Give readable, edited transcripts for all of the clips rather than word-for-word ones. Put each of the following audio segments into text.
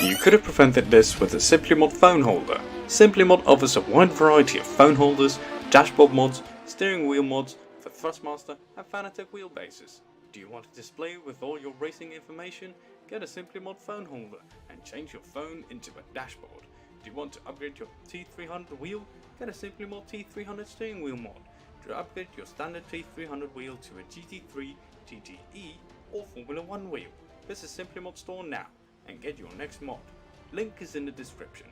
You could have prevented this with a Simplymod phone holder. Simplymod offers a wide variety of phone holders, dashboard mods, steering wheel mods for Thrustmaster and Fanatec wheelbases. Do you want a display with all your racing information? Get a Simplymod phone holder and change your phone into a dashboard. Do you want to upgrade your T300 wheel? Get a Simplymod T300 steering wheel mod. To upgrade your standard T300 wheel to a GT3, TTE or Formula 1 wheel, visit Simplymod store now and get your next mod. Link is in the description.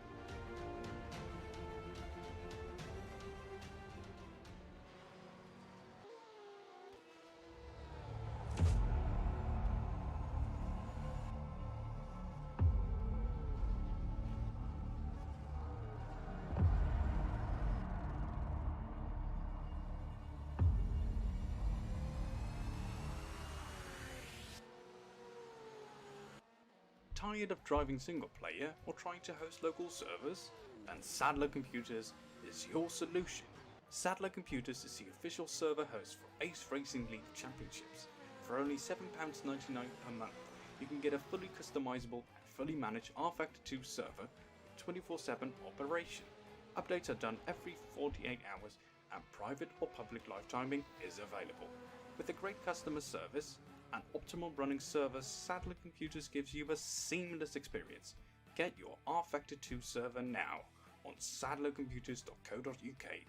Tired of driving single player or trying to host local servers? Then Sadler Computers is your solution. Sadler Computers is the official server host for Ace Racing League Championships. For only £7.99 per month, you can get a fully customizable and fully managed rFactor 2 server with 24/7 operation. Updates are done every 48 hours and private or public live timing is available. With a great customer service and optimal running server, Sadler Computers gives you a seamless experience. Get your rFactor 2 server now on sadlercomputers.co.uk.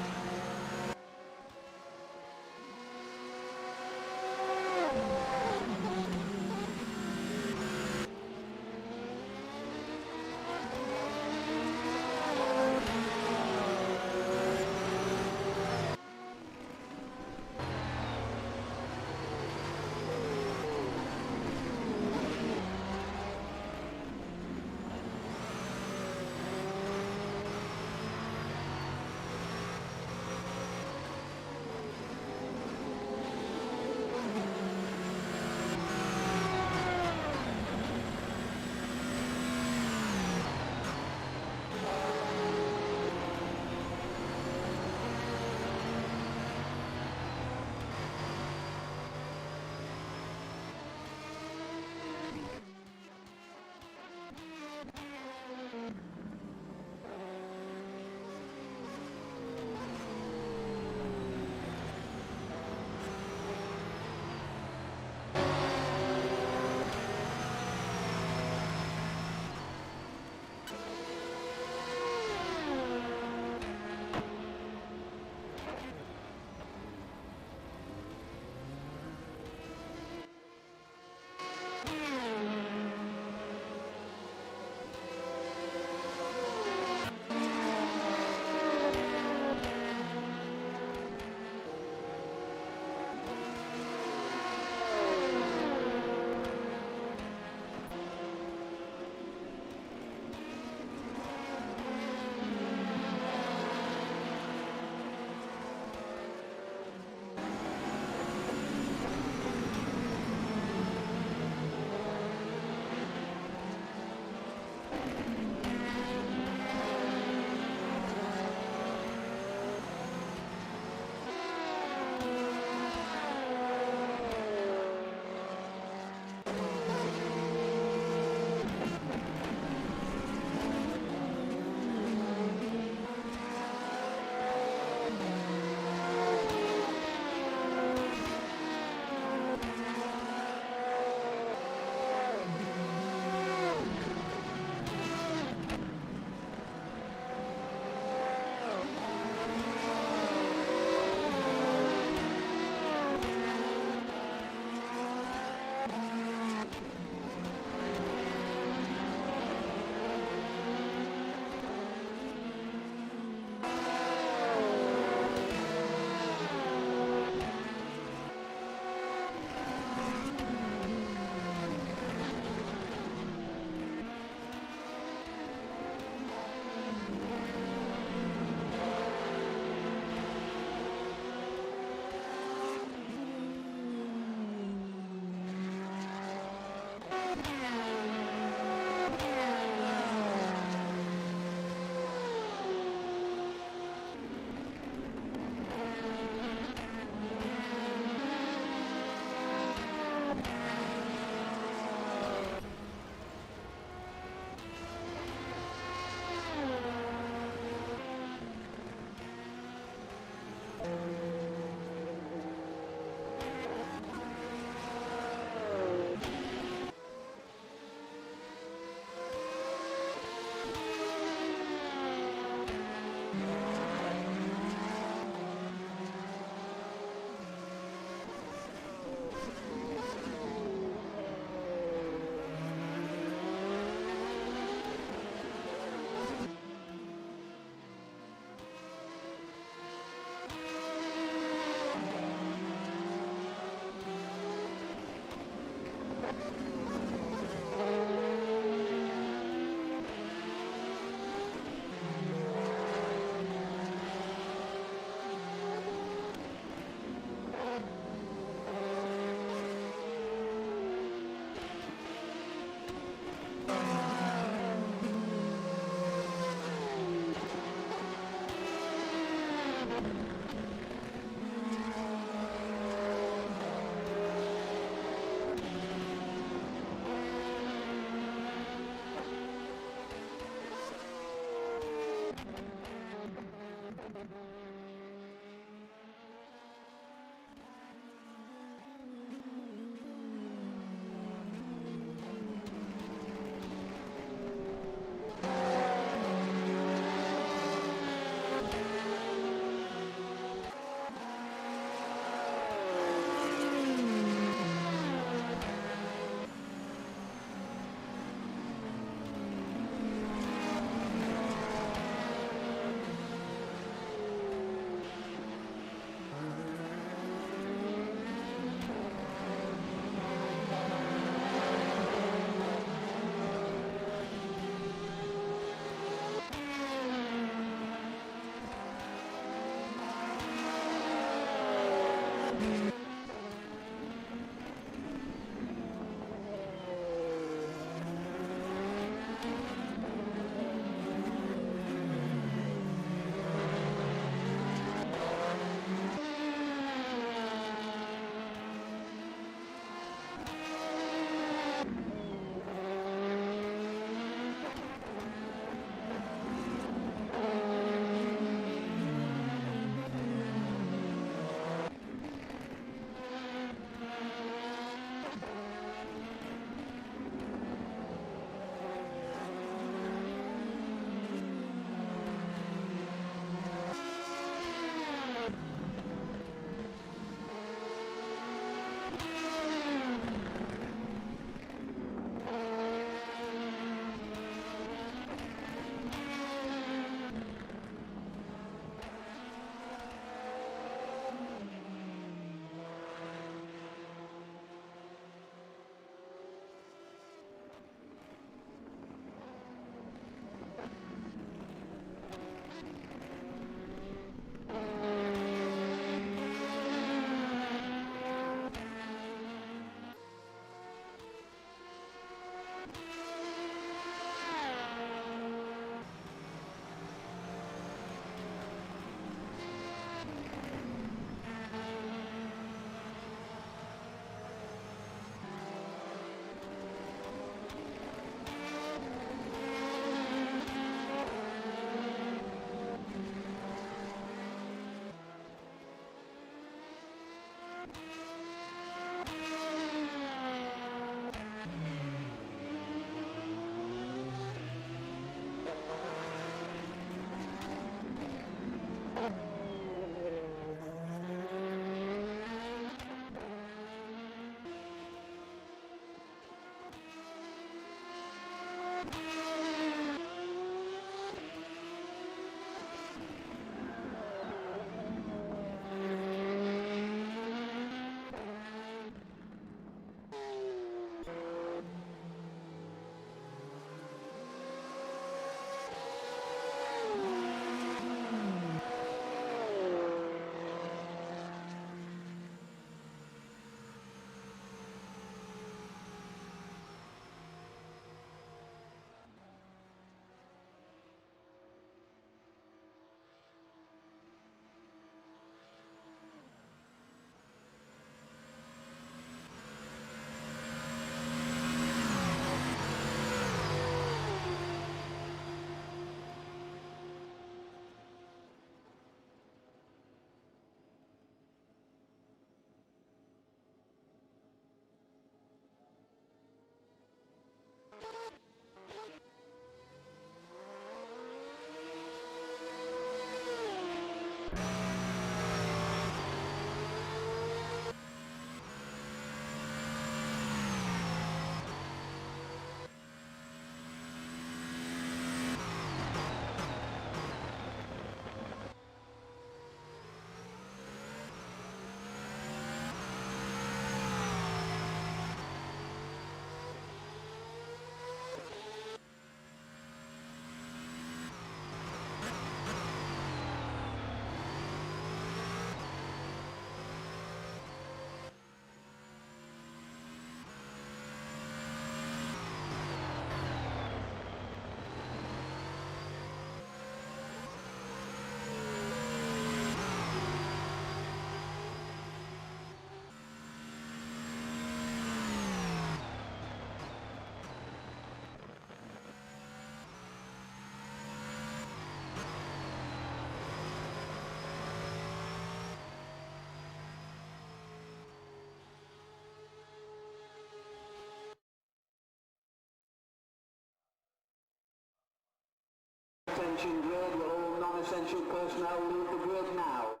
Attention grid, will all non-essential personnel leave the grid now?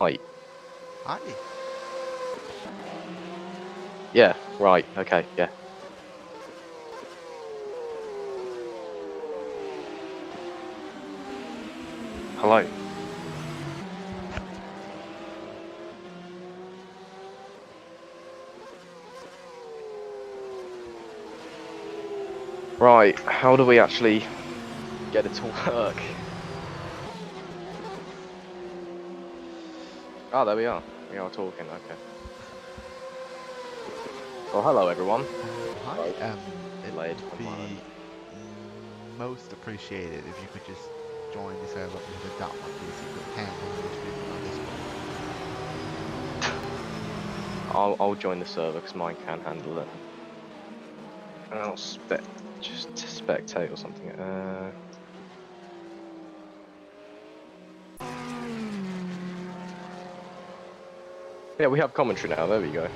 Hi. Hi. Yeah, right, okay, yeah. Hello. Right, how do we actually get it to work? Oh, there we are. We are talking, okay. Well, hello everyone. Hi. Sorry, It delayed would on be my end. most appreciated if you could just join the server because I doubt my PC could handle you streaming on Discord. I'll join the server because mine can handle it. And I'll just spectate or something. Yeah, we have commentary now. There we go.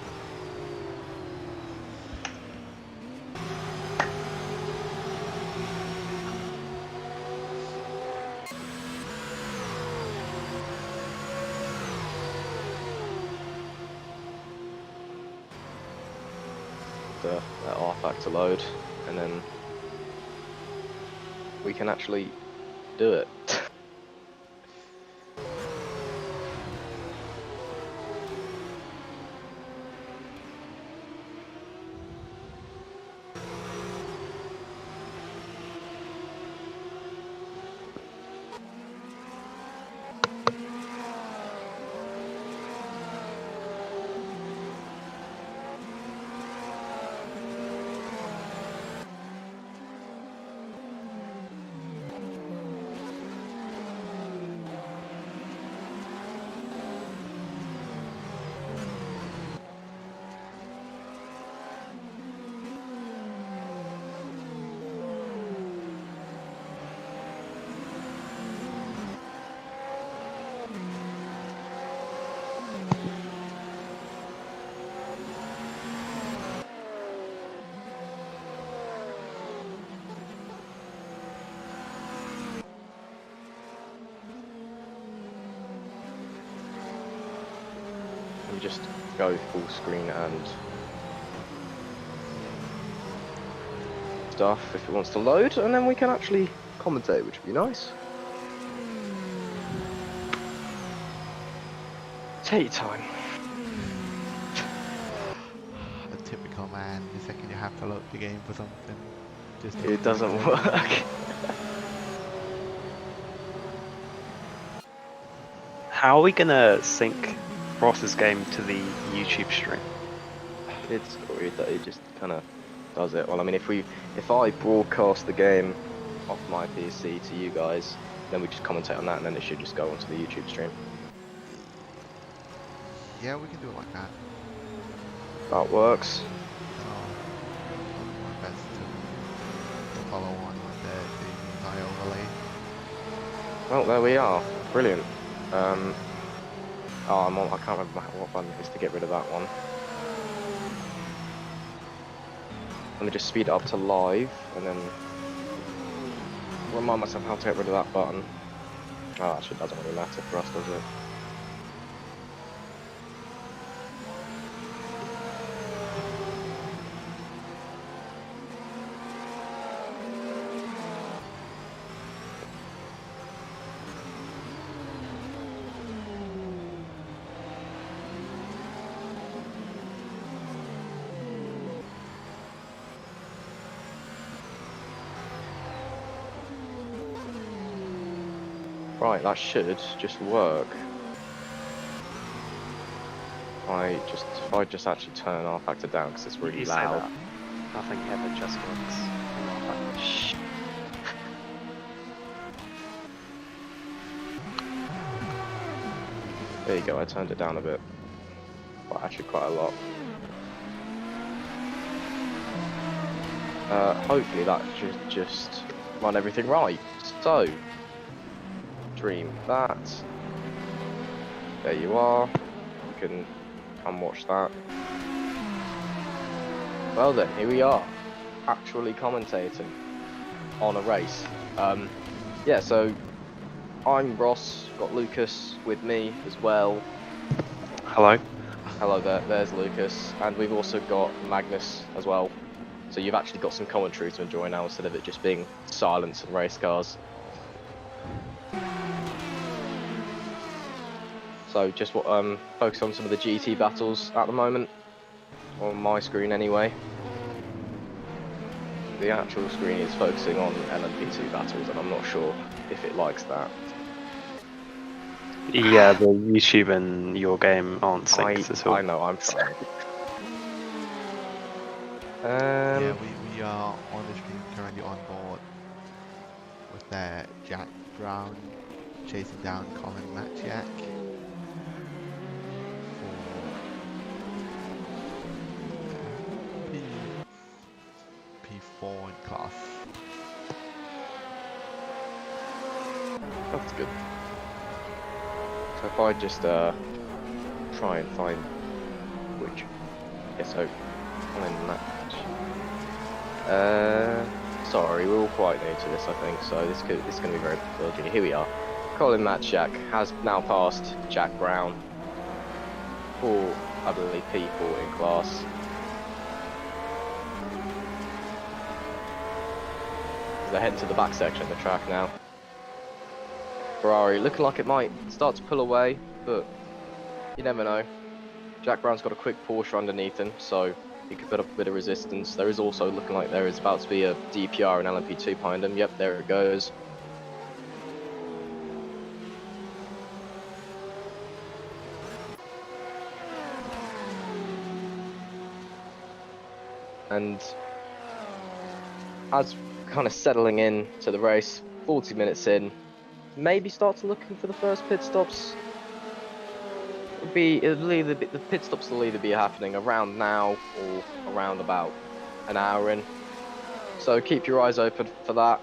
Let rFactor load, and then we can actually do it. Let me just go full screen and stuff if it wants to load, and then we can actually commentate, which would be nice. Take your time. A typical man. The second you have to load the game for something, just It doesn't work. How are we gonna sync Ross's game to the YouTube stream? It's weird that it just kind of does it. Well, I mean, if I broadcast the game off my PC to you guys, then we just commentate on that, and then it should just go onto the YouTube stream. Yeah, we can do it like that. That works. So, I'll do my best to follow on with the entire overlay. Well, there we are. Brilliant. Oh, I can't remember what button it is to get rid of that one. Let me just speed it up to live, and then remind myself how to get rid of that button. Oh, actually, it doesn't really matter for us, does it? Right, that should just work. If I just actually turn rFactor down because it's really You say loud. that. Nothing ever just works. Shh. There you go, I turned it down a bit. Well, actually quite a lot. Hopefully that should just run everything right. So, stream that. There you are. You can come watch that. Well then, here we are. Actually commentating on a race. Yeah, so I'm Ross, got Lucas with me as well. Hello. Hello there, there's Lucas, and we've also got Magnus as well. So you've actually got some commentary to enjoy now instead of it just being silence and race cars. So just focus on some of the GT battles at the moment, on my screen anyway. The actual screen is focusing on LMP2 battles, and I'm not sure if it likes that. Yeah, the YouTube and your game aren't synced at all. I know, I'm trying. Yeah, we are on the stream currently on board with Jack Brown chasing down Colin Matchak for P4 in class. That's good. So if I just try and find which, yeah, so Colin Match. Sorry, we're all quite new to this, I think. So this is going to be very difficult. Here we are. Colin Matchak has now passed Jack Brown for, I believe, P4 in class. They're heading to the back section of the track now. Ferrari looking like it might start to pull away, but you never know. Jack Brown's got a quick Porsche underneath him, so he could put up a bit of resistance. There is also looking like there is about to be a DPR and LMP2 behind him. Yep, there it goes. And as kind of settling in to the race, 40 minutes in, maybe start looking for the first pit stops. The pit stops will either be happening around now or around about an hour in. So keep your eyes open for that.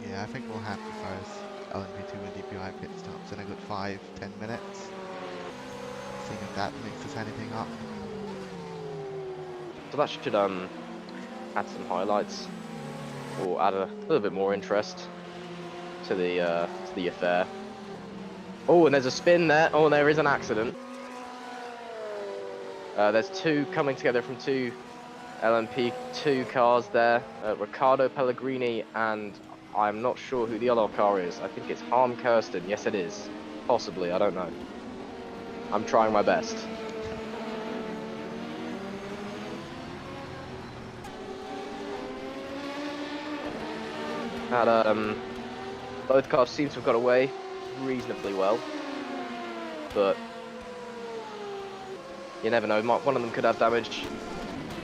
Yeah, I think we'll have the first LMP2 and DPI pit stops in a good 5-10 minutes. Seeing if that mixes anything up. So that should add some highlights or add a little bit more interest to the affair. Oh, and there's a spin there. Oh, and there is an accident. There's two coming together from two LMP2 cars there. Riccardo Pellegrini, and I'm not sure who the other car is. I think it's Harm Kirsten. Yes, it is. Possibly, I don't know. I'm trying my best. And, both cars seem to have got away reasonably well, but you never know. One of them could have damage,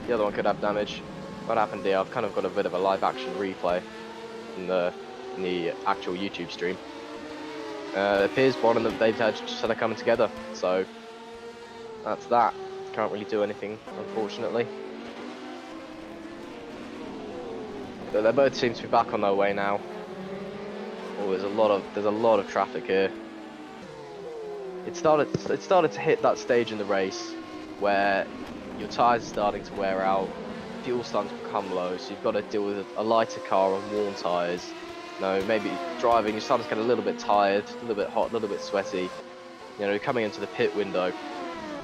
the other one could have damage. What happened here? I've kind of got a bit of a live action replay in the actual YouTube stream. It appears one of them they've just had coming together, so that's that. Can't really do anything, unfortunately. But they both seem to be back on their way now. Oh, there's a lot of traffic here. It started to hit that stage in the race where your tyres are starting to wear out, fuel's starting to become low, so you've got to deal with a lighter car on worn tyres. You know, maybe driving, you're starting to get a little bit tired, a little bit hot, a little bit sweaty. You know, coming into the pit window.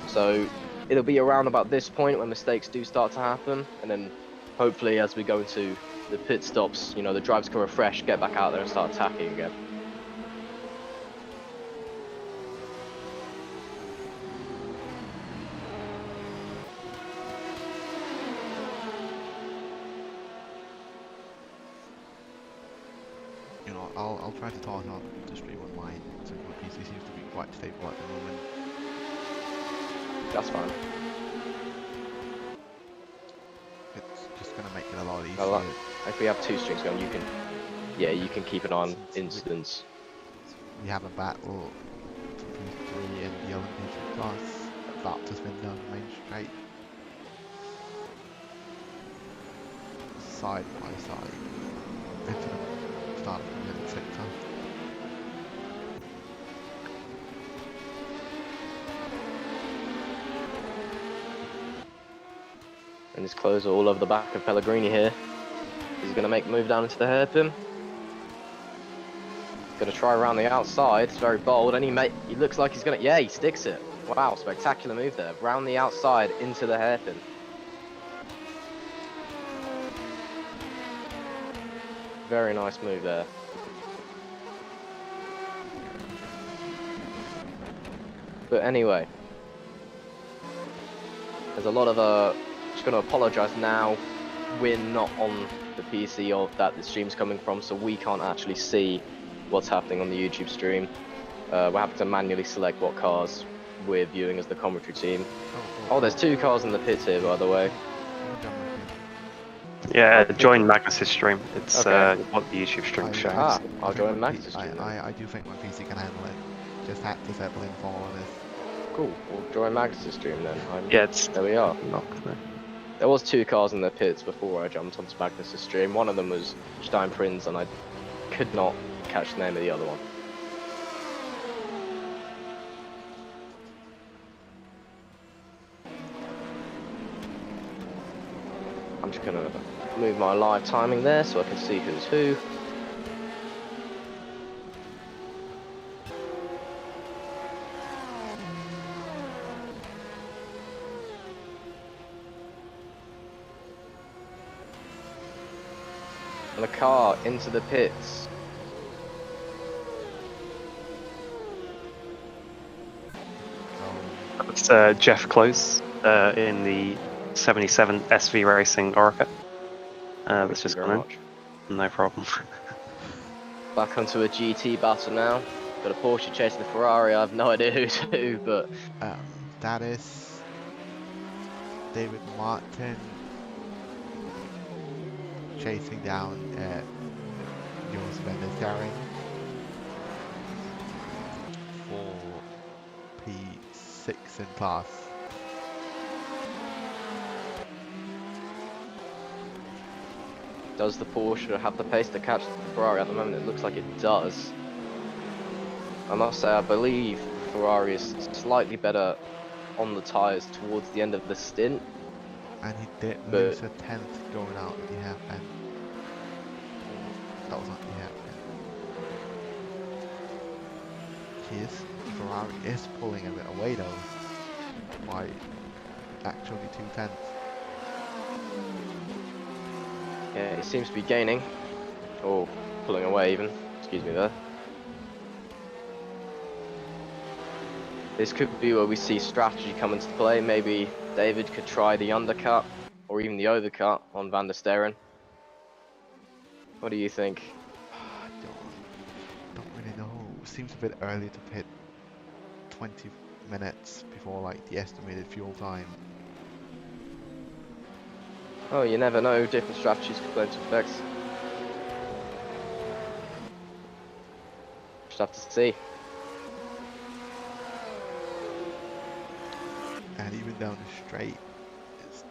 So it'll be around about this point when mistakes do start to happen, and then hopefully as we go into the pit stops, you know, the drivers can refresh, get back out there and start attacking again. You know, I'll try to talk on the stream on mine, so my PC seems to be quite stable at the moment. That's fine. It's just gonna make it a lot easier. Well, if we have two streams going, you can keep an eye on incidents. We have a battle P3 in the LMP2 class. About to spin down the main straight. Side by side. Into the start of the middle sector. And his clothes are all over the back of Pellegrini here. He's going to make a move down into the hairpin. Gonna try around the outside. It's very bold, and he looks like he's gonna. Yeah, he sticks it. Wow, spectacular move there. Round the outside into the hairpin. Very nice move there. But anyway, there's a lot of just gonna apologise now. We're not on the PC or that the stream's coming from, so we can't actually see what's happening on the YouTube stream. We're having to manually select what cars we're viewing as the commentary team. Oh, there's 2 cars in the pits here, by the way. Yeah, join Magnus's stream. It's Okay. what the YouTube stream shows. Ah, I'll I think join my Magnus's P- stream. I do think my PC can handle it. Just had to Sebring fall on this. Cool. We'll join Magnus's stream then. Yeah, it's There we are. not. There was 2 cars in the pits before I jumped onto Magnus's stream. One of them was Stein Prinz, and I could not catch the name of the other one. I'm just gonna move my live timing there so I can see who's who. And the car into the pits. It's Jeff Close in the 77 SV Racing Oracle. That's just Very gone much. in. No problem. Back onto a GT battle now. Got a Porsche chasing the Ferrari. I have no idea who's who, but That is David Martin chasing down Jos Vendersgaring for P6 in class. does the Porsche have the pace to catch the Ferrari at the moment? It looks like it does. I must say, I believe Ferrari is slightly better on the tyres towards the end of the stint. And he did But- lose a 10th going out of the hairpin. That was not the hairpin. Ferrari is pulling a bit away though, by actually 2/10. Yeah, he seems to be gaining. Or pulling away even. Excuse me there. This could be where we see strategy come into play. Maybe David could try the undercut or even the overcut on Van der Steren. What do you think? Don't really know. Seems a bit early to pit 20 minutes before like the estimated fuel time. Oh, you never know. Different strategies could play into effect. Just have to see. And even down the straight, it's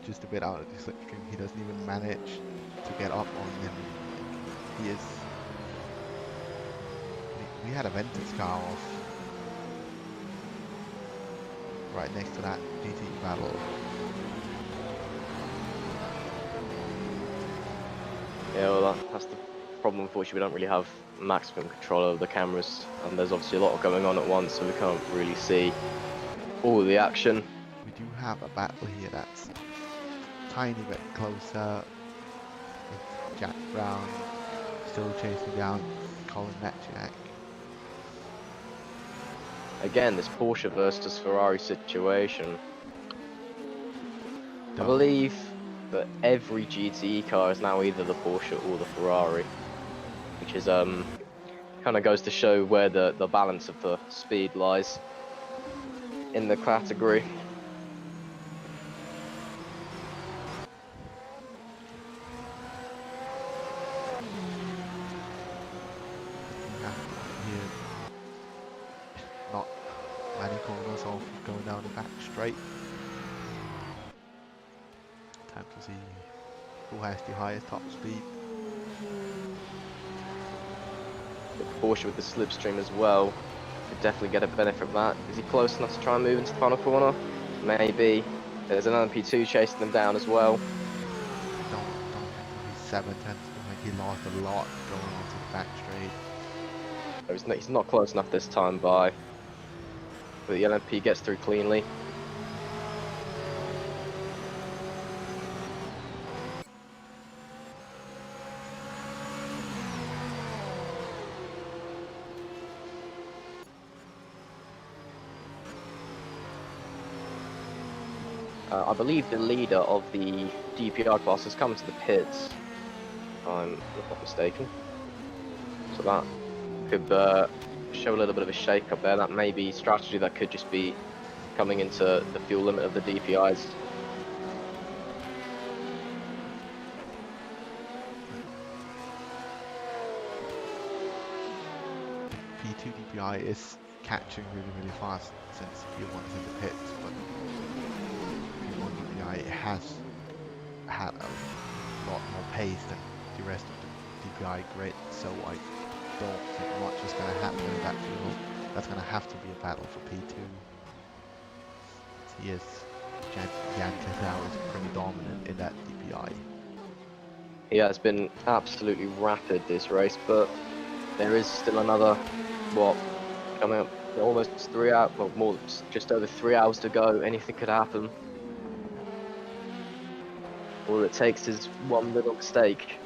just a bit out of the slipstream. He doesn't even manage to get up on him. He is. We had a Ventus car off right next to that GT battle. Yeah, well, that's the problem. Unfortunately, we don't really have maximum control over the cameras, and there's obviously a lot going on at once, so we can't really see all the action. We do have a battle here that's a tiny bit closer. With Jack Brown still chasing down Colin Metchak. Again, this Porsche versus Ferrari situation. I believe that every GTE car is now either the Porsche or the Ferrari, which is kind of goes to show where the balance of the speed lies in the category. Here, not many corners off going down the back straight. Time to see who has the highest top speed. The Porsche with the slipstream as well could definitely get a benefit from that. Is he close enough to try and move into the final corner? Maybe. There's an LMP2 chasing them down as well. Don't he's 7/10 behind. He lost a lot going into the back straight. He's not close enough this time by. But the LMP gets through cleanly. I believe the leader of the DPR class has come to the pits, if I'm not mistaken. So that could show a little bit of a shake up there. That may be strategy that could just be coming into the fuel limit of the DPIs. P2 DPI is catching really fast since P1 is in the pits, but P1 DPI has had a lot more pace than the rest of the DPI grid, so I don't think much is going to happen in that fuel. That's going to have to be a battle for P2. He is, Jan Kesau is pretty dominant in that DPI. He has been absolutely rapid this race, but there is still another, what, coming up almost 3 hours, well, more, just over 3 hours to go. Anything could happen. All it takes is one little mistake.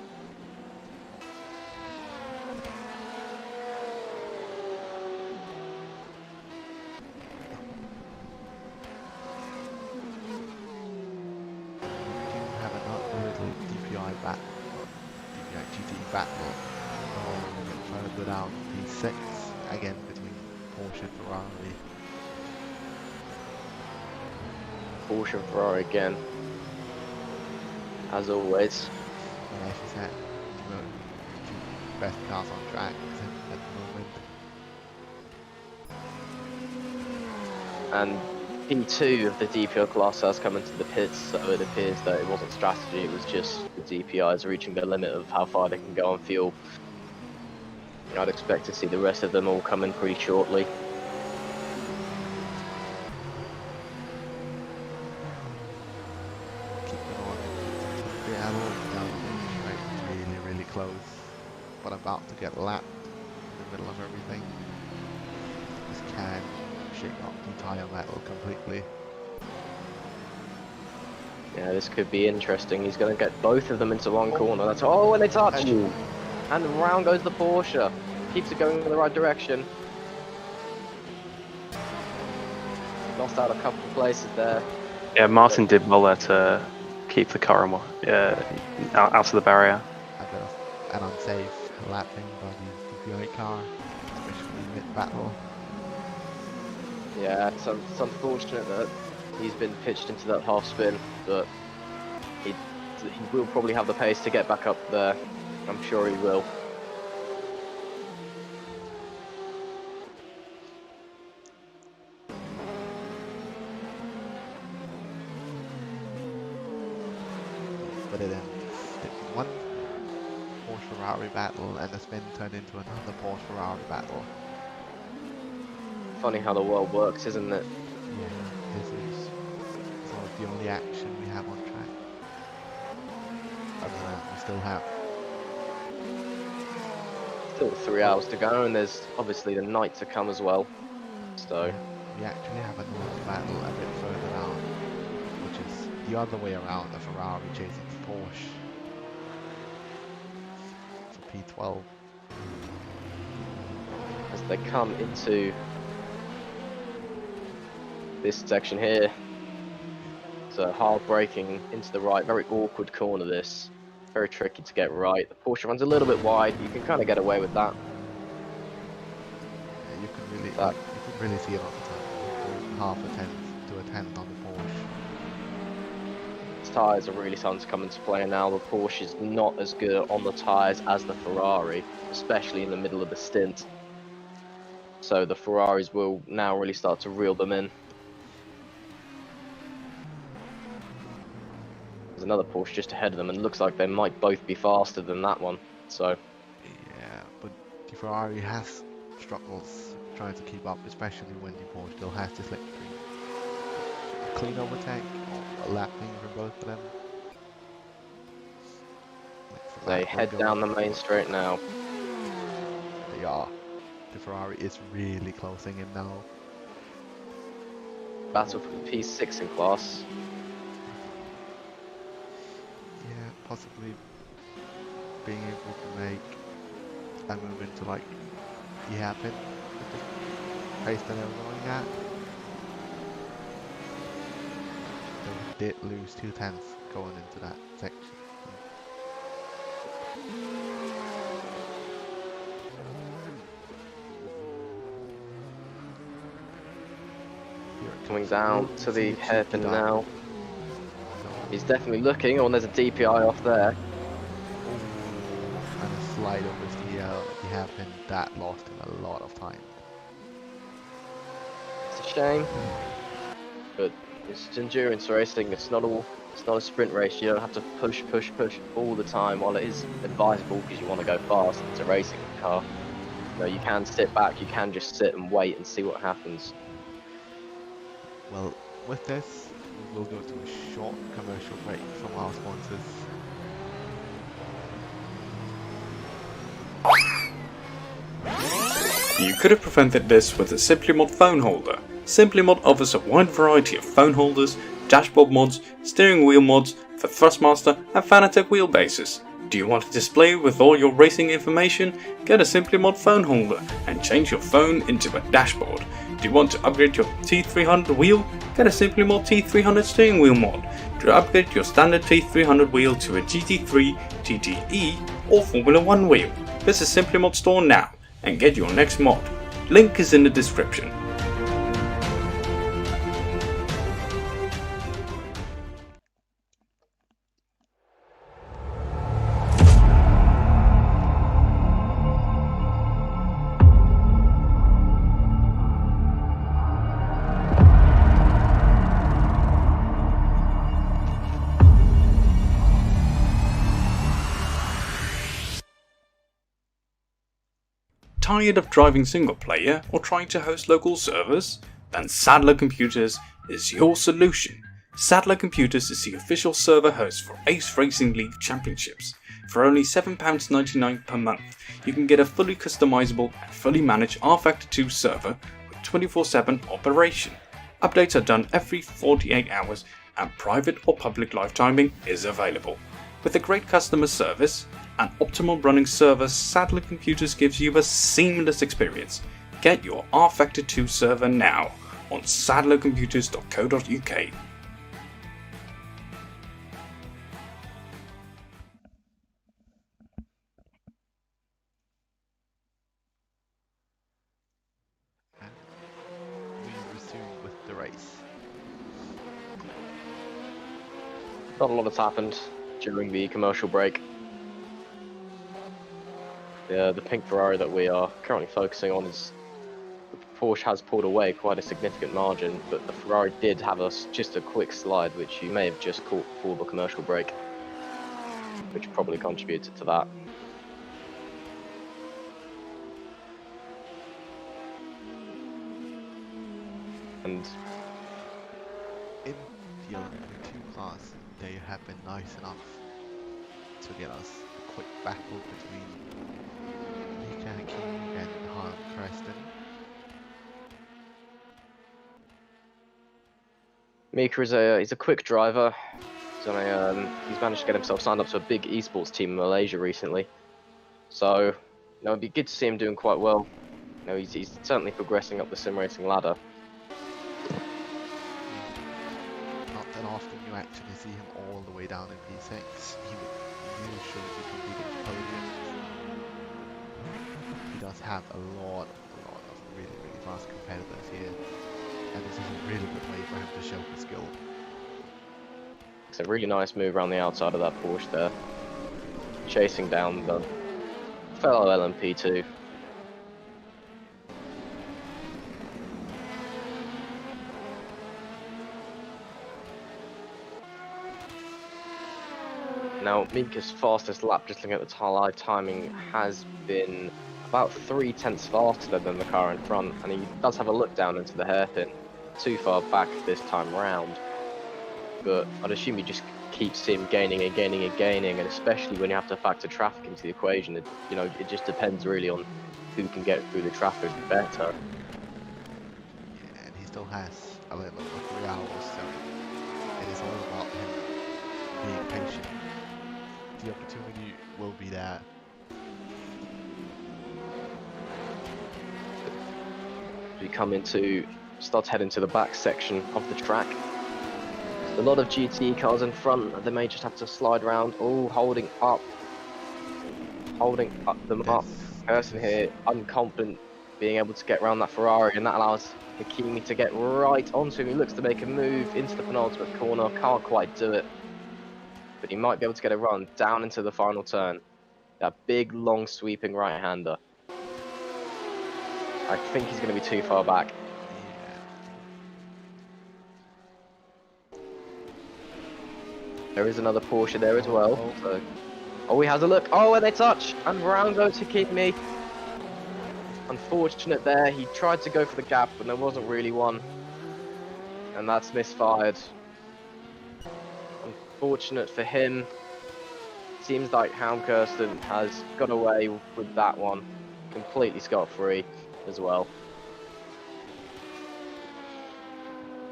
Battle further down P6 again between Porsche and Ferrari. Porsche and Ferrari again, as always. Yeah, she said two best cars on track at the moment. And P2 of the DPI class has come into the pits, so it appears that it wasn't strategy, it was just the DPIs reaching the limit of how far they can go on fuel. I'd expect to see the rest of them all come in pretty shortly. Keeping on the battle down the straight, really close, but about to get lapped in the middle of everything. This can shake up the tyre metal completely. Yeah, this could be interesting. He's going to get both of them into one corner. That's and they touch. And round goes the Porsche. Keeps it going in the right direction. Lost out a couple of places there. Yeah, Martin did well there to keep the car out of the barrier. A bit of an unsafe lapping by the DPI car, especially mid-battle. Yeah, it's unfortunate that he's been pitched into that half spin, but he will probably have the pace to get back up there. I'm sure he will. But it ends one Porsche Ferrari battle, and the spin turned into another Porsche Ferrari battle. Funny how the world works, isn't it? Yeah, this is sort of the only action we have on track. Other than that, we still have Still 3 hours to go, and there's obviously the night to come as well. So we actually have a North battle a bit further down, which is the other way around, the Ferrari chasing the Porsche for P12. as they come into this section here, so hard braking into the right, very awkward corner this. Very tricky to get right. The Porsche runs a little bit wide. You can kind of get away with that. Yeah, you can really see it on the time. Half a tenth to a tenth on the Porsche. Its tyres are really starting to come into play now. The Porsche is not as good on the tyres as the Ferrari, especially in the middle of the stint. So the Ferraris will now really start to reel them in. There's another Porsche just ahead of them, and it looks like they might both be faster than that one. So yeah, but the Ferrari has struggles trying to keep up, especially when the Porsche still has the slipstream. A clean overtake or a lapping for both of them. they head down the main straight now. They are. the Ferrari is really closing in now. Battle for P6 in class. Yeah, possibly being able to make a move into like the hairpin with the pace that they were going at. They did lose 2/10 going into that section. Coming down to the hairpin dive. now. He's definitely looking. Oh, and there's a DPI off there. And a slide over the hairpin that lost him a lot of time. It's a shame, but it's endurance racing. It's not a sprint race. You don't have to push all the time. While it is advisable because you want to go fast, it's a racing car. You know, you can sit back. You can just sit and wait and see what happens. Well, with this, we'll go to a short commercial break from our sponsors. You could have prevented this with a Simplymod phone holder. Simplymod offers a wide variety of phone holders, dashboard mods, steering wheel mods for Thrustmaster and Fanatec wheelbases. Do you want a display with all your racing information? Get a Simplymod phone holder and change your phone into a dashboard. Do you want to upgrade your T300 wheel? Get a Simplymod T300 steering wheel mod. To upgrade your standard T300 wheel to a GT3, TTE or Formula 1 wheel, visit Simplymod store now and get your next mod. Link is in the description. Tired of driving single player or trying to host local servers? Then Sadler Computers is your solution. Sadler Computers is the official server host for Ace Racing League Championships. For only £7.99 per month, you can get a fully customizable and fully managed rFactor 2 server with 24/7 operation. Updates are done every 48 hours and private or public live timing is available. With a great customer service and optimal running server, Sadler Computers gives you a seamless experience. Get your rFactor 2 server now on sadlercomputers.co.uk. And we resume with the race. Not a lot has happened during the commercial break. The pink Ferrari that we are currently focusing on is Porsche has pulled away quite a significant margin, but the Ferrari did have just a quick slide, which you may have just caught before the commercial break, which probably contributed to that. And In the LMP2 class, they have been nice enough to get us a quick battle between Mika King and Han Preston. Mika is he's a quick driver. He's managed to get himself signed up to a big esports team in Malaysia recently. So, you know, it'd be good to see him doing quite well. You know, he's certainly progressing up the sim racing ladder. Not that often you actually see him all the way down in P6. He would usually be competing for podiums. He does have a lot of really fast competitors here, and this is a really good way for him to show his skill. It's a really nice move around the outside of that Porsche there, chasing down the fellow LMP2. Now, Mika's fastest lap, just looking at the live timing, has been about 3/10 faster than the car in front, and he does have a look down into the hairpin, too far back this time round. But I'd assume he just keeps him gaining and gaining and gaining, and especially when you have to factor traffic into the equation, it just depends really on who can get through the traffic better. Yeah, and he still has a little over 3 hours, so it is all about him being patient. The opportunity will be there. We start heading to the back section of the track. A lot of GT cars in front. They may just have to slide around. Oh, holding up them up. Person here, unconfident, being able to get around that Ferrari, and that allows Hakimi to get right onto him. He looks to make a move into the penultimate corner. Can't quite do it, but he might be able to get a run down into the final turn. That big, long, sweeping right-hander. I think he's going to be too far back. Yeah. There is another Porsche there as well. So. Oh, he has a look. Oh, and they touch. And round goes Hakimi. Unfortunate there. He tried to go for the gap, but there wasn't really one. And that's misfired. Unfortunate for him. Seems like Kirsten has got away with that one. Completely scot-free as well.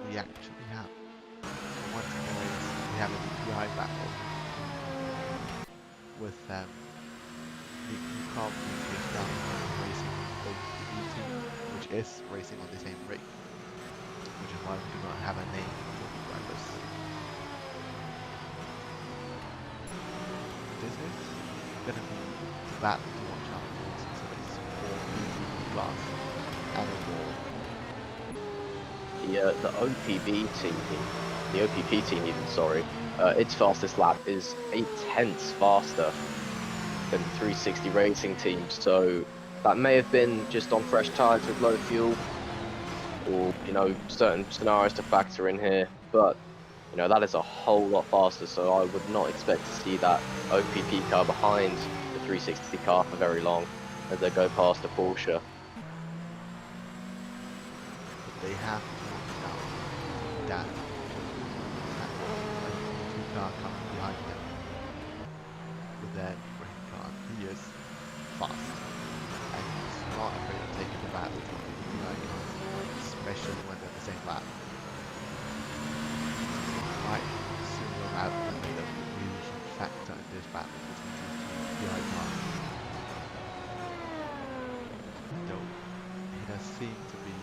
We actually have, once in the race, we have a DPI battle with the new car being pushed down racing OPB team, which is racing on the same rig, which is why we do not have a name for the drivers. This is gonna be the battle to watch out for, since it is 4 PTB class and a wall. The OPP team even, sorry, its fastest lap is 8/10 faster than the 360 racing team, so that may have been just on fresh tyres with low fuel, or, you know, certain scenarios to factor in here, but, you know, that is a whole lot faster, so I would not expect to see that OPP car behind the 360 car for very long as they go past the Porsche. But they have to watch out that two car coming behind them with their brain car. He is fast and he's not afraid of taking the battle from the DPI cars, especially when they're the same lap. Might soon run out and make a really huge factor in this battle between these two DPI cars. Though he does seem to be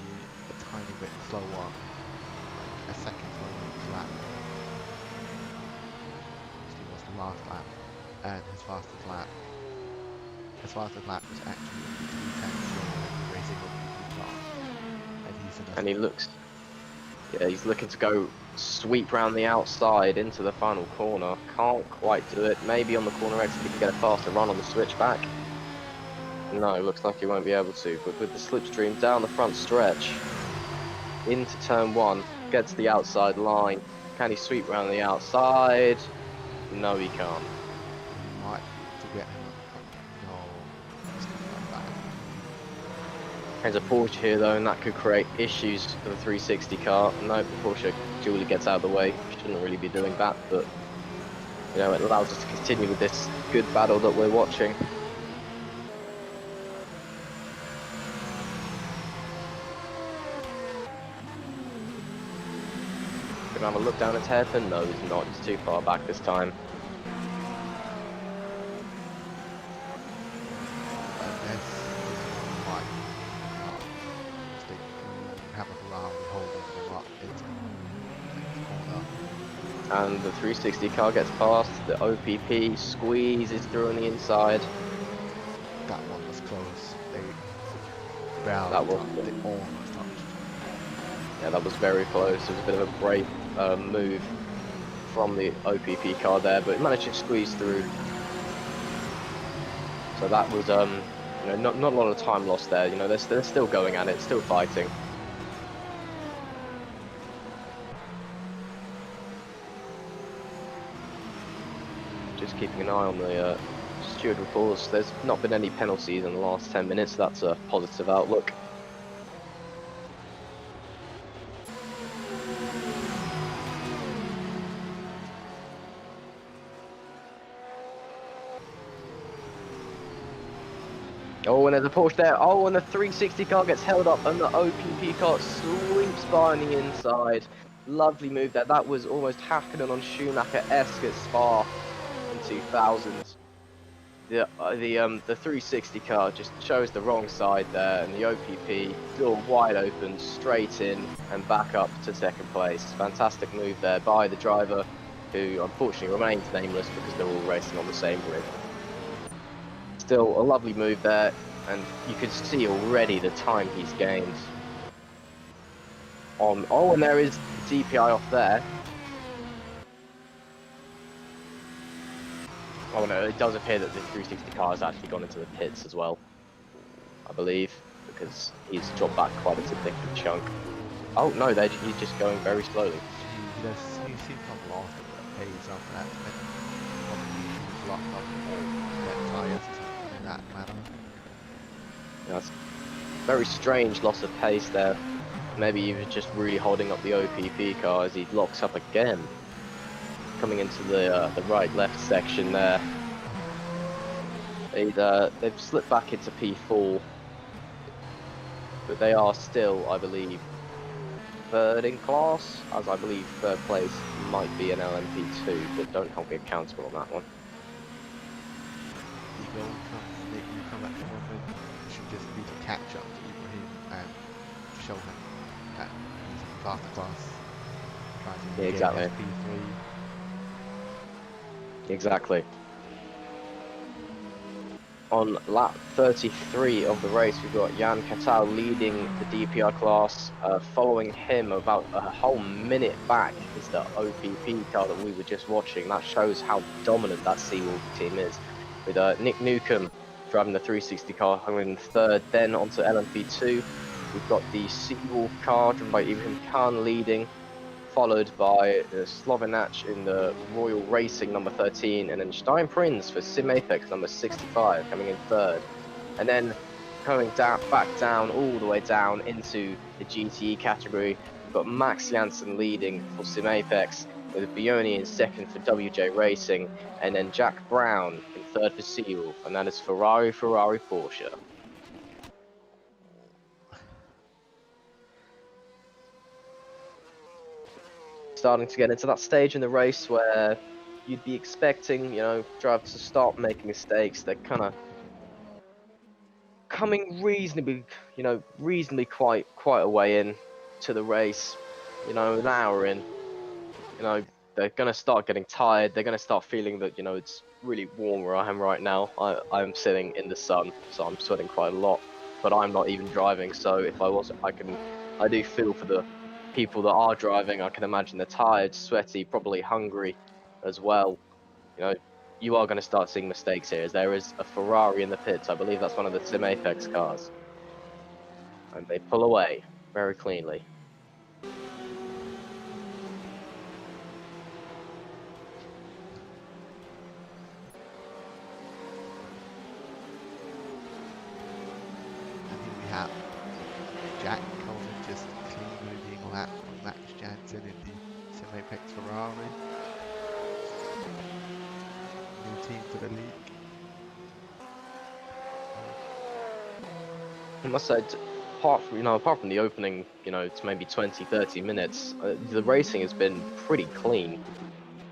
a tiny bit slower, like a second slower each lap. He was the last lap, and his fastest lap was actually 3 tenths slower than the racing OPP car. And he's in a And he looks, yeah, he's looking to go sweep round the outside into the final corner. Can't quite do it. Maybe on the corner exit he can get a faster run on the switchback. No, looks like he won't be able to, but with the slipstream down the front stretch into turn 1, gets to the outside line. Can he sweep round the outside? No, he can't. might to get him up. No, it's not like that. There's a Porsche here though, and that could create issues for the 360 car. No, the Porsche duly gets out of the way. Shouldn't really be doing that, but, you know, it allows us to continue with this good battle that we're watching. Gonna have a look down at hairpin? No, he's not. He's too far back this time. This is why they have a Ferrari holding them up into the corner. And the 360 car gets past. The OPP squeezes through on the inside. That one was close. They barely That was- touched. They almost touched. Yeah, that was very close. It was a bit of a brave move from the OPP car there, but it managed to squeeze through. So that was, you know, not a lot of time lost there. You know, they're still going at it, still fighting. Just keeping an eye on the steward reports. There's not been any penalties in the last 10 minutes. That's a positive outlook. Oh, and there's a Porsche there. Oh, and the 360 car gets held up, and the OPP car sweeps by on the inside. Lovely move there. That was almost Hakkinen on Schumacher-esque at Spa in 2000. The 360 car just chose the wrong side there, and the OPP door wide open, straight in, and back up to second place. Fantastic move there by the driver, who unfortunately remains nameless because they're all racing on the same grid. Still a lovely move there, and you can see already the time he's gained. Oh, and there is DPI off there. Oh no, it does appear that the 360 car has actually gone into the pits as well, I believe, because he's dropped back quite a significant chunk. Oh no, he's just going very slowly. He seems to have lost a bit of pace after that. Probably locked up more wet tyres or something in that manner. That's very strange loss of pace there. Maybe he was just really holding up the OPP car as he locks up again. Coming into the right-left section there. They've slipped back into P4, but they are still, I believe, third in class, as I believe third place might be an LMP2, but don't hold me accountable on that one. The goal come back to one should just be to catch up to Ibrahim and show him that he's in faster class. Try to Yeah, exactly. P3. Exactly. On lap 33 of the race, we've got Jan Katau leading the DPR class. Following him about a whole minute back is the OPP car that we were just watching. That shows how dominant that Seawolf team is. With Nick Newcomb driving the 360 car, coming in third, then onto LMP2. We've got the Seawolf car driven by Ibrahim Khan leading, followed by Slovenach in the Royal Racing number 13, and then Stein Prinz for Sim Apex number 65 coming in third. And then coming back down, all the way down into the GTE category, we've got Max Janssen leading for Sim Apex, with Bioni in second for WJ Racing, and then Jack Brown in third for Seawolf, and that is Ferrari, Porsche. Starting to get into that stage in the race where you'd be expecting, drivers to start making mistakes. They're kind of coming reasonably quite a way in to the race. An hour in, they're gonna start getting tired. They're gonna start feeling that it's really warm where I am right now. I'm sitting in the sun, so I'm sweating quite a lot. But I'm not even driving, so if I was, I do feel for the people that are driving. I can imagine they're tired, sweaty, probably hungry as well. You are going to start seeing mistakes here, as there is a Ferrari in the pits. I believe that's one of the Sim Apex cars. And they pull away very cleanly. And here we have Jack Coleman just clean moving lap on Max Jansen in the Sim Apex Ferrari. New team for the league. I must say, apart from the opening, it's maybe 20-30 minutes, the racing has been pretty clean,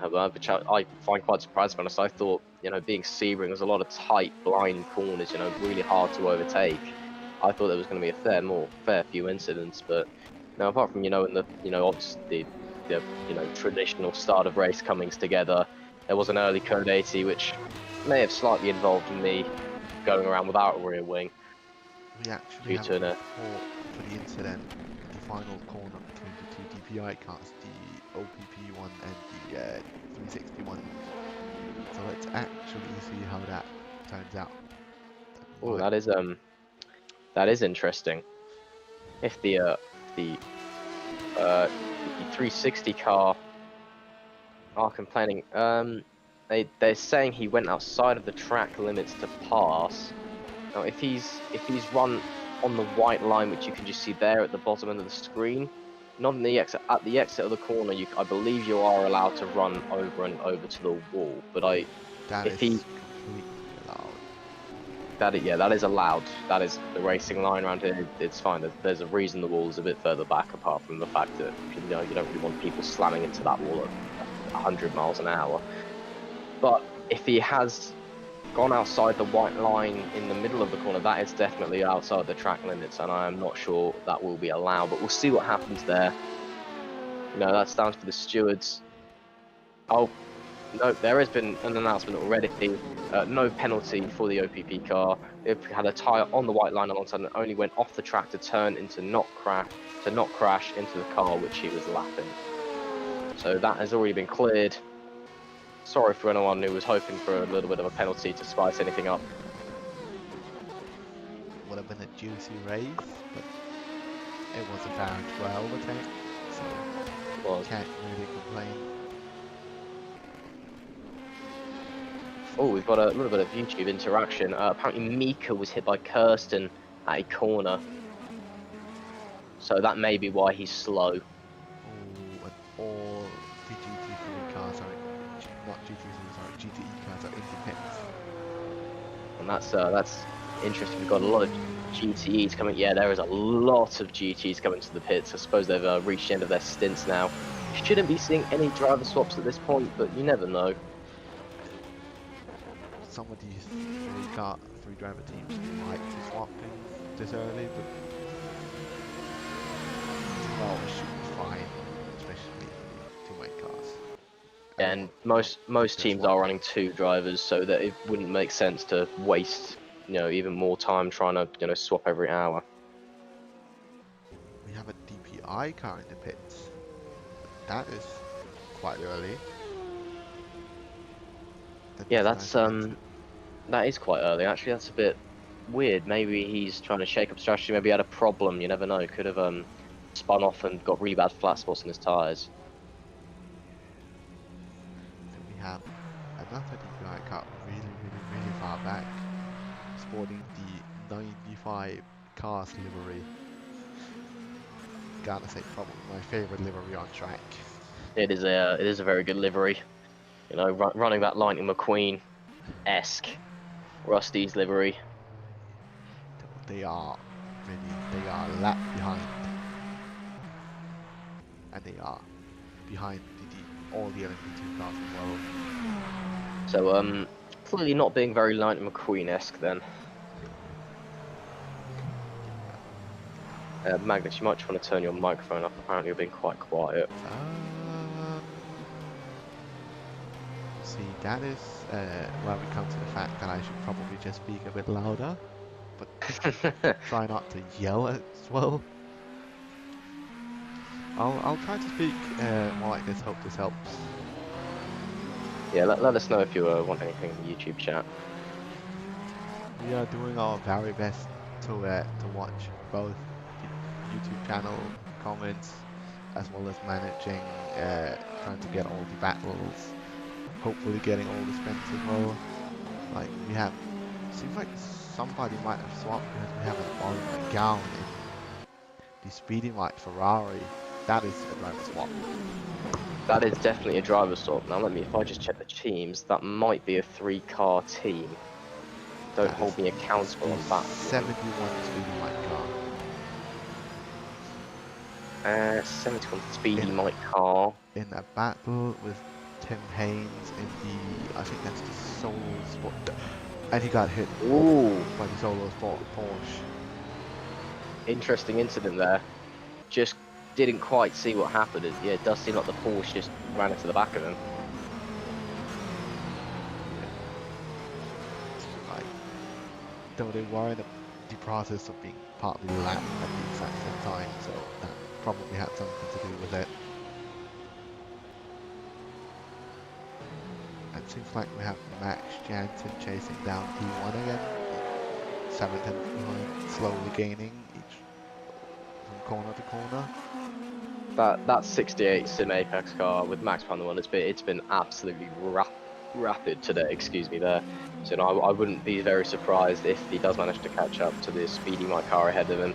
which I find quite surprising. Honest, I thought, being Sebring, there's a lot of tight, blind corners, really hard to overtake. I thought there was going to be a fair few incidents, but apart from in the obviously the traditional start of race comings together, there was an early code 80 which may have slightly involved me going around without a rear wing. We actually have a report for the incident in the final corner between the two DPI cars, the OPP one and the 361. So let's actually see how that turns out. Oh, that is interesting. If the 360 car are complaining, they're saying he went outside of the track limits to pass. Now, if he's run on the white line, which you can just see there at the bottom end of the screen, not in the exit, at the exit of the corner, I believe you are allowed to run over and over to the wall. But that if is he completely allowed. that is allowed. That is the racing line around here. It's fine. There's a reason the wall is a bit further back, apart from the fact that you know you don't really want people slamming into that wall at 100 miles an hour. But if he has gone outside the white line in the middle of the corner, that is definitely outside the track limits, and I am not sure that will be allowed. But we'll see what happens there. You know, that's down to the stewards. Oh, no, there has been an announcement already. No penalty for the OPP car. It had a tyre on the white line alongside and only went off the track to turn into not crash into the car which he was lapping. So that has already been cleared. Sorry for anyone who was hoping for a little bit of a penalty to spice anything up. Would have been a juicy race, but it was about 12, I think. So can't really complain. Oh, we've got a little bit of YouTube interaction. Apparently Mika was hit by Kirsten at a corner. So that may be why he's slow. Oh, and all the GT3 cars are, not GT3, sorry, GTE cars are in the pits. And that's interesting. We've got a lot of GTEs coming. Yeah, there is a lot of GTEs coming to the pits. I suppose they've reached the end of their stints now. You shouldn't be seeing any driver swaps at this point, but you never know. Some of these three driver teams might be swapping this early, but well, it should be fine, especially two-way cars. And most teams are running 2 drivers, so that it wouldn't make sense to waste, you know, even more time trying to, you know, swap every hour. We have a DPI car in the pits. That is quite early. Yeah, that is quite early actually. That's a bit weird. Maybe he's trying to shake up strategy. Maybe he had a problem. You never know. Could have spun off and got really bad flat spots in his tires. Then we have another DPI car really far back, sporting the 95 cars livery. Gotta say, probably my favorite livery on track. It is a very good livery. You know, running that Lightning McQueen-esque Rusty's livery. They are a lap behind, and they are behind all the other two cars as well. So clearly not being very Lightning McQueen-esque then. Magnus, you might just want to turn your microphone up. Apparently you're being quite quiet. See, that is where we come to the fact that I should probably just speak a bit louder, but try not to yell as well. I'll try to speak more like this. Hope this helps. Yeah, let us know if you want anything in the YouTube chat. We are doing our very best to watch both the YouTube channel comments as well as managing, trying to get all the battles. Hopefully getting all the spins as well. Like we have, seems like somebody might have swapped because we have an Oliver Gown in the speeding like Ferrari. That is a driver swap. That is definitely a driver swap. Now if I just check the teams, that might be a 3-car team. Don't hold me accountable on that. 71 speeding like car. 71 speedy Mike car. In a battle with Tim Haynes in the, I think that's the Solo Sport, and he got hit by the Solo Sport Porsche. Interesting incident there. Just didn't quite see what happened. Yeah, it does seem like the Porsche just ran into the back of him. Like, though they were in the process of being partly lapped at the exact same time, so that probably had something to do with it. It seems like we have Max Jansen chasing down P1 again. 7th and behind, slowly gaining each from corner to corner. That 68 Sim Apex car with Max behind the one, it's been absolutely rapid today. Excuse me there. So no, I wouldn't be very surprised if he does manage to catch up to the speedy Mike car ahead of him.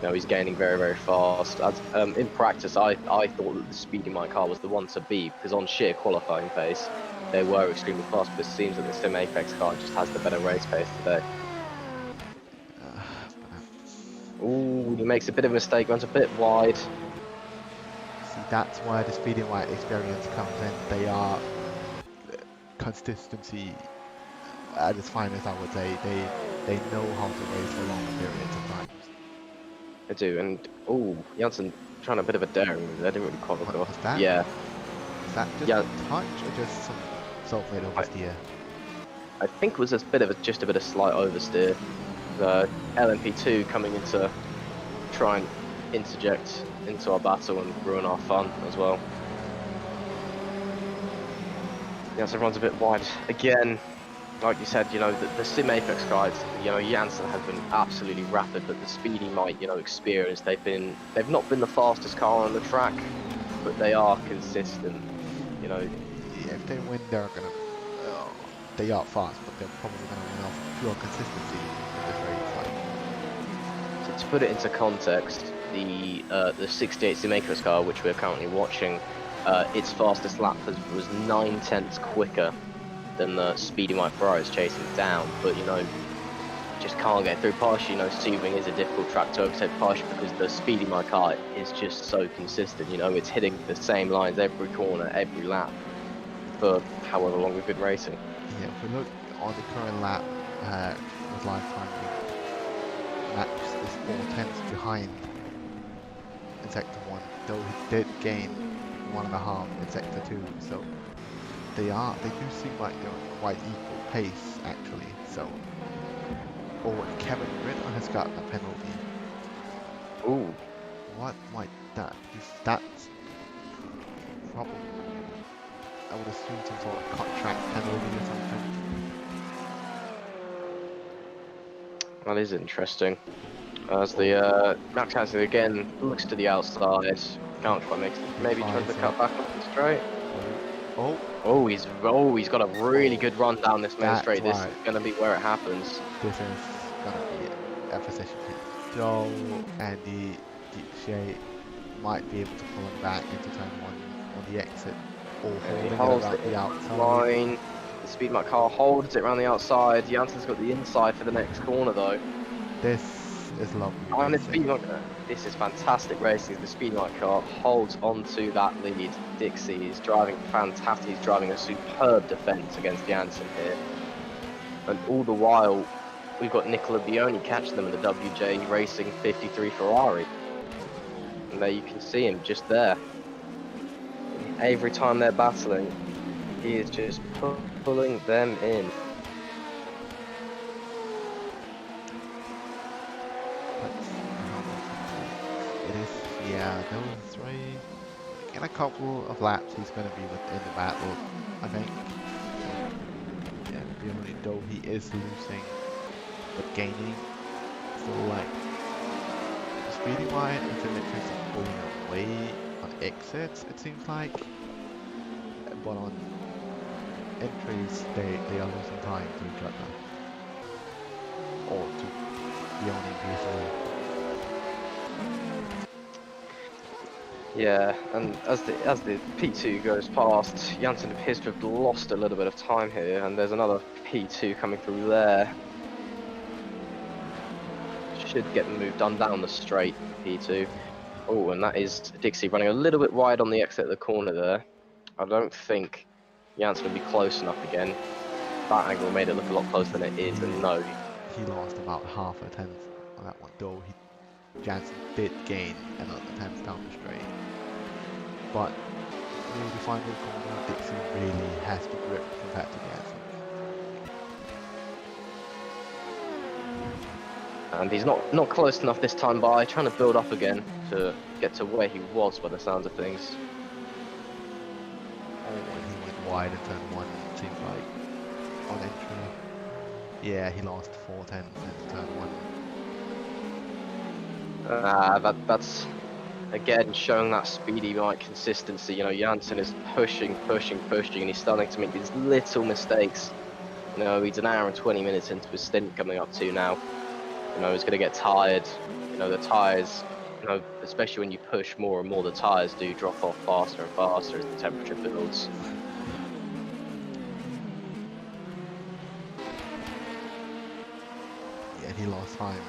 You know, he's gaining very fast. As, in practice, I thought that the speedy Mike car was the one to beat because on sheer qualifying pace, they were extremely fast. But it seems that the Sim Apex car just has the better race pace today. Ooh, he makes a bit of a mistake, runs a bit wide. See, that's where the speed and white experience comes in. They are consistency at its finest, I would say. They know how to race for long periods of times. I do, and ooh, Janssen trying a bit of a daring move. That didn't really quite look What off. was that? Yeah, Was that just yeah. a touch or just some self-made oversteer? I think it was just a bit of slight oversteer. LMP2 coming in to try and interject into our battle and ruin our fun as well. Janssen runs a bit wide again. Like you said, you know, the Sim Apex guys, you know, Janssen has been absolutely rapid, but the Speedy Might, you know, experience, they've not been the fastest car on the track, but they are consistent, you know. Yeah, if they win, they're gonna. They are fast, but they're probably gonna win off pure consistency in this race. Like, To put it into context, the 68 Sim Apex car, which we're currently watching, its fastest lap was 9/10 quicker than the Speedy Might Ferrari is chasing down, but you know, just can't get through. Partially, you know, Sebring is a difficult track to overtake, partially because the Speedy My car is just so consistent. You know, it's hitting the same lines every corner, every lap for however long we've been racing. yeah, if we look on the current lap with live timing, Max is 4 tenths behind in sector 1, though he did gain 1.5 in sector 2. So they do seem like they're on quite equal pace actually. So, oh, and Kevin Ritter has gotten a penalty. Ooh, What might that? That's probably, I would assume, some sort of contract penalty or something. that is interesting. As the Max Hansen again looks to the outside, can't quite make it. Maybe trying to cut back up the straight. Oh, He's got a really good run down this main that's straight. This right. is going to be where it happens. This is gonna be a position for Joe, and the Shea might be able to pull him back into turn 1 on the exit, or And holding he it holds around it the in outside. line. The Speed Mike car holds it around the outside. Jansen's got the inside for the next corner though. This is lovely And the racing. Speed Mike, this is fantastic racing. The Speed Mike car holds onto that lead. Dixie is driving fantastic. He's driving a superb defense against Jansen here. And all the while, we've got Nicola Bioni catching them in the WJ Racing 53 Ferrari. And there you can see him just there. Every time they're battling, he is just pulling them in. It is, yeah, those three. In a couple of laps, he's going to be within the battle, I think. So, yeah, Bioni, though he is losing, but gaining. So, like, speedy wide and Symmetrics are pulling away on exits, it seems like. But on entries, they are losing time to each other. Or to Bioni P3. Yeah, and as the P2 goes past, Jansen appears to have lost a little bit of time here, and there's another P2 coming through there. Should get the move done down the straight, P2. Oh, and that is Dixie running a little bit wide on the exit of the corner there. I don't think Jansen will be close enough again. That angle made it look a lot closer than it is, and no. He lost about half a tenth on that one, though Jansen did gain another tenth down the straight. But near the final corner, Dixie really has to grip compared to Jansen. And he's not close enough this time by, trying to build up again to get to where he was by the sounds of things. Oh, and he went wide in turn 1, it seems like, on entry. Yeah, he lost 4 tenths into turn 1. That's again showing that Speedy Mike consistency. You know, Jansen is pushing, and he's starting to make these little mistakes. You know, he's an hour and 20 minutes into his stint coming up to now. You know, he's going to get tired. You know, the tyres, you know, especially when you push more and more, the tyres do drop off faster and faster as the temperature builds. Yeah, he lost time.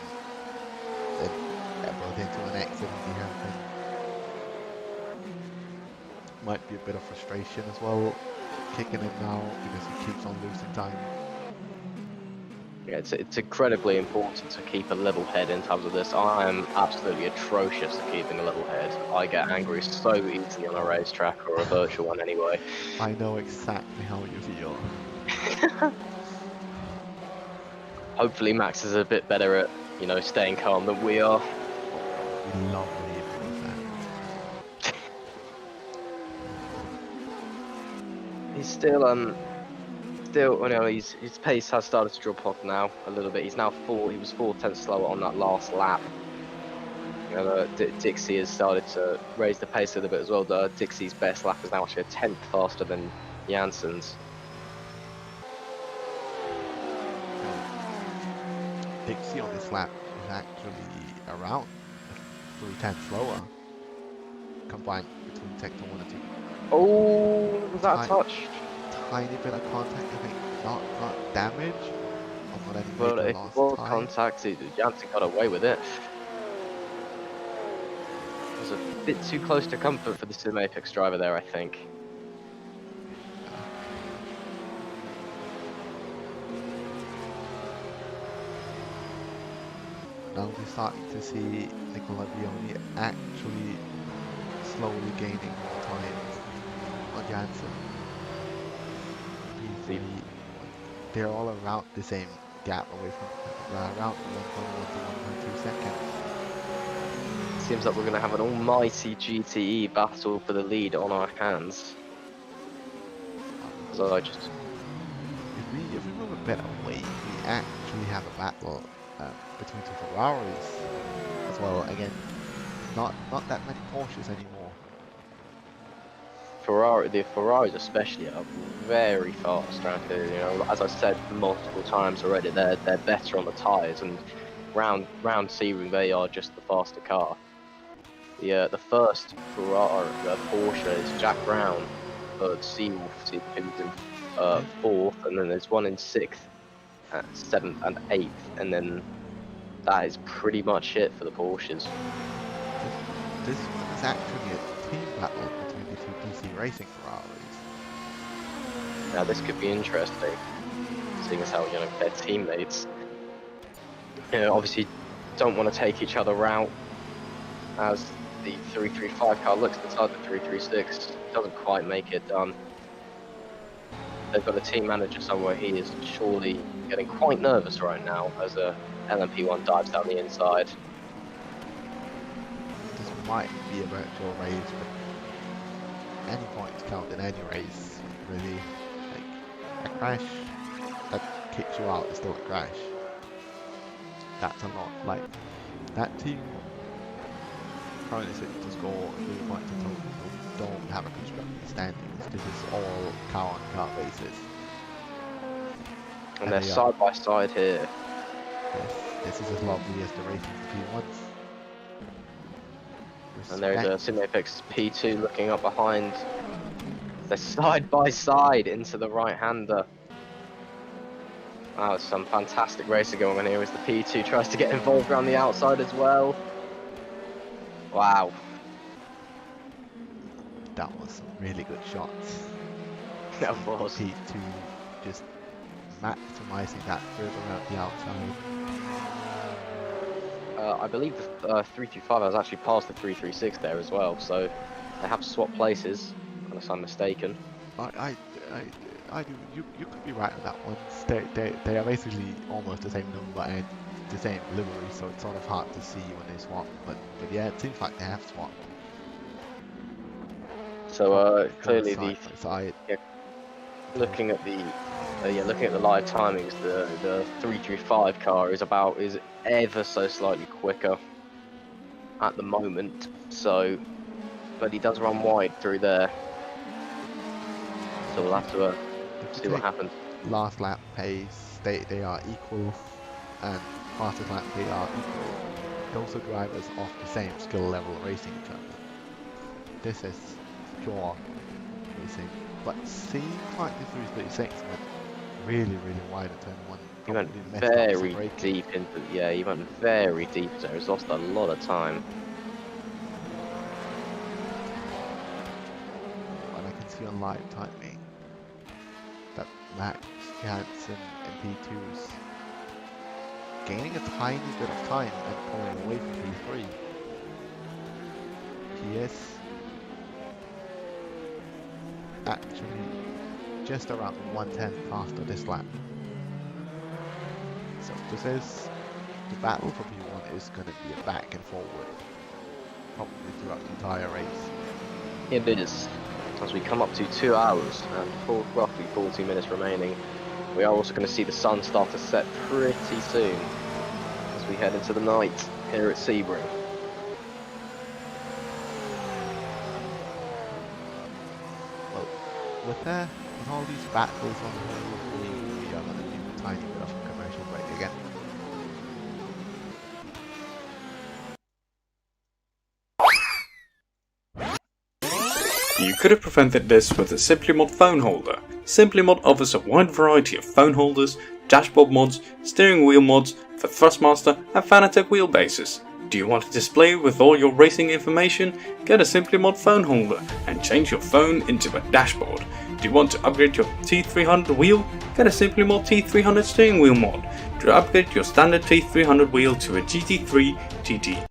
And both into an accident here. Might be a bit of frustration as well, kicking in now because he keeps on losing time. Yeah, it's incredibly important to keep a level head in terms of this. I am absolutely atrocious at keeping a level head. I get angry so easily on a racetrack or a virtual one anyway. I know exactly how you feel. Hopefully Max is a bit better at, you know, staying calm than we are. We love when he does that. He's still, you know, his pace has started to drop off now a little bit. He's now he was 4/10 slower on that last lap. You know, Dixie has started to raise the pace a little bit as well. Dixie's best lap is now actually a 10th faster than Janssen's. Dixie on this lap is actually around 3/10 slower combined between sector 1 and 2. Oh, was that a touch? Tiny bit of contact, I think, not damage, or not any Well, major if loss it was time. contact, Janssen got away with it. It was a bit too close to comfort for the Sim Apex driver there, I think. Now we're starting to see Nicola Vioni actually slowly gaining more time on Janssen. They're all around the same gap away from around 1.1 to 1.2 seconds. Seems like we're going to have an almighty GTE battle for the lead on our hands. So I just... If we move a bit away, we actually have a battle between two Ferraris as well. Again, not that many Porsches anymore. The Ferraris especially are very fast around here. You know, as I said multiple times already, they're better on the tyres, and round Sebring they are just the faster car. The first Porsche is Jack Brown, third Seawolf, who's in fourth, and then there's one in sixth, seventh, and eighth, and then that is pretty much it for the Porsches. This one is actually a team battle between the two PC Racing Ferraris. Now this could be interesting, seeing as how, you know, they're teammates. You know, obviously don't want to take each other out, as the 335 car looks inside the 336, doesn't quite make it done. They've got a team manager somewhere. He is surely getting quite nervous right now as a LMP1 dives down the inside. This might be a virtual race, but any points count in any race, really. Like, a crash that kicks you out is still a crash. That's a lot. Like, that team currently sits to score 3 points in total. We don't have a constructed standings. This is all car on car basis. And they're side by side here. Yes, this is as lovely as the racing P1s. And there's a Sim Apex P2 looking up behind. They're side by side into the right-hander. Wow, some fantastic racing going on here as the P2 tries to get involved around the outside as well. Wow. That was some really good shots. That was. P2 just maximizing that further around the outside. I believe the 335 has actually passed the 336 there as well, so they have swapped places, unless I'm mistaken. I do. You could be right on that one. They are basically almost the same number and the same livery, so it's sort of hard to see when they swap. But yeah, it seems like they have swapped. So clearly side. Yeah, looking at the live timings, the 335 car is ever so slightly quicker at the moment. So, but he does run wide through there. So we'll have to see what happens. Last lap pace, they are equal, and fastest lap they are equal. Those are drivers of the same skill level racing each other. This is pure racing, but seems like the 336 went really wide at turn 1. He went probably messed up some very braking. deep into, yeah, he went very deep there. He's lost a lot of time. And I can see on live timing that Max Jansen in P2 is gaining a tiny bit of time and pulling away from P3. He is actually just around 1/10 faster this lap. So this is, the battle for P1 is going to be a back and forward, probably throughout the entire race. It is. As we come up to 2 hours and roughly 40 minutes remaining, we are also going to see the sun start to set pretty soon as we head into the night here at Sebring. Well, with all these battles on the road, we are going to do a tiny bit of a commercial break again. You could have prevented this with a Simplymod phone holder. Simplymod offers a wide variety of phone holders, dashboard mods, steering wheel mods for Thrustmaster and Fanatec wheelbases. Do you want a display with all your racing information? Get a Simplymod phone holder and change your phone into a dashboard. Do you want to upgrade your T300 wheel? Get a Simplymod T300 steering wheel mod. To upgrade your standard T300 wheel to a GT3 TT.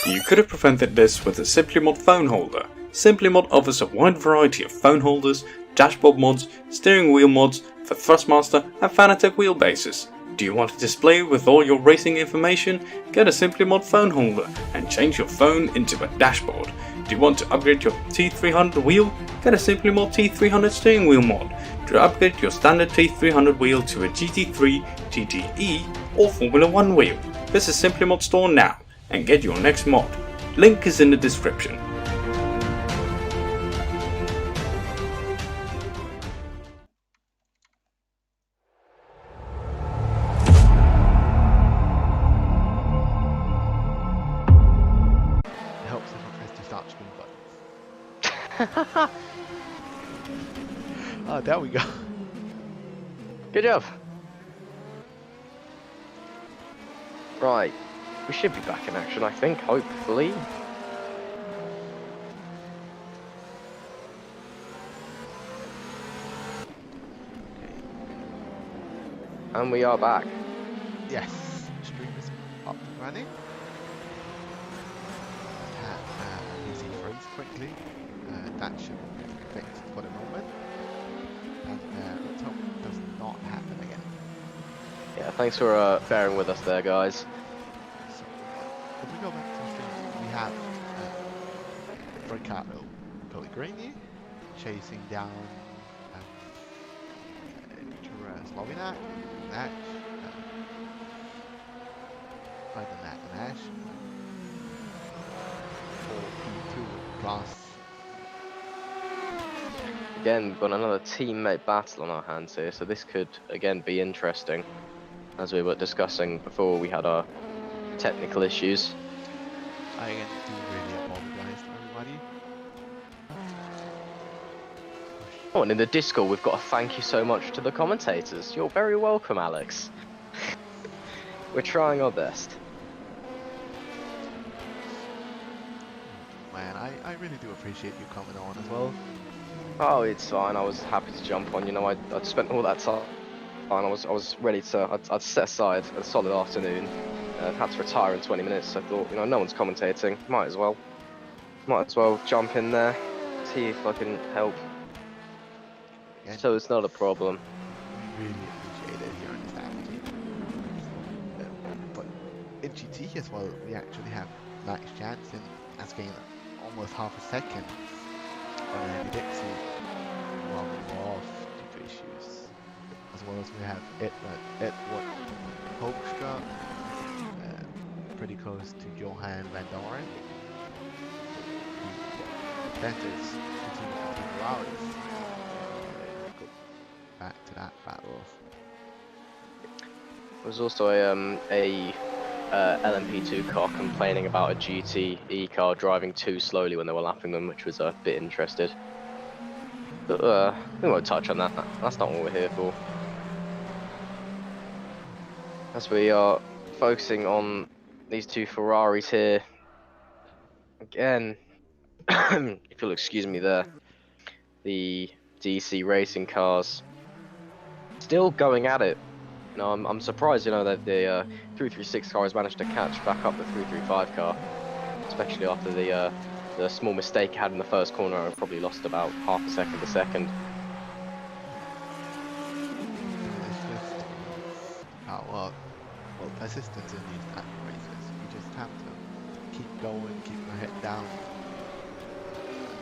You could have prevented this with a Simplymod phone holder. Simplymod offers a wide variety of phone holders, dashboard mods, steering wheel mods for Thrustmaster and Fanatec wheelbases. Do you want a display with all your racing information? Get a Simplymod phone holder and change your phone into a dashboard. Do you want to upgrade your T300 wheel? Get a Simplymod T300 steering wheel mod. To upgrade your standard T300 wheel to a GT3, TTE or Formula 1 wheel. Visit Simplymod store now and get your next mod. Link is in the description. It helps if I press the start screen button. Oh, there we go. Good job. Right, we should be back in action, I think, hopefully. And we are back. Yes, stream is up and running. PC freeze quickly. That should be fixed for the moment. And let's hope it does not happen again. Yeah, thanks for bearing with us there, guys. So, if we go back to the stream, we have Ricardo Pellegrini chasing down Slovenak, Nash, other than that, Nash, 4P2 plus. Again, we've got another teammate battle on our hands here, so this could again be interesting, as we were discussing before we had our technical issues. I again do really apologize to everybody. Oh, and in the Discord, we've got a thank you so much to the commentators. You're very welcome, Alex. We're trying our best. Man, I really do appreciate you coming on as well. Oh, it's fine. I was happy to jump on. You know, I'd spent all that time. I was ready to. I'd set aside a solid afternoon. Had to retire in 20 minutes. So I thought, you know, no one's commentating. Might as well jump in there, see if I can help. Yeah. So it's not a problem. We really appreciate it, your understanding. GT as well, we actually have Max Jansen has gained almost half a second. We did see one more off due to issues. As well as we have Edward Hoekstra, pretty close to Johan Van Doren. Commentators continue to keep Ferraris. Go back to that battle. There was also a LMP2 car complaining about a GTE car driving too slowly when they were lapping them, which was a bit interested. But we won't touch on that. That's not what we're here for. As we are focusing on these two Ferraris here, again, if you'll excuse me there, the DC racing cars still going at it. You know, I'm surprised, you know, that the 336 car has managed to catch back up the 335 car, especially after the small mistake it had in the first corner. I probably lost about half a second to second. It's just well, persistence in these type of races. You just have to keep going, keep your head down.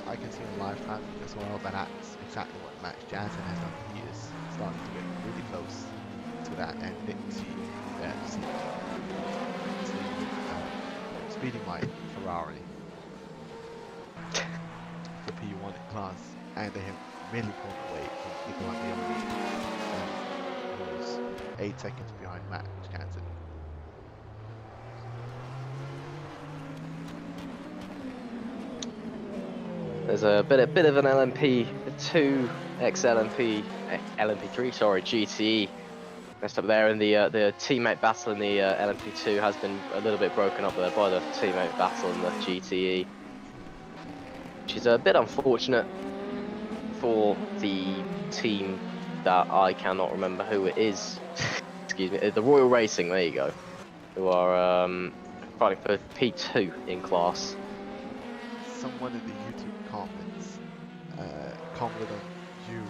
I can see on live traffic as well that that's exactly what Max Jansen has done. He is starting to get really close to that, and speeding my Ferrari, the P1 class, and they have really pulled away from Nicola Leone, who is 8 seconds behind Max Jansen. There's a bit of an LMP2 LMP3, sorry, GTE messed up there, and the teammate battle in the LMP2 has been a little bit broken up there by the teammate battle in the GTE, which is a bit unfortunate for the team that I cannot remember who it is. Excuse me, the Royal Racing. There you go. Who are fighting for P2 in class. Someone in the YouTube comments commented on you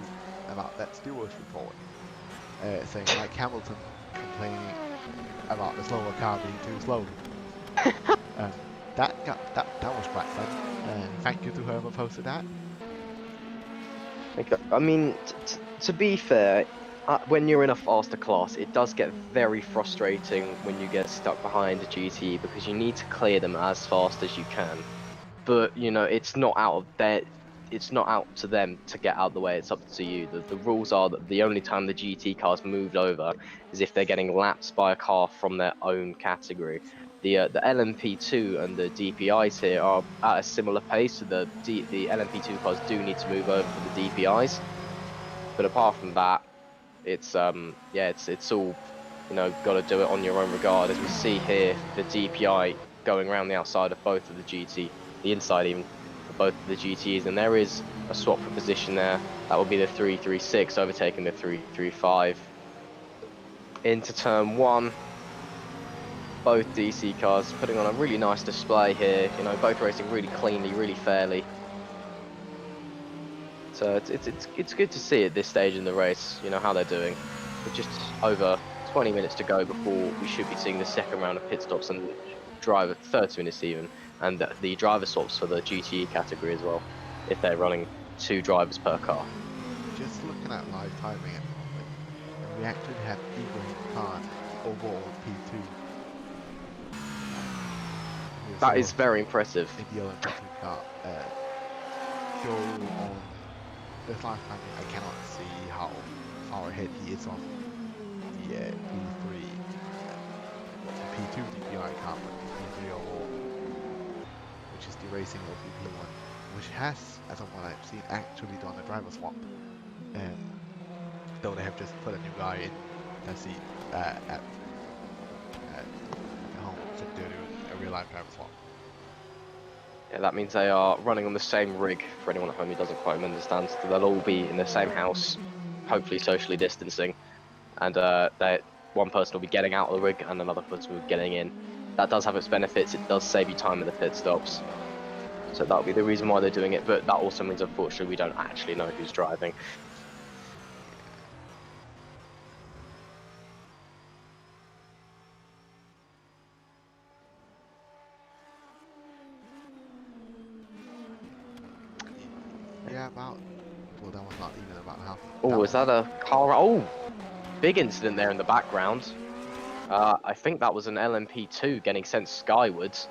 about that stewards report, saying Mike Hamilton complaining about the slower car being too slow. That was quite fun. Thank you to whoever posted that. I mean, to be fair, when you're in a faster class, it does get very frustrating when you get stuck behind a GT because you need to clear them as fast as you can. But you know, it's not out to them to get out of the way. It's up to you. The rules are that the only time the GT cars moved over is if they're getting lapped by a car from their own category. The LMP2 and the DPIs here are at a similar pace, so the LMP2 cars do need to move over for the DPIs. But apart from that, it's it's all, you know, got to do it on your own regard. As we see here, the DPI going around the outside of both of the GT, the inside even of both of the GTs, and there is a swap for position there. That will be the 336 overtaking the 335 into turn 1. Both DC cars putting on a really nice display here. You know, both racing really cleanly, really fairly. So it's good to see at this stage in the race, you know, how they're doing. With just over 20 minutes to go before we should be seeing the second round of pit stops and driver 30 minutes even, and the driver swaps for the GTE category as well, if they're running 2 drivers per car. Just looking at live timing at the moment, and we actually have Ibrahim Khan overall P2. That is very impressive. In the Olympic car. Go on this live timing, I cannot see how far ahead he is on the P3, the P2 DPI car, but P3 overall, which is the racing of P1, which has, as of what I've seen, actually done a driver swap. Though they have just put a new guy in the seat at home, so they're doing a real life driver swap. Yeah, that means they are running on the same rig, for anyone at home who doesn't quite understand. So they'll all be in the same house, hopefully socially distancing, and one person will be getting out of the rig and another person will be getting in. That does have its benefits. It does save you time in the pit stops. So that'll be the reason why they're doing it, but that also means, unfortunately, we don't actually know who's driving. that about? Well, that was not even about half. Oh, is that a car? Oh, big incident there in the background. I think that was an LMP2 getting sent skywards.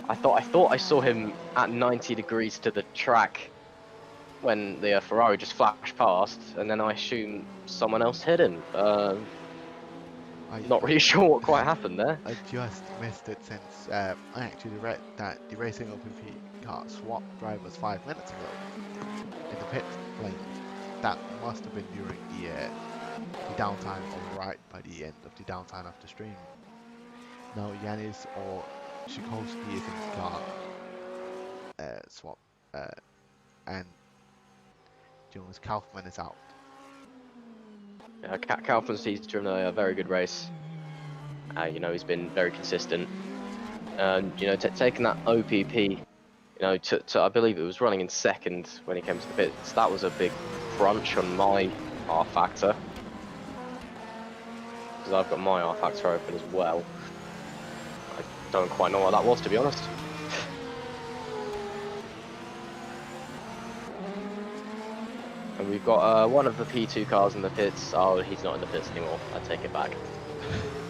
I thought I saw him at 90 degrees to the track when the Ferrari just flashed past, and then I assume someone else hit him. Not really sure what quite happened there. I just missed it since I actually read that the racing OPP car swapped drivers 5 minutes ago in the pit lane. That must have been during the downtime, or right by the end of the downtime of the stream. Now Yanis or Sikorsky is in the car swap, and Jonas Kaufman is out. Yeah, he's driven a very good race. You know, he's been very consistent. And, you know, taking that OPP, you know, to I believe it was running in second when he came to the pits. That was a big crunch on my rFactor. Because I've got my rFactor open as well. I don't quite know what that was, to be honest. And we've got one of the P2 cars in the pits. Oh, he's not in the pits anymore. I take it back.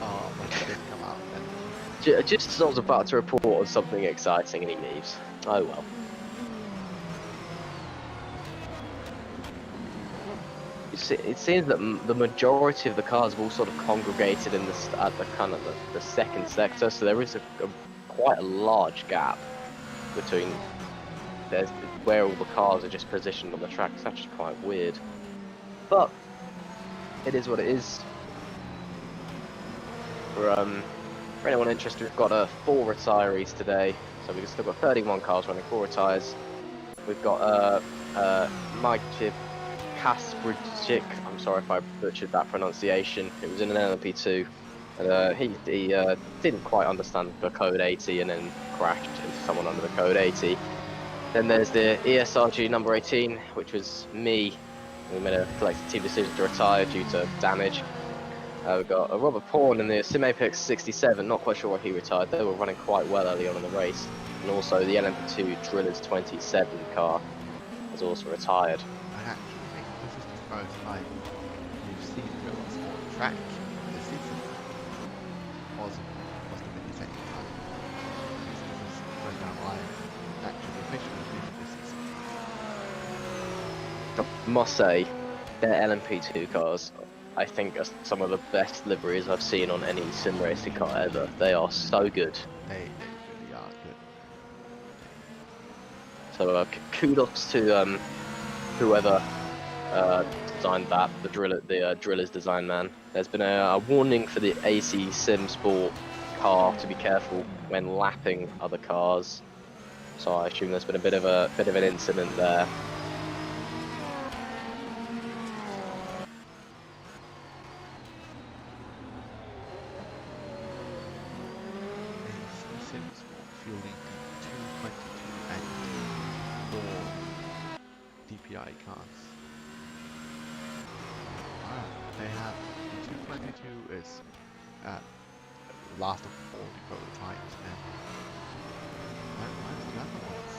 Oh, but he didn't come out then. Just as I was about to report on something exciting and he leaves. Oh well. It seems that the majority of the cars have all sort of congregated in at the kind of the second sector, so there is quite a large gap between where all the cars are just positioned on the track. It's actually quite weird, but it is what it is. For anyone interested, we've got 4 retirees today, so we've still got 31 cars running, 4 retires. We've got Mike Kasprczyk, I'm sorry if I butchered that pronunciation. It was in an LMP2, and he didn't quite understand the code 80 and then crashed into someone under the code 80. Then there's the ESRG number 18, which was me. We made a collective team decision to retire due to damage. We've got a Robert Pawn in the SimApex 67, not quite sure why he retired. They were running quite well early on in the race. And also the LMP2 Drillers 27 car has also retired. I actually think this is the first time you've seen Drillers on the track this season. Must have been the second time. This is the first time I've actually officially been this season. I must say, their LMP2 cars, I think, are some of the best liveries I've seen on any sim racing car ever. They are so good. They really are good. So kudos to whoever designed that, the Drillers design man. There's been a warning for the AC Sim Sport car to be careful when lapping other cars. So I assume there's been a bit of an incident there. Sims fielding 222 and 4 DPI cars. Wow, they have the 222 is last of all the prototypes, and where's the other ones?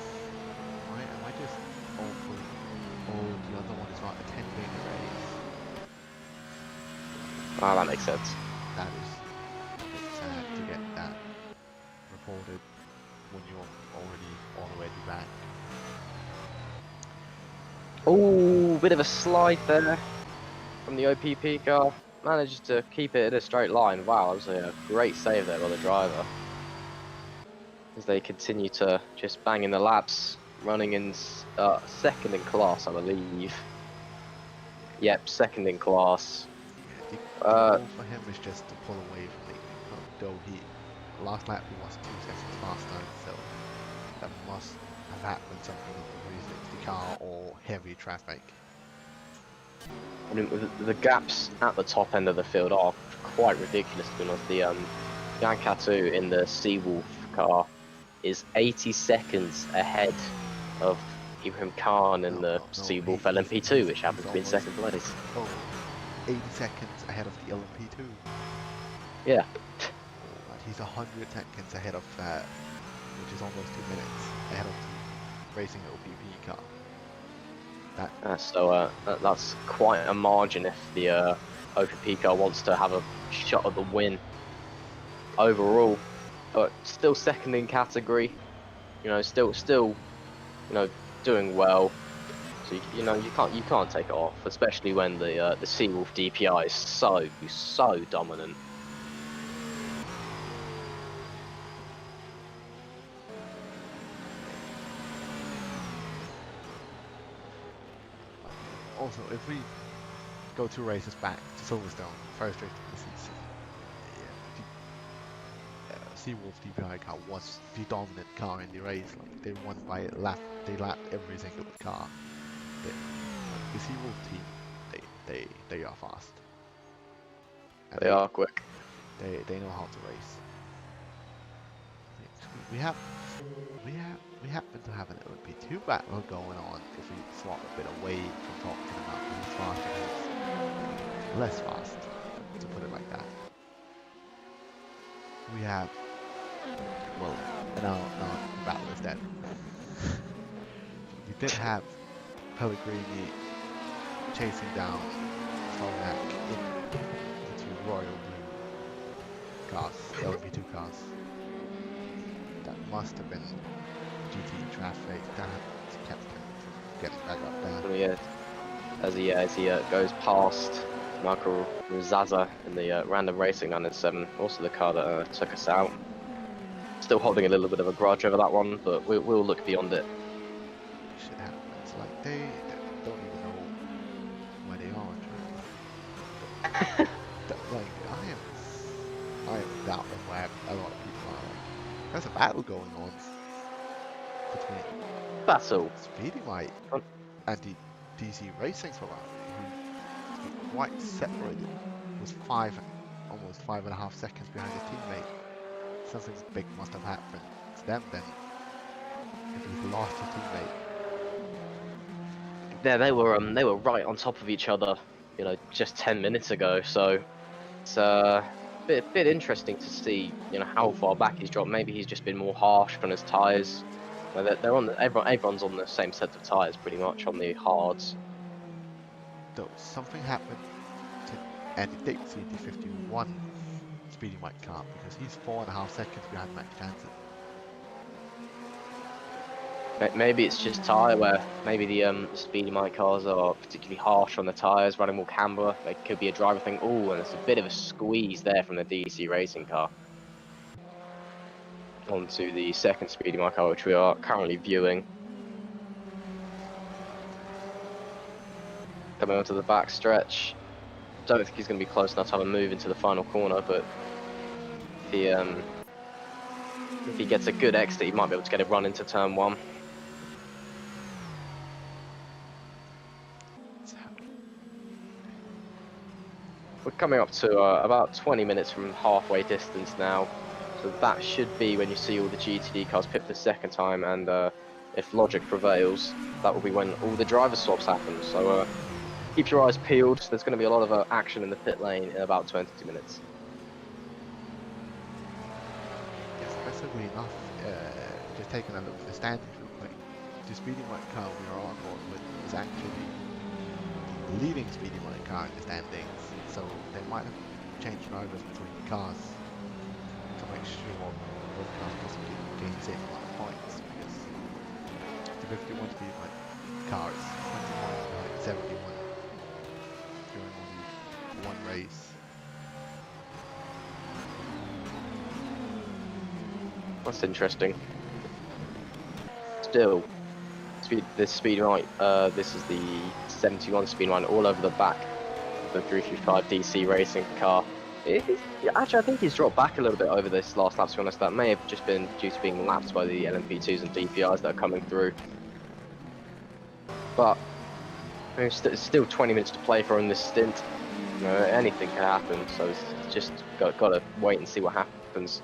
Why am I just the other one is not attending the race. Ah, that makes sense. That is a bit sad to get that reported when you're already back. Oh, bit of a slide there from the OPP car. Managed to keep it in a straight line. Wow, that was a great save there by the driver. As they continue to just bang in the laps, running in second in class, I believe. Yep, second in class. Yeah, the goal for him is just to pull away from the though last lap he was 2 seconds faster, so that must have happened something with the 360 car or heavy traffic. I mean, the gaps at the top end of the field are quite ridiculous. To be honest, the Yankatu in the Seawolf car is 80 seconds ahead of Ibrahim Khan in the Seawolf LMP2, which happens to be in second place. Oh, 80 seconds ahead of the LMP2. Yeah. He's 100 seconds ahead of, which is almost 2 minutes ahead of the racing OPP car. That's quite a margin if the Opel Pico wants to have a shot at the win overall, but still second in category. You know, still you know, doing well. So you know you can't take it off, especially when the Seawolf DPI is so dominant. Also, if we go 2 races back to Silverstone, first race of the season, the Seawolf DPI car was the dominant car in the race. Like they won by a lap, they lapped every single car. The Seawolf team, they are fast. And They are quick. They know how to race. We happen to have an LMP2 battle going on if we swap a bit away from talking about who's fast and who's less fast, to put it like that. We have, well, now the battle is dead. We did have Pellegrini chasing down Slovak into Royal Blue cars, LMP2 cars. That must have been GT traffic that kept him from getting back up there. Yeah, as he goes past Michael Zaza in the random racing 997, also the car that took us out. Still holding a little bit of a grudge over that one, but we'll look beyond it. Shit happens. Like they don't even know where they are. Like I am doubting where a lot of people are. Like, there's a battle going on between Battle. Speedy Mike and the DC Racing Ferrari, who quite separated, was almost 5.5 seconds behind his teammate. Something big must have happened to them then, if he's lost his teammate. Yeah, they were right on top of each other, you know, just 10 minutes ago. So it's a bit interesting to see, you know, how far back he's dropped. Maybe he's just been more harsh on his tyres. You know, they're on everyone's on the same set of tyres pretty much on the hards. Though something happened to Andy Dixie in the 51 Speedy Mike car, because he's 4.5 seconds behind Max Jansen. Maybe it's just tyre wear. Maybe the Speedy Mike cars are particularly harsh on the tyres, running more camber. It could be a driver thing. Oh, and it's a bit of a squeeze there from the DC Racing car. Onto the second Speedy Mike car, which we are currently viewing. Coming onto the back stretch. Don't think he's going to be close enough to have a move into the final corner, but if he gets a good exit, he might be able to get a run into turn 1. We're coming up to about 20 minutes from halfway distance now, so that should be when you see all the GTD cars pit for the second time, and if logic prevails, that will be when all the driver swaps happen. So keep your eyes peeled. There's going to be a lot of action in the pit lane in about 20 minutes. Yes, impressively enough, just taking a look at the standings real quick, the Speedy Mike car we are on board with is actually the leading Speedy Mike car in the standings. So they might have changed drivers between the cars to make sure both cars possibly gain the same amount of points, because the 51 Speed Mike car is 21 behind 71 during only one race. That's interesting. Still, this Speed Mike, this is the 71 Speed Mike all over the back. The 355 DC Racing car. Actually, I think he's dropped back a little bit over this last lap, to be honest. That may have just been due to being lapped by the LMP2s and DPIs that are coming through. But I mean, it's still 20 minutes to play for in this stint. You know, anything can happen, so it's just got to wait and see what happens.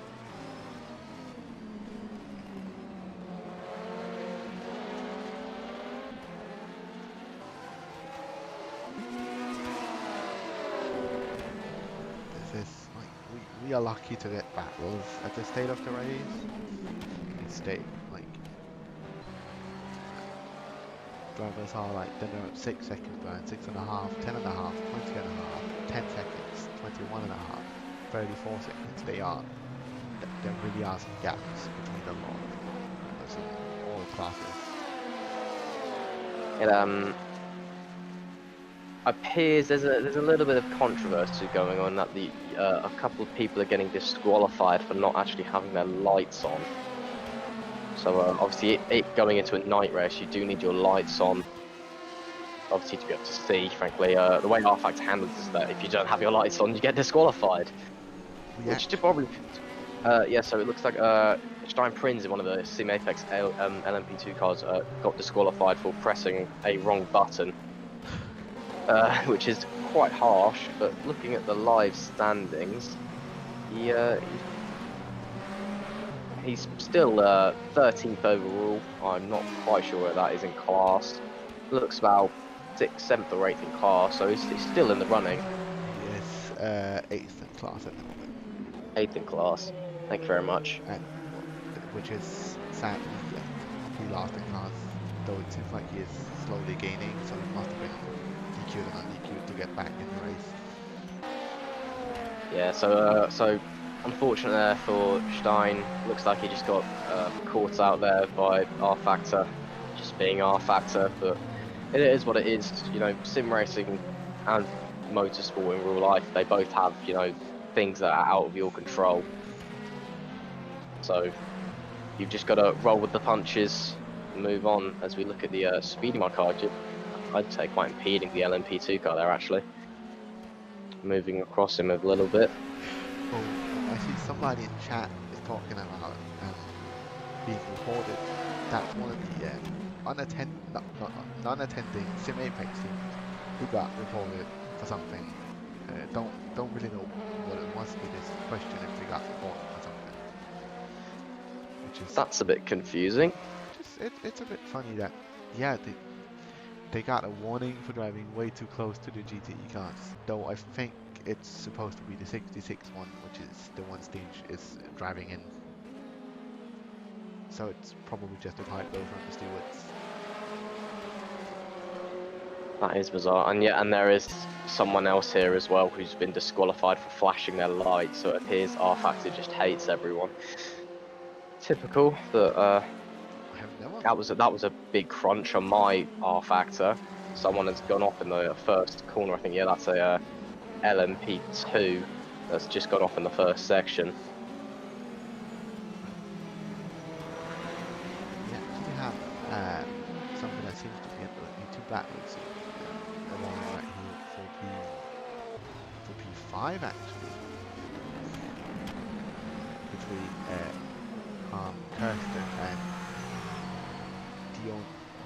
We are lucky to get battles at this state of the race. It's drivers are like, then they're at 6 seconds behind, 6.5, 10.5, 20.5, 10 seconds, 21.5, 34 seconds. There really are some gaps between a lot of drivers in all classes. It appears there's a little bit of controversy going on that a couple of people are getting disqualified for not actually having their lights on. So obviously, it going into a night race, you do need your lights on, obviously, to be able to see. Frankly, the way rFactor handles is that if you don't have your lights on, you get disqualified. Which is probably, yeah. So it looks like Stein Prinz in one of the Sim Apex LMP2 cars got disqualified for pressing a wrong button, which is quite harsh. But looking at the live standings, he's still 13th overall. I'm not quite sure where that is in class. Looks about 6th, 7th or 8th in class, so he's still in the running. He is 8th in class at the moment. 8th in class. Thank you very much. And which is sadly he lost in class, though it seems like he is slowly gaining, so he must have been DQ'd and un-DQ'd to get back in the race. Yeah, so unfortunate there for Stein. Looks like he just got caught out there by rFactor, just being rFactor, but it is what it is. You know, sim racing and motorsport in real life, they both have, you know, things that are out of your control. So you've just got to roll with the punches and move on. As we look at the Speedymod car, I'd say quite impeding the LMP2 car there actually. Moving across him a little bit. Oh, I see somebody in chat is talking about being reported. That's one of the non-attending Sim Apex teams who got reported for something. Don't really know what it was. We just question if they got reported for something. Which is That's a bit confusing. it's a bit funny that they got a warning for driving way too close to the GTE cars. Though I think it's supposed to be the 66 one, which is the one stage is driving in. So it's probably just a typo from the stewards. That is bizarre, and there is someone else here as well who's been disqualified for flashing their lights. So it appears rFactor just hates everyone. Typical, but that was a big crunch on my rFactor. Someone has gone off in the first corner. I think that's a LMP2 that's just gone off in the first section. We actually have something that seems to be in two battles along right here for P5 actually, between Kirsten and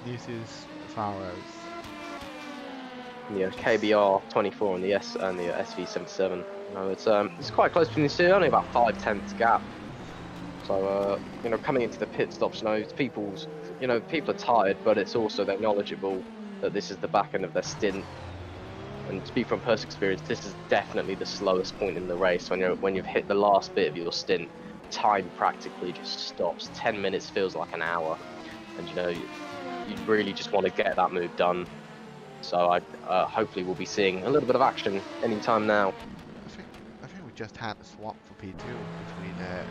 Dionysius Faros. Yeah, KBR 24 and the SV77. You know, it's quite close between the two, only about 5/10 gap. So you know, coming into the pit stops, you know, people are tired, but it's also they're knowledgeable that this is the back end of their stint. And to speak from personal experience, this is definitely the slowest point in the race. When you've hit the last bit of your stint, time practically just stops. 10 minutes feels like an hour, and you know, you really just want to get that move done. So hopefully we'll be seeing a little bit of action anytime now. I think we just had a swap for P2 between and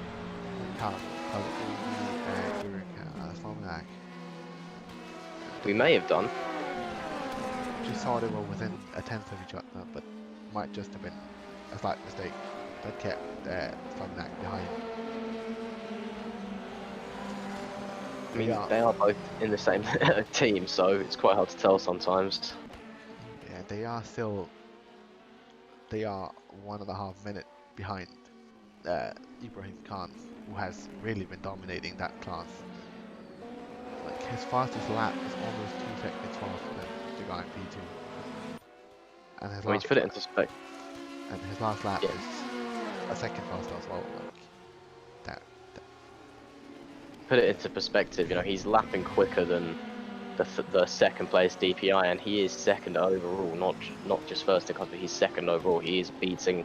We may have done. Just saw they were within a tenth of each other, but might just have been a slight mistake that kept Slovanak behind. I mean, they are both in the same team, so it's quite hard to tell sometimes. Yeah, they are 1.5 minutes behind Ibrahim Khan, who has really been dominating that class. Like, his fastest lap is almost 2 seconds faster than the guy in P2. And his to put it into perspective. And his last lap is a second faster as well. Like that. Put it into perspective, you know, he's lapping quicker than the second place DPI, and he is second overall, not just first in class, but he's second overall. He is beating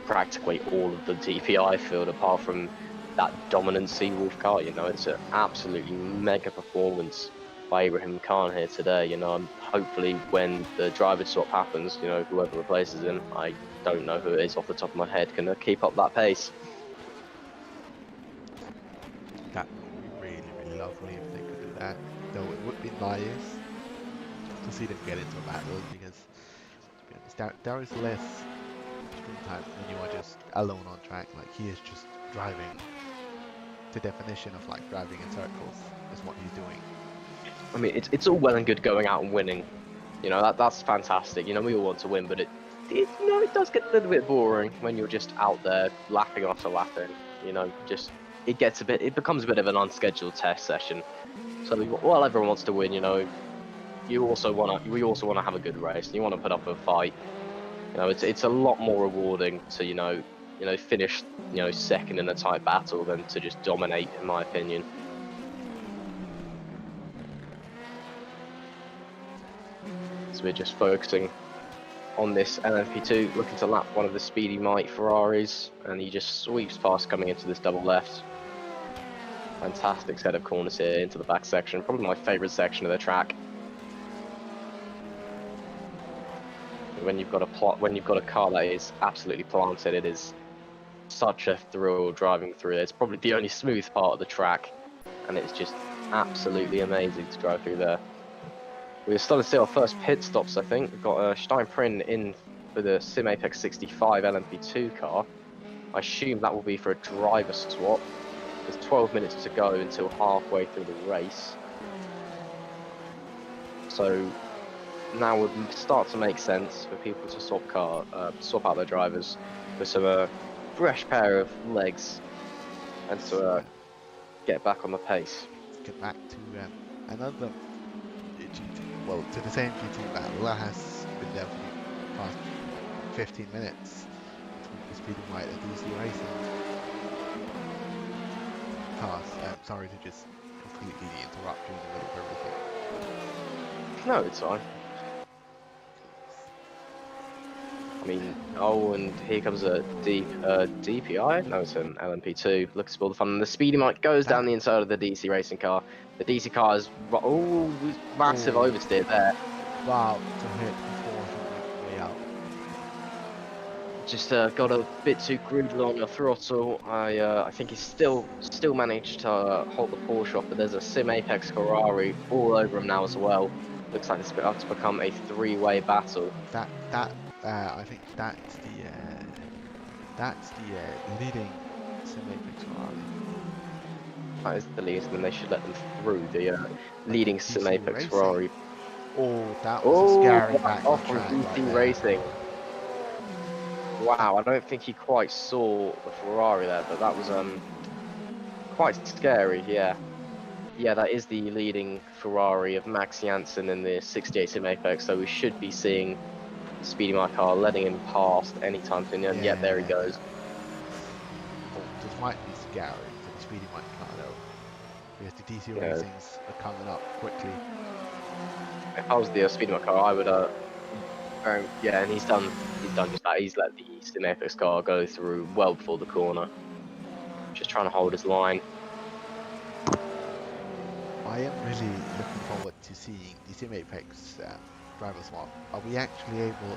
practically all of the DPI field apart from that dominant Seawolf car. You know, it's an absolutely mega performance by Ibrahim Khan here today. You know, hopefully when the driver swap happens, you know, whoever replaces him, I don't know who it is off the top of my head, can keep up that pace. That would be really, really lovely if they could do that. Though it would be nice to see them get into a battle because, to be honest, there is less screen time when you are just alone on track. Like he is just driving. The definition of like driving in circles is what he's doing. I mean, it's all well and good going out and winning. You know, that's fantastic. You know, we all want to win, but you know, it does get a little bit boring when you're just out there lapping after lapping. You know, it becomes a bit of an unscheduled test session. So while everyone wants to win, you know, we also want to have a good race. You want to put up a fight. You know, it's a lot more rewarding to you know finish second in a tight battle than to just dominate, in my opinion. So we're just focusing on this LMP2, looking to lap one of the Speedy Mike Ferraris, and he just sweeps past coming into this double left. Fantastic set of corners here into the back section, probably my favourite section of the track. When you've got a car that is absolutely planted, it is such a thrill driving through it. It's probably the only smooth part of the track, and it's just absolutely amazing to drive through there. We're starting to see our first pit stops, I think. We've got Steinprin in for the Sim Apex 65 LMP2 car. I assume that will be for a driver swap. There's 12 minutes to go until halfway through the race. So now would start to make sense for people to swap out their drivers for some fresh pair of legs and to get back on the pace. Get back to another well, to the same GT battle that has been there for the past 15 minutes between the Speedy White and DC Racing cars. Sorry to just completely interrupt you in the middle of everything. No, it's fine. I mean, oh, and here comes a DPI. No, it's an LMP2. Looks to spoil the fun. And the Speedy Mike goes down the inside of the DC racing car. The DC car is massive oversteer there. Wow, to hit before he went way out. Just got a bit too greedy on the throttle. I think he's still managed to hold the Porsche off, but there's a Sim Apex Ferrari all over him now as well. Looks like it's about to become a three-way battle. I think that's the leading Sim Apex Ferrari. That is the least, and then they should let them through the leading Sim Apex Racing. Ferrari. Oh, that was a scary back off track on right DC there. Racing. Wow, I don't think he quite saw the Ferrari there, but that was quite scary. Yeah, that is the leading Ferrari of Max Janssen in the 68 Sim Apex, so we should be seeing Speedy My car letting him past anytime soon. And yeah, there he goes. Oh, this might be scary for the Speedy Mike car though, because the DC Racings are coming up quickly. If I was the Speedy My car, I would yeah, and he's done just that. He's let the Sim Apex car go through well before the corner, just trying to hold his line. I am really looking forward to seeing the Sim Apex driver swap. Are we actually able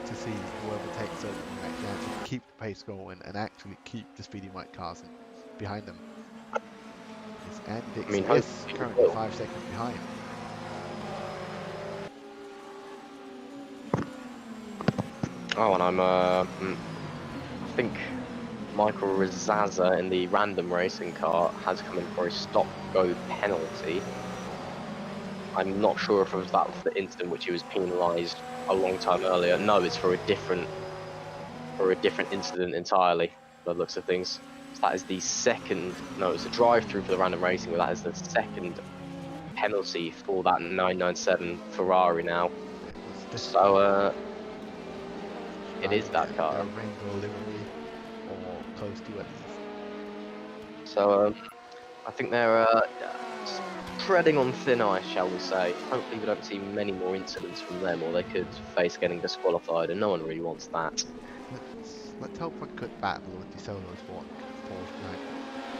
to see whoever takes over from Max Janssen keep the pace going and actually keep the Speedy Mike cars behind them? Yes, and Dix is currently 5 seconds behind. Oh, and I think Michael Rizaza in the random racing car has come in for a stop-go penalty. I'm not sure if it was that for the incident which he was penalised a long time earlier. No, it's for a different incident entirely, by the looks of things. So that is the second. No, it's a drive-through for the random racing, but that is the second penalty for that 997 Ferrari now. So it is that car. A rainbow livery, or close to at least. So I think they're treading on thin ice, shall we say. Hopefully we don't see many more incidents from them, or they could face getting disqualified, and no one really wants that. Let's hope for a good battle with the solos for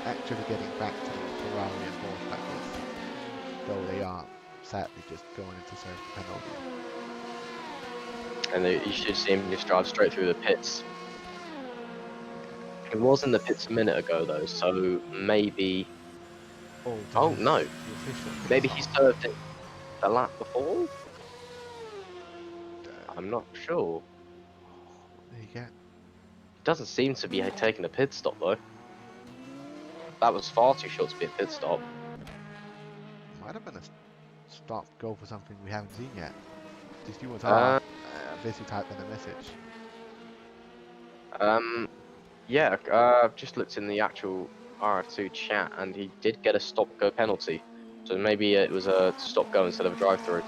actually getting back to the Ferrari and Porsche battles, though they are sadly just going into serve the penalty. And you should see him just drive straight through the pits. He was in the pits a minute ago though, so maybe. Oh, Oh there's no, the official pit maybe he stop. served it the lap before. Uh, I'm not sure. what did he get? He doesn't seem to be taking a pit stop though. That was far too short to be a pit stop. Might have been a stop go for something we haven't seen yet. Did you want Uh, basically type in a message? Yeah, I've just looked in the actual RF2 chat, and he did get a stop-go penalty. So maybe it was a stop-go instead of a drive-through.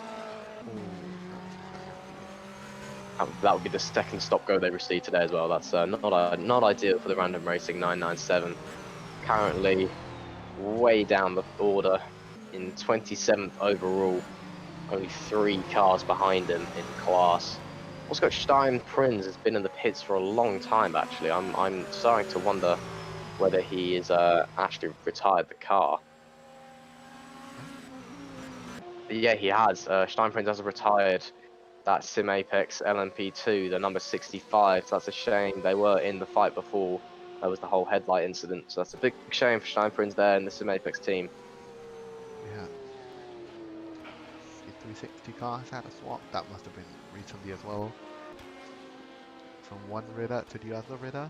That would be the second stop-go they received today as well. That's not ideal for the random racing 997. Currently, way down the order in 27th overall. Only 3 cars behind him in class. Also, Stein Prinz has been in the pits for a long time. Actually, I'm starting to wonder whether he is actually retired the car. But yeah, he has. Stein Prinz has retired that Sim Apex LMP2, the number 65. So that's a shame. They were in the fight before. That was the whole headlight incident. So that's a big shame for Stein Prinz there in the Sim Apex team. Yeah. The 360 cars had a swap. That must have been recently as well. From one Ritter to the other Ritter.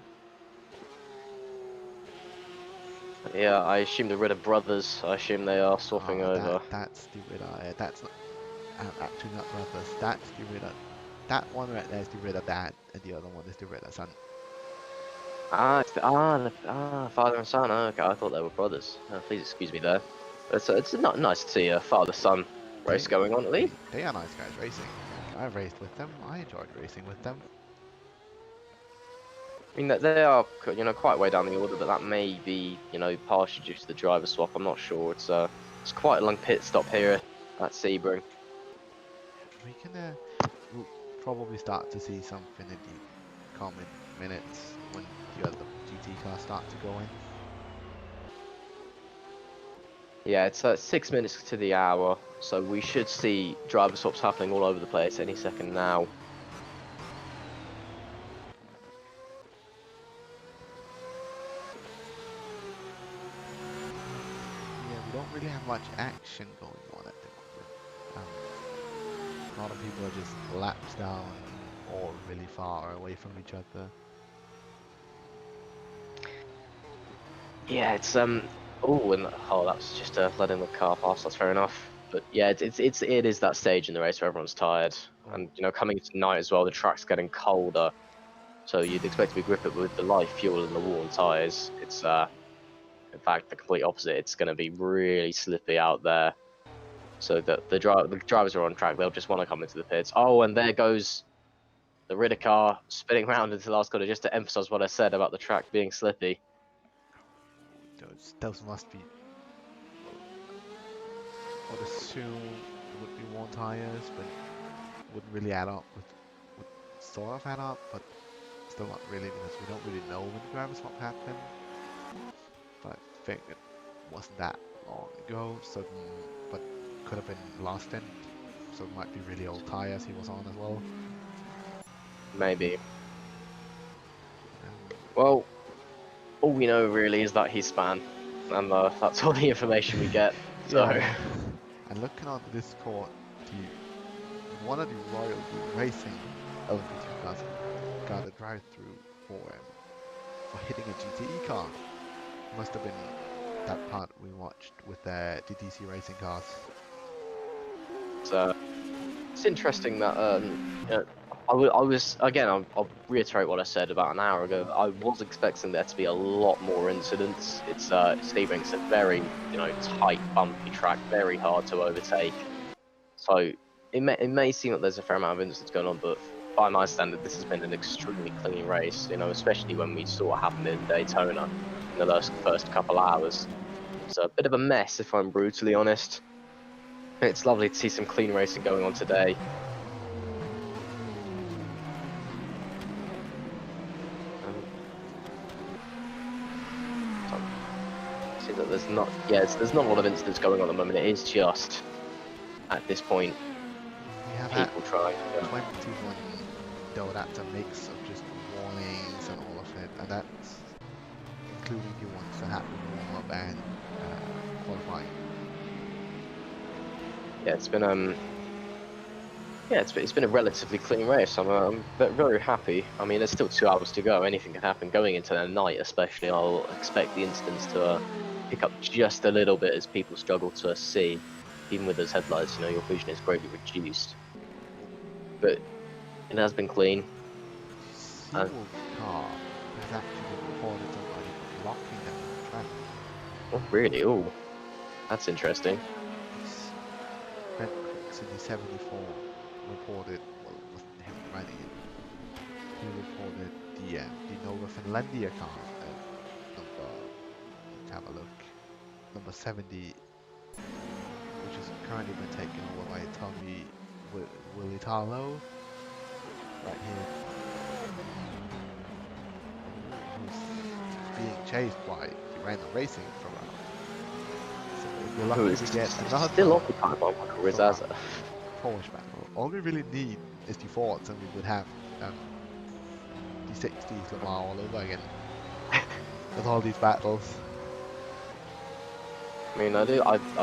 Yeah, I assume the Ritter brothers. I assume they are swapping over. That's the Ritter. That's not, actually not brothers. That's the Ritter. That one right there is the Ritter dad, and the other one is the Ritter son. Father and son. Oh, okay, I thought they were brothers. Please excuse me there. It's not nice to see a father-son race going on at least. They are nice guys racing. I've raced with them. I enjoyed racing with them. I mean, they are, quite way down the order, but that may be, partially due to the driver swap. I'm not sure. It's quite a long pit stop here at Sebring. We can we'll probably start to see something in the coming minutes when the other GT cars start to go in. Yeah, it's 6 minutes to the hour, so we should see driver swaps happening all over the place any second now. Yeah, we don't really have much action going on at the moment. A lot of people are just laps down or really far away from each other. Yeah, it's that's just letting the car pass. That's fair enough. But yeah, it is that stage in the race where everyone's tired, and coming into night as well, the track's getting colder, so you'd expect to be gripped with the light fuel and the worn tires. It's in fact the complete opposite. It's going to be really slippy out there, so that the drivers are on track. They'll just want to come into the pits. Oh, and there goes the Ritter car spinning around into the last corner, just to emphasise what I said about the track being slippy. Those must be, I would assume it would be worn tires, but wouldn't really add up. Would sort of add up, but still not really, because we don't really know when the driver swap happened. But I think it wasn't that long ago, so but could have been lost in, so it might be really old tires he was on as well. Maybe. Well, all we know really is that he's Span, and that's all the information we get. So. Yeah. And looking onto Discord, one of the Royal Racing LMP2 cars got a drive-through for hitting a GTE car. Must have been that part we watched with the DTC racing cars. It's interesting that I was again. I'll reiterate what I said about an hour ago. I was expecting there to be a lot more incidents. It's Sebring's a very tight, bumpy track, very hard to overtake. So it may seem that there's a fair amount of incidents going on, but by my standard, this has been an extremely clean race. Especially when we saw what happened in Daytona in the first couple hours. It's a bit of a mess, if I'm brutally honest. It's lovely to see some clean racing going on today. See that there's not a lot of incidents going on at the moment. It is just at this point, We have had people trying. 21, though that's a mix of just warnings and all of it, and that's including the ones that happened in warm-up and qualifying. Yeah, it's been a relatively clean race. I'm very happy. I mean, there's still 2 hours to go. Anything can happen going into the night, especially. I'll expect the incidents to pick up just a little bit as people struggle to see. Even with those headlights, your vision is greatly reduced. But it has been clean. Seawolf's car has actually reported somebody for blocking them on the track. Oh, really? Oh, that's interesting. Brent Crooks in the 74 reported, well, it wasn't him running it. He reported the Nova Finlandia car, number, let's have a look, number 70, which has currently been taken over by Tommy Willitalo, right here, who's being chased by the random racing from around. So we're lucky Who is we get another still occupied by Michael Rizzaza. Polish battle. All we really need is the Fords, and we would have the 60s Lamar all over again with all these battles. I mean, I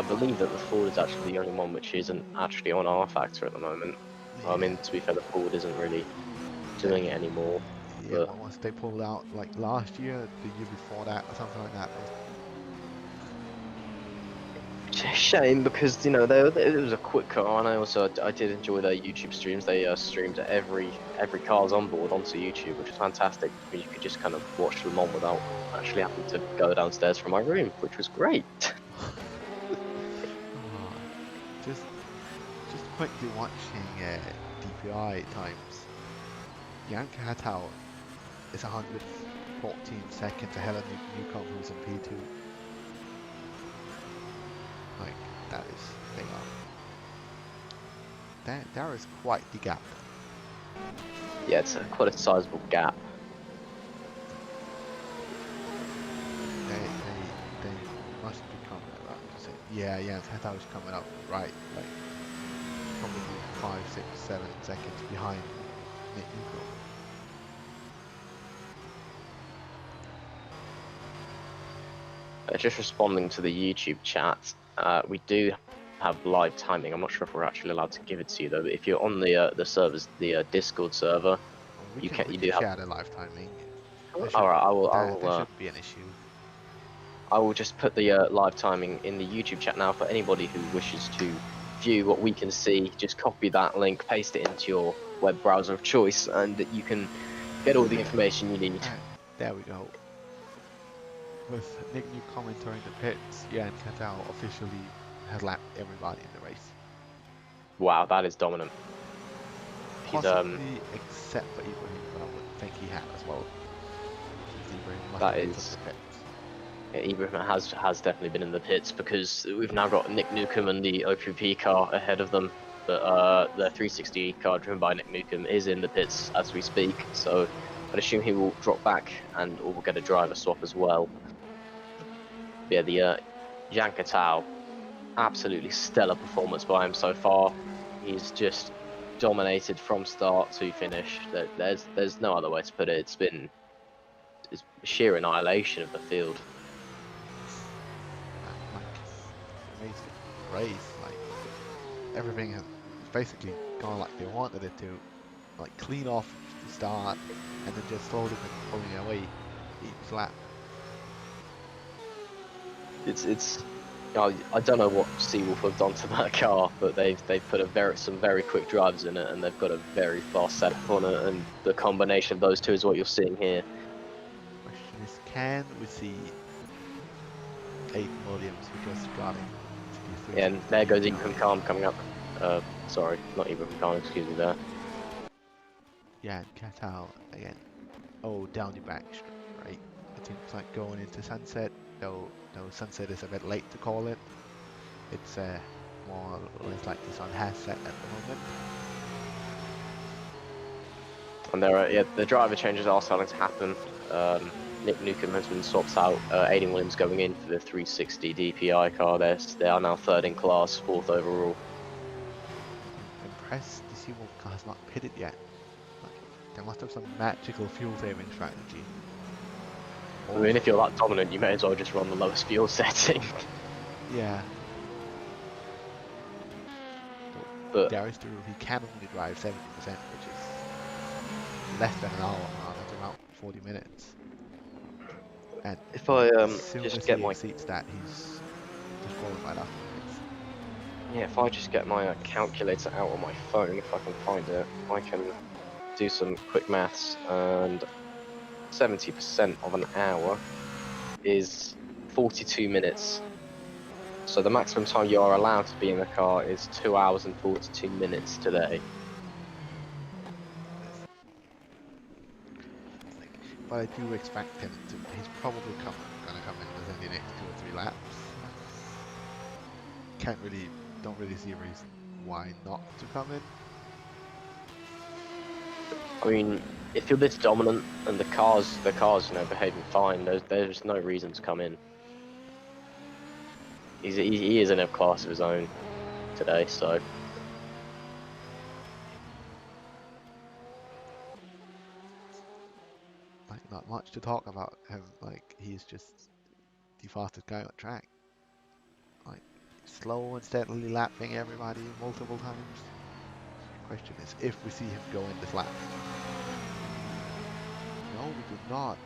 believe that the Ford is actually the only one which isn't actually on rFactor at the moment. I mean, to be fair, the Ford isn't really doing it anymore. Yeah, But once they pulled out, like last year, the year before that, or something like that. it's a shame because it was a quick car, and I did enjoy their YouTube streams. They streamed every car's on board onto YouTube, which was fantastic. You could just kind of watch them on without actually having to go downstairs from my room, which was great. Just quickly watching DPI times. Jan Katau is 114 seconds ahead of Newcomb, who's in P2. Like, that is big up. There is quite the gap. Yeah, it's quite a sizable gap. They must be coming up. Yeah, Katau is coming up right, like probably 5, 6, 7 seconds behind Nick Newcomb. Just responding to the YouTube chat, we do have live timing. I'm not sure if we're actually allowed to give it to you though. But if you're on the servers, the Discord server, you do have share the live timing. All right, There shouldn't be an issue. I will just put the live timing in the YouTube chat now for anybody who wishes to view what we can see. Just copy that link, paste it into your web browser of choice, and you can get all the information you need. There we go. With Nick Newcomb entering the pits, Jan Katau officially has lapped everybody in the race. Wow, that is dominant. Possibly except for Ibrahim, but I would think he had as well. That is. Yeah, Ibrahim has definitely been in the pits because we've now got Nick Newcomb and the OPP car ahead of them. But the 360 car driven by Nick Newcomb is in the pits as we speak, so I'd assume he will drop back and we'll get a driver swap as well. Yeah, the Jan Katau, absolutely stellar performance by him so far. He's just dominated from start to finish. There's no other way to put it. It's sheer annihilation of the field. Amazing race, like everything has basically gone like they wanted it to, like clean off the start and then just slowly been pulling away each lap. I don't know what Seawolf have done to that car, but they've put some very quick drives in it, and they've got a very fast setup on it, and the combination of those two is what you're seeing here. Question is, can we see 8 Williams because starting to be And there goes Ibrahim Khan coming up. Sorry, not Ibrahim Khan, excuse me there. Yeah, and Katau again. Oh, down the back straight, right? It seems like going into sunset, though sunset is a bit late to call it. It's more or less like the sun has set at the moment. And the driver changes are starting to happen. Nick Newcomb has been swapped out. Aiden Williams going in for the 360 DPI car. They are now third in class, fourth overall. impressed the SeaWolf car has not pitted yet. Like, they must have some magical fuel saving strategy. I mean, if you're that dominant, you may as well just run the lowest fuel setting. Yeah. But There is the rule, he can only drive 70%, which is less than an hour, that's about 40 minutes. And if I as soon just as get he my exceeds that, he's disqualified afterwards. if I just get my calculator out on my phone, if I can find it, I can do some quick maths, and 70% of an hour is 42 minutes. So the maximum time you are allowed to be in the car is 2 hours and 42 minutes today. But I do expect him to, he's probably gonna come in within the next 2 or 3 laps. Don't really see a reason why not to come in. I mean, if you're this dominant and the car's behaving fine, there's no reason to come in. He is in a class of his own today, so. Like, not much to talk about him, like, he's just the fastest guy on track. Like, slow and steadily lapping everybody multiple times. The question is if we see him go in this lap. No, we do not.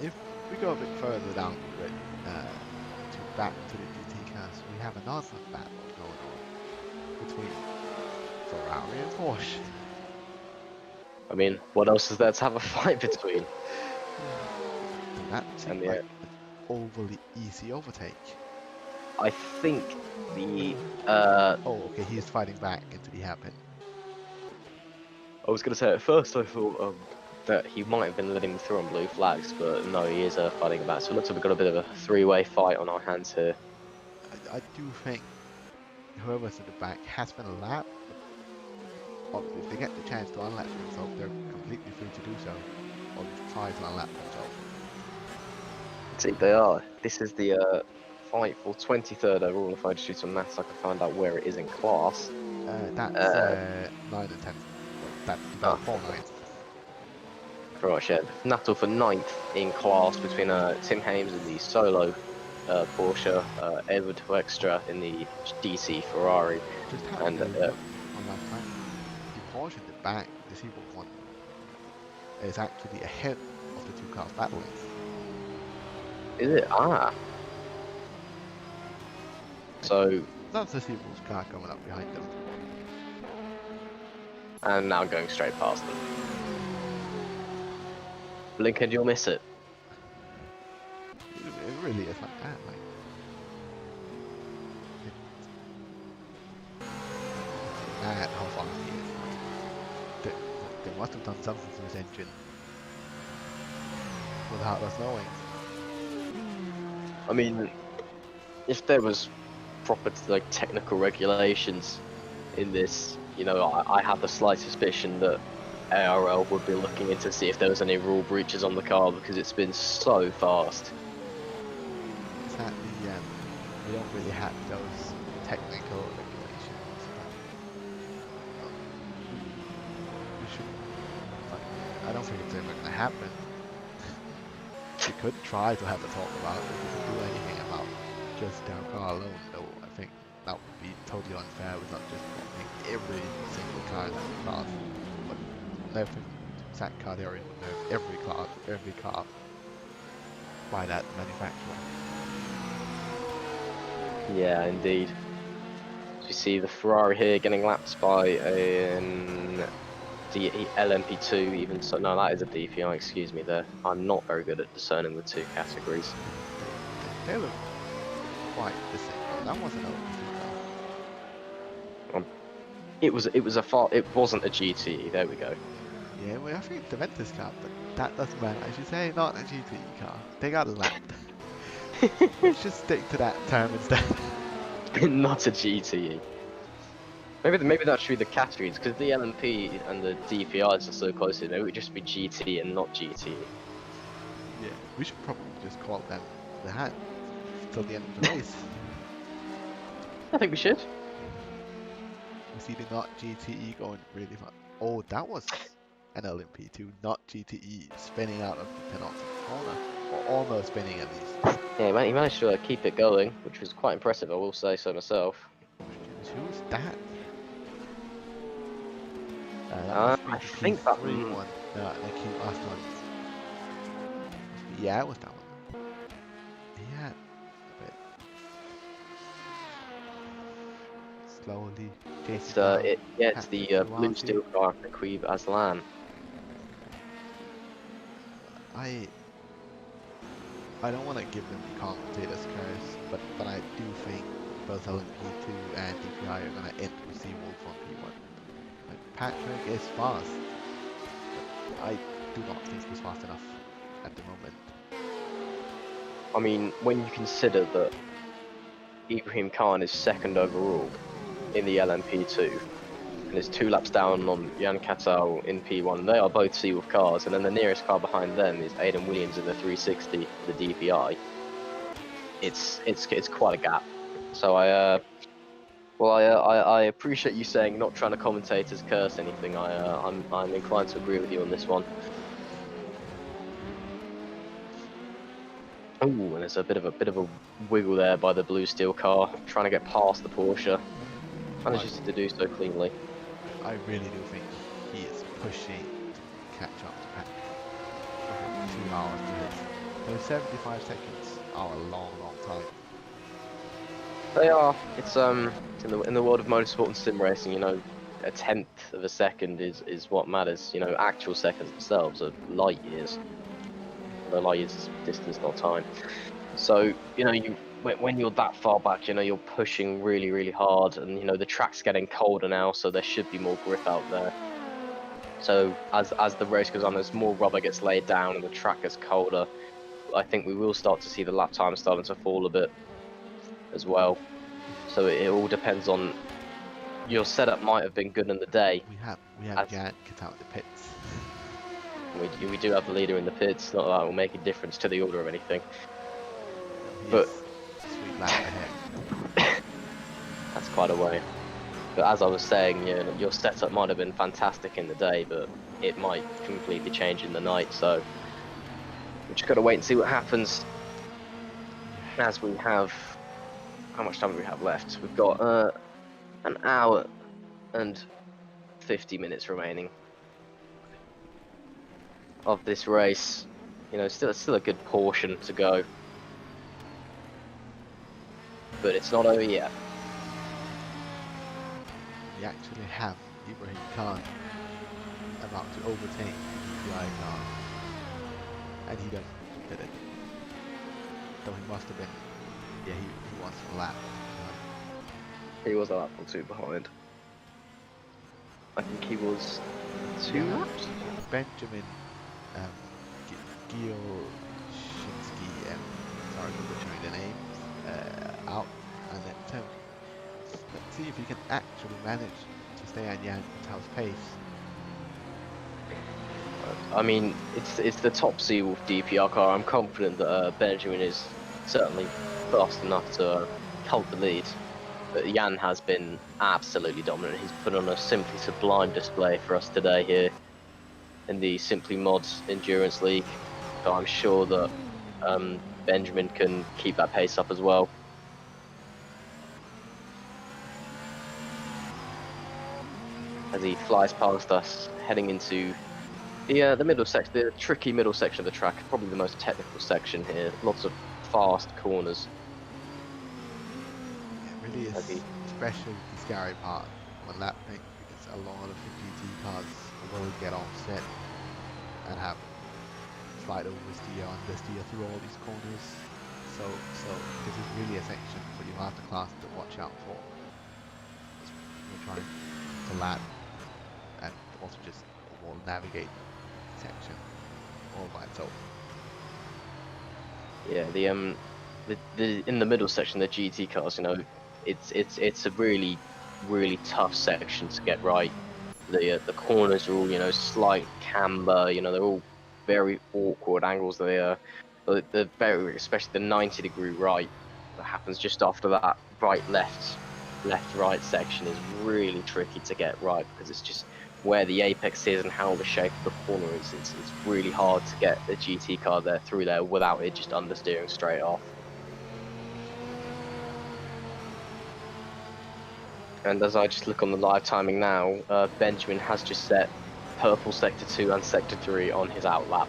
If we go a bit further down the grid, back to the GT cars, we have another battle going on between Ferrari and Porsche. I mean, what else is there to have a fight between? And that seemed like an overly easy overtake. I think the Oh, okay, he's fighting back into the hairpin. I was going to say at first I thought that he might have been letting him through on blue flags, but no, he is fighting back. So it looks like we've got a bit of a three-way fight on our hands here. I do think whoever's in the back has been a lap. Obviously, if they get the chance to unlap themselves, they're completely free to do so. Or just try to unlap themselves. See, they are. This is the fight for 23rd overall. If I just do some maths, I can find out where it is in class. That's 9 and 10. That's about 4 9. Right, yeah. Nattel for 9th in class between Tim Hames in the solo Porsche, Edward Hoekstra in the DC Ferrari. Just and on that time, the Porsche in the back, the Seawolf one, is actually ahead of the two cars battling. Is it? Ah. So. That's the Seawolf's car coming up behind them. And now going straight past them. Blink and you'll miss it. It really is like that. Like, it's mad how fast he is. They must have done something to his engine without us knowing. I mean, if there was proper like technical regulations in this, you know, I have the slight suspicion that ARL would be looking into see if there was any rule breaches on the car because it's been so fast. Exactly, yeah. We don't really have those technical regulations. We should. Like, I don't think it's ever going to happen. We could try to have a talk about it. We could do anything about just our car alone, though. I think that would be totally unfair with not just wanting every single car in that class. But every exact car they're in, every car by that manufacturer. Yeah, indeed. So you see the Ferrari here getting lapped by an LMP2, even so. No, that is a DPI, excuse me there. I'm not very good at discerning the two categories. They look quite the same. Oh, that wasn't an It wasn't a GTE, there we go. Yeah, well, I think it's a Ventus car, but that doesn't matter. I should say not a GTE car. They got lapped. Let's just stick to that term instead. Not a GTE. Maybe that should be the categories, because the LMP and the DPIs are so close. Maybe it would just be GT and not GT. Yeah, we should probably just call them the hand till the end of the race. I think we should. We see the not GTE going really fast. Oh, that was an LMP2, not GTE, spinning out of the penultimate corner, or almost spinning at least. Yeah, he managed to keep it going, which was quite impressive, I will say so myself. Who's that? That I must be think that... P3 one. No, that came last one. Yeah, it was that one. Yeah, a bit slowly. It's, down, it's the Patrick blue Kowalski. steel car, the Queeb Aslan. I don't want to give them the commentators curse, but I do think both LMP2 and DPI are going to end with Seawolf on P1. Like, Patrick is fast, but I do not think he's fast enough at the moment. I mean, when you consider that Ibrahim Khan is second overall in the LMP2 and is 2 laps down on Jan Katal in P1, they are both Seawolf cars, and then the nearest car behind them is Aidan Williams in the 360, the DPI. It's quite a gap. So I appreciate you saying not trying to commentators curse anything. I'm inclined to agree with you on this one. Oh, and there's a bit of a wiggle there by the blue steel car, trying to get past the Porsche. Manages to do so cleanly. I really do think he is pushing to catch up to Patrick. 2 hours to his. Those 75 seconds are a long time. They are. It's in the world of motorsport and sim racing, you know, a tenth of a second is what matters. You know, actual seconds themselves are light years. Although light years is distance, not time. So you know, when you're that far back, you know, you're pushing really hard, and you know the track's getting colder now, so there should be more grip out there. So as the race goes on, as more rubber gets laid down and the track gets colder, I think we will start to see the lap time starting to fall a bit as well. So it all depends on your setup. Might have been good in the day. We have Jan cut out the pits. We do have the leader in the pits. Not that it will make a difference to the order of anything. But But sweet lap ahead. that's quite a way. But as I was saying, you know, your setup might have been fantastic in the day, but it might completely change in the night. So we just got to wait and see what happens. As we have, how much time do we have left? We've got an hour and 50 minutes remaining of this race. You know, still a good portion to go, but it's not over yet. We actually have Ibrahim Khan about to overtake the DPI car, and he did it. Though he must have been, yeah, he was a lap. He was a lap or 2 behind. I think he was 2 laps. Benjamin Gioshinsky, sorry for butchering the name, out, and then Tim. Let's see if he can actually manage to stay on Jan Katal's pace. I mean, it's the top Seawolf DPR car. I'm confident that Benjamin is certainly fast enough to hold the lead. But Jan has been absolutely dominant. He's put on a simply sublime display for us today here in the Simplymod Endurance League. So I'm sure that Benjamin can keep that pace up as well. As he flies past us, heading into the middle section, the tricky middle section of the track, probably the most technical section here. Lots of fast corners. It really is especially the scary part on lap pick, because a lot of the GT cars will get offset and have slide oversteer, understeer through all these corners. So this is really a section for you after class to watch out for. We're trying to land and also just overall navigate the section all by itself. Yeah, the in the middle section, the GT cars, you know, it's a really tough section to get right. The corners are all, you know, slight camber, you know, they're all very awkward angles. They the very, especially the 90-degree right that happens just after that right left right section is really tricky to get right, because it's just where the apex is and how the shape of the corner is. It's really hard to get a GT car there through there without it just understeering straight off. And as I just look on the live timing now, Benjamin has just set purple sector 2 and sector 3 on his outlap.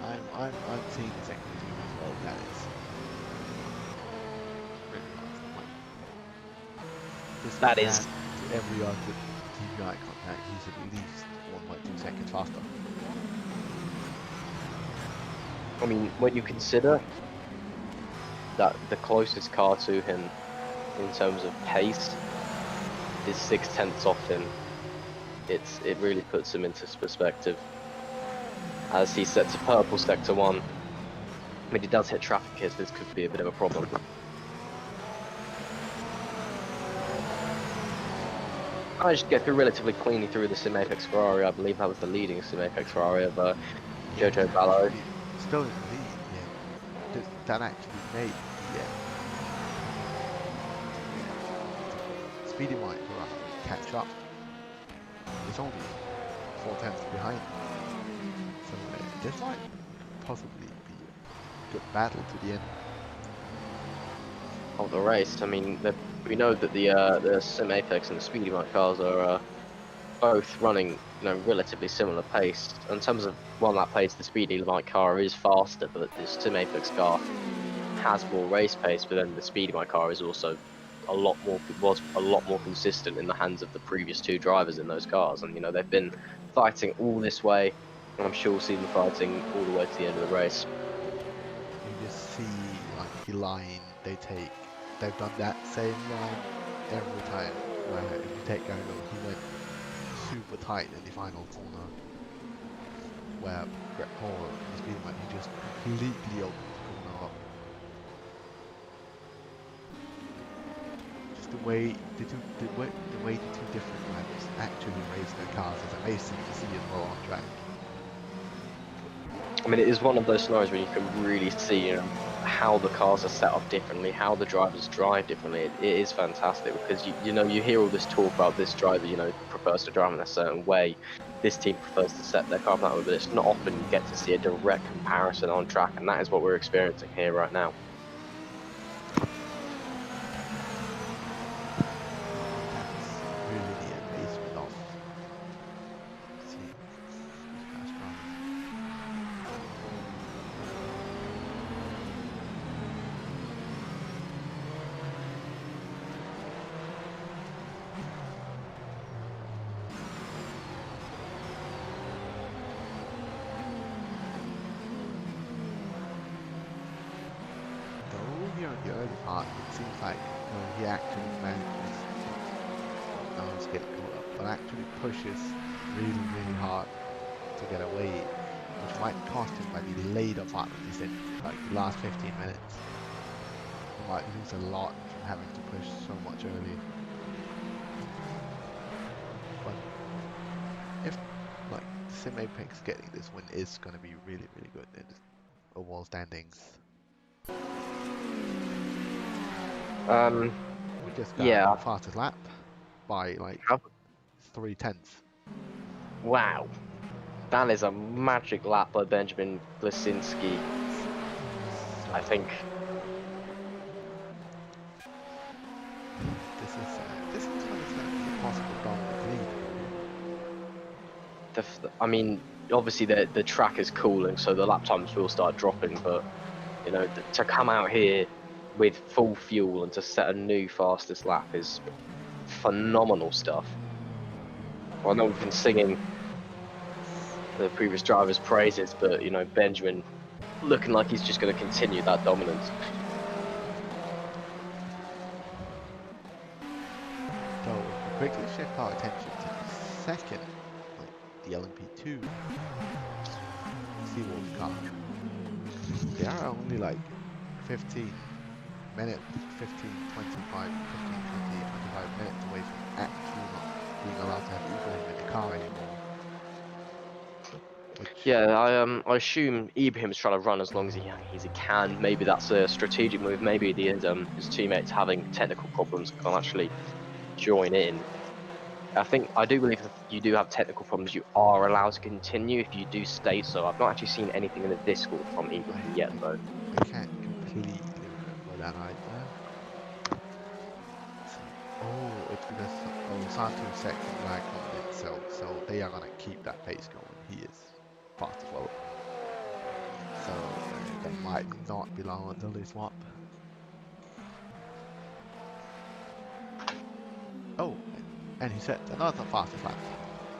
Yeah, I'm seeing the second two as well. That is really fast. Just That compared is, to every other DPI contact, he's at least 1.2 seconds faster. I mean, when you consider that the closest car to him in terms of pace is 0.6 off him, it really puts him into perspective. As he sets a purple sector 1, when he does hit traffic here, this could be a bit of a problem. I managed to get through relatively cleanly through the Sim Apex Ferrari. I believe that was the leading Sim Apex Ferrari of Yeah, Jojo Ballo. still in the lead. Yeah, that actually made the Speedy White catch up. It's only 4 tenths behind, so this might possibly be a good battle to the end. Of the race. I mean, we know that the Sim Apex and the Speedy Mike cars are both running, relatively similar pace. In terms of one lap pace, the Speedy Mike car is faster, but the Sim Apex car has more race pace. But then the Speedy Mike car is also was a lot more consistent in the hands of the previous two drivers in those cars, and they've been fighting all this way, and I'm sure we'll see them fighting all the way to the end of the race. You just see like the line they take. They've done that same line every time. Where if you take Gano, he went super tight in the final corner. Where Brett Paul, the Speedy White, he just completely opened the corner up. Just the way the two different drivers actually race their cars is amazing to see as well on track. I mean, it is one of those scenarios where you can really see, how the cars are set up differently, how the drivers drive differently. It is fantastic, because you hear all this talk about this driver, prefers to drive in a certain way. This team prefers to set their car up that way, but it's not often you get to see a direct comparison on track, and that is what we're experiencing here right now. That's really the amazement of seeing these fast drivers. Though here in the early part, it seems like he actually manages. Now he's getting caught up, but actually pushes really, really hard to get away, which might cost him by the later part of this, like the last 15 minutes. He might lose a lot from having to push so much early. But if like Sim Apex getting this win is going to be really, really good in overall standings. We just got Yeah. the fastest lap by like 0.3. Wow. That is a magic lap by Benjamin Glasinski, So I think. this looks like it's going to be a possible dominant lead. I mean, obviously the track is cooling, so the lap times will start dropping, but to come out here with full fuel and to set a new fastest lap is phenomenal stuff. Well, I know we've been singing the previous driver's praises, but Benjamin looking like he's just going to continue that dominance. So if we quickly shift our attention to the second, like the LMP2 Seawolf car, they are only like 15 minutes, 15, 25 minutes away from actually not being allowed to have Ibrahim in the car anymore. Which Yeah, I assume Ibrahim's trying to run as long as he can. Maybe that's a strategic move. Maybe his teammates having technical problems can actually join in. I do believe if you do have technical problems, you are allowed to continue if you do state so. I've not actually seen anything in the Discord from Ibrahim yet, though. I can't completely remember that either. So, oh, it's because Santo's second lag on it, so they are gonna keep that pace going. He is fast as well. So they might not be long until they swap. Oh, and he set another fastest lap.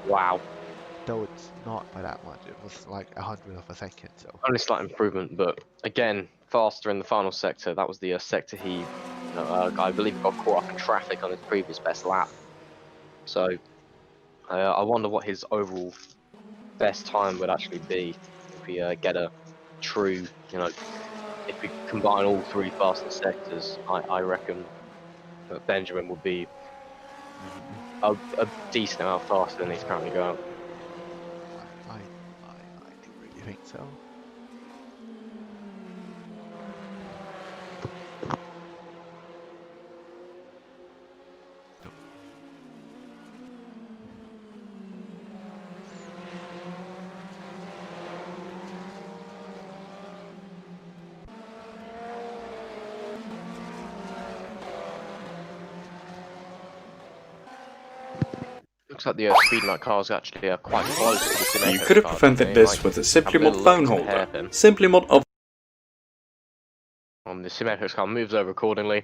Wow. Though it's not by that much. It was like 100th of a second. So Only slight improvement, but again, faster in the final sector. That was the sector I believe got caught up in traffic on his previous best lap. So I wonder what his overall best time would actually be if we get a true, if we combine all three fastest sectors. I reckon that Benjamin would be a decent amount faster than he's currently going. I do really think so. Looks like the speed limit cars actually are quite close to the Simplymod You could have cars. prevented They this might with a have a bit Simplymod of phone luck to holder. happen. Simplymod of The Simplymod car moves over accordingly.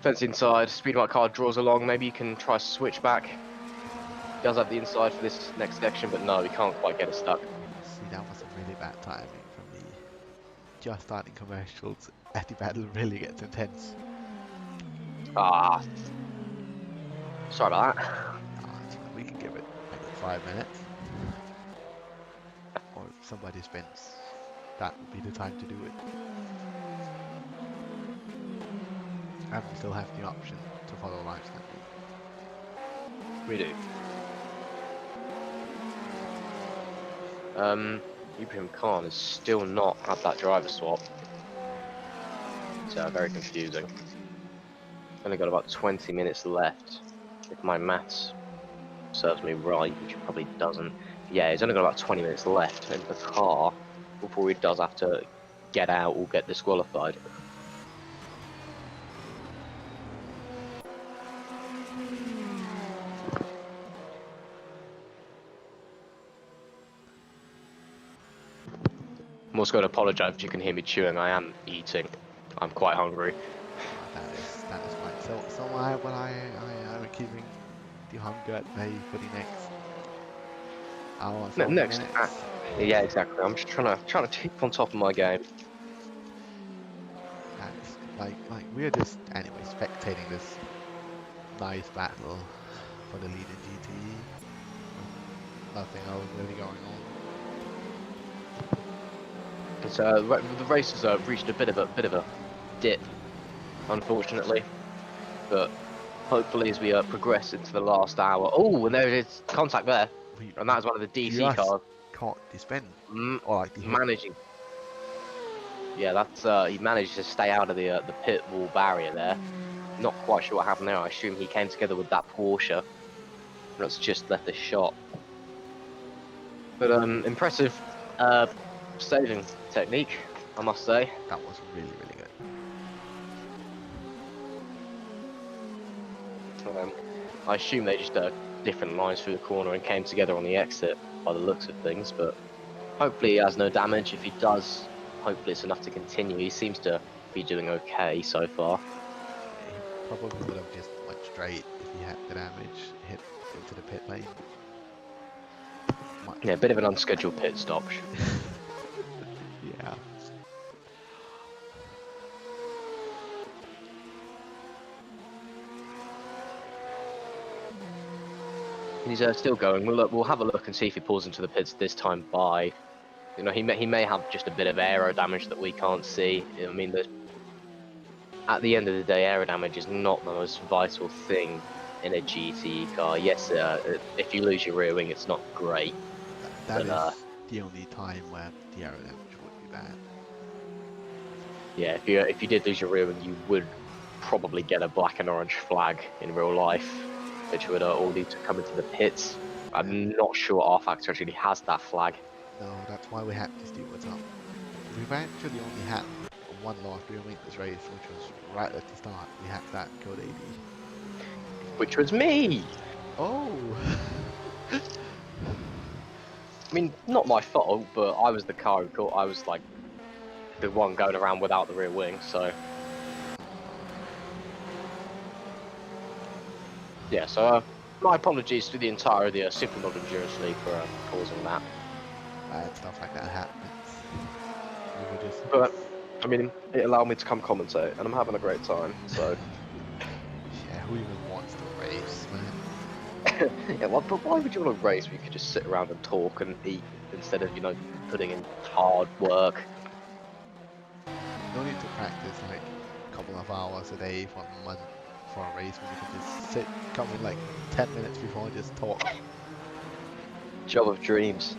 Fence inside, speed limit car draws along. Maybe you can try switch back. He does have the inside for this next section, but no, he can't quite get it stuck. See, that was a really bad timing for me. Just starting commercials, and the battle really gets intense. Ah, sorry about that. So we can give it a good 5 minutes. Or if somebody spends, that would be the time to do it. And we still have the option to follow live standing. We do. Ibrahim Khan has still not had that driver swap. It's very confusing. Only got about 20 minutes left, if my maths serves me right, which it probably doesn't. Yeah, he's only got about 20 minutes left in the car before he does have to get out or get disqualified. I'm also going to apologise if you can hear me chewing. I am eating. I'm quite hungry. That is fine. So I am keeping the hunger at bay for the next hour. So Next, minutes. yeah, exactly. I'm just trying to keep on top of my game. That is like we're just anyway spectating this nice battle for the lead in GT. Nothing else really going on. It's, the race has reached a bit of a dip, unfortunately, but hopefully as we progress into the last hour. Oh, and there is contact there, and that's one of the DC cars. Caught the spin, or like the hit. Managing. Yeah, that's he managed to stay out of the pit wall barrier there. Not quite sure what happened there. I assume he came together with that Porsche, and it's just left the shot. But impressive saving technique, I must say. That was really good. I assume they just different lines through the corner and came together on the exit by the looks of things, but hopefully he has no damage. If he does, hopefully it's enough to continue. He seems to be doing okay so far. He probably would have just went straight if he had the damage hit into the pit lane. Yeah, a bit of an unscheduled pit stop. Yeah. He's still going. We'll have a look and see if he pulls into the pits this time by. You know, he may have just a bit of aero damage that we can't see. I mean, at the end of the day, aero damage is not the most vital thing in a GT car. Yes, if you lose your rear wing, it's not great. That the only time where the aero damage would be bad. Yeah, if you did lose your rear wing, you would probably get a black and orange flag in real life, which would all need to come into the pits. I'm not sure rFactor actually has that flag. No, that's why we had to steal what's up. We've actually only had one loss rear wing this race, which was right at the start. We had that code 80. Which was me! Oh! I mean, not my fault, but I was the car who caught. I was like the one going around without the rear wing, so. Yeah, so my apologies to the entire of the Simplymod Endurance League for causing that. Bad stuff like that happens. We were just... But, I mean, it allowed me to come commentate, and I'm having a great time, so. Yeah, who even wants to race, man? Yeah, well, but why would you want to race where you could just sit around and talk and eat instead of, you know, putting in hard work? No need to practice like a couple of hours a day for a month for a race when you can just sit, come in like 10 minutes before and just talk. Job of dreams.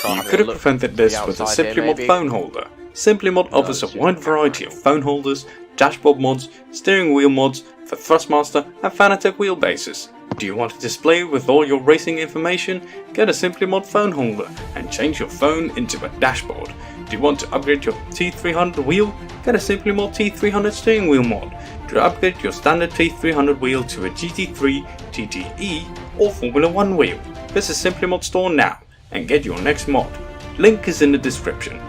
You could have prevented this with a Simplymod phone holder. Simplymod offers a wide variety of phone holders, dashboard mods, steering wheel mods for Thrustmaster and Fanatec wheelbases. Do you want a display with all your racing information? Get a Simplymod phone holder and change your phone into a dashboard. Do you want to upgrade your T300 wheel? Get a Simplymod T300 steering wheel mod. To upgrade your standard T300 wheel to a GT3, TTE or Formula 1 wheel, visit Simplymod store now and get your next mod. Link is in the description.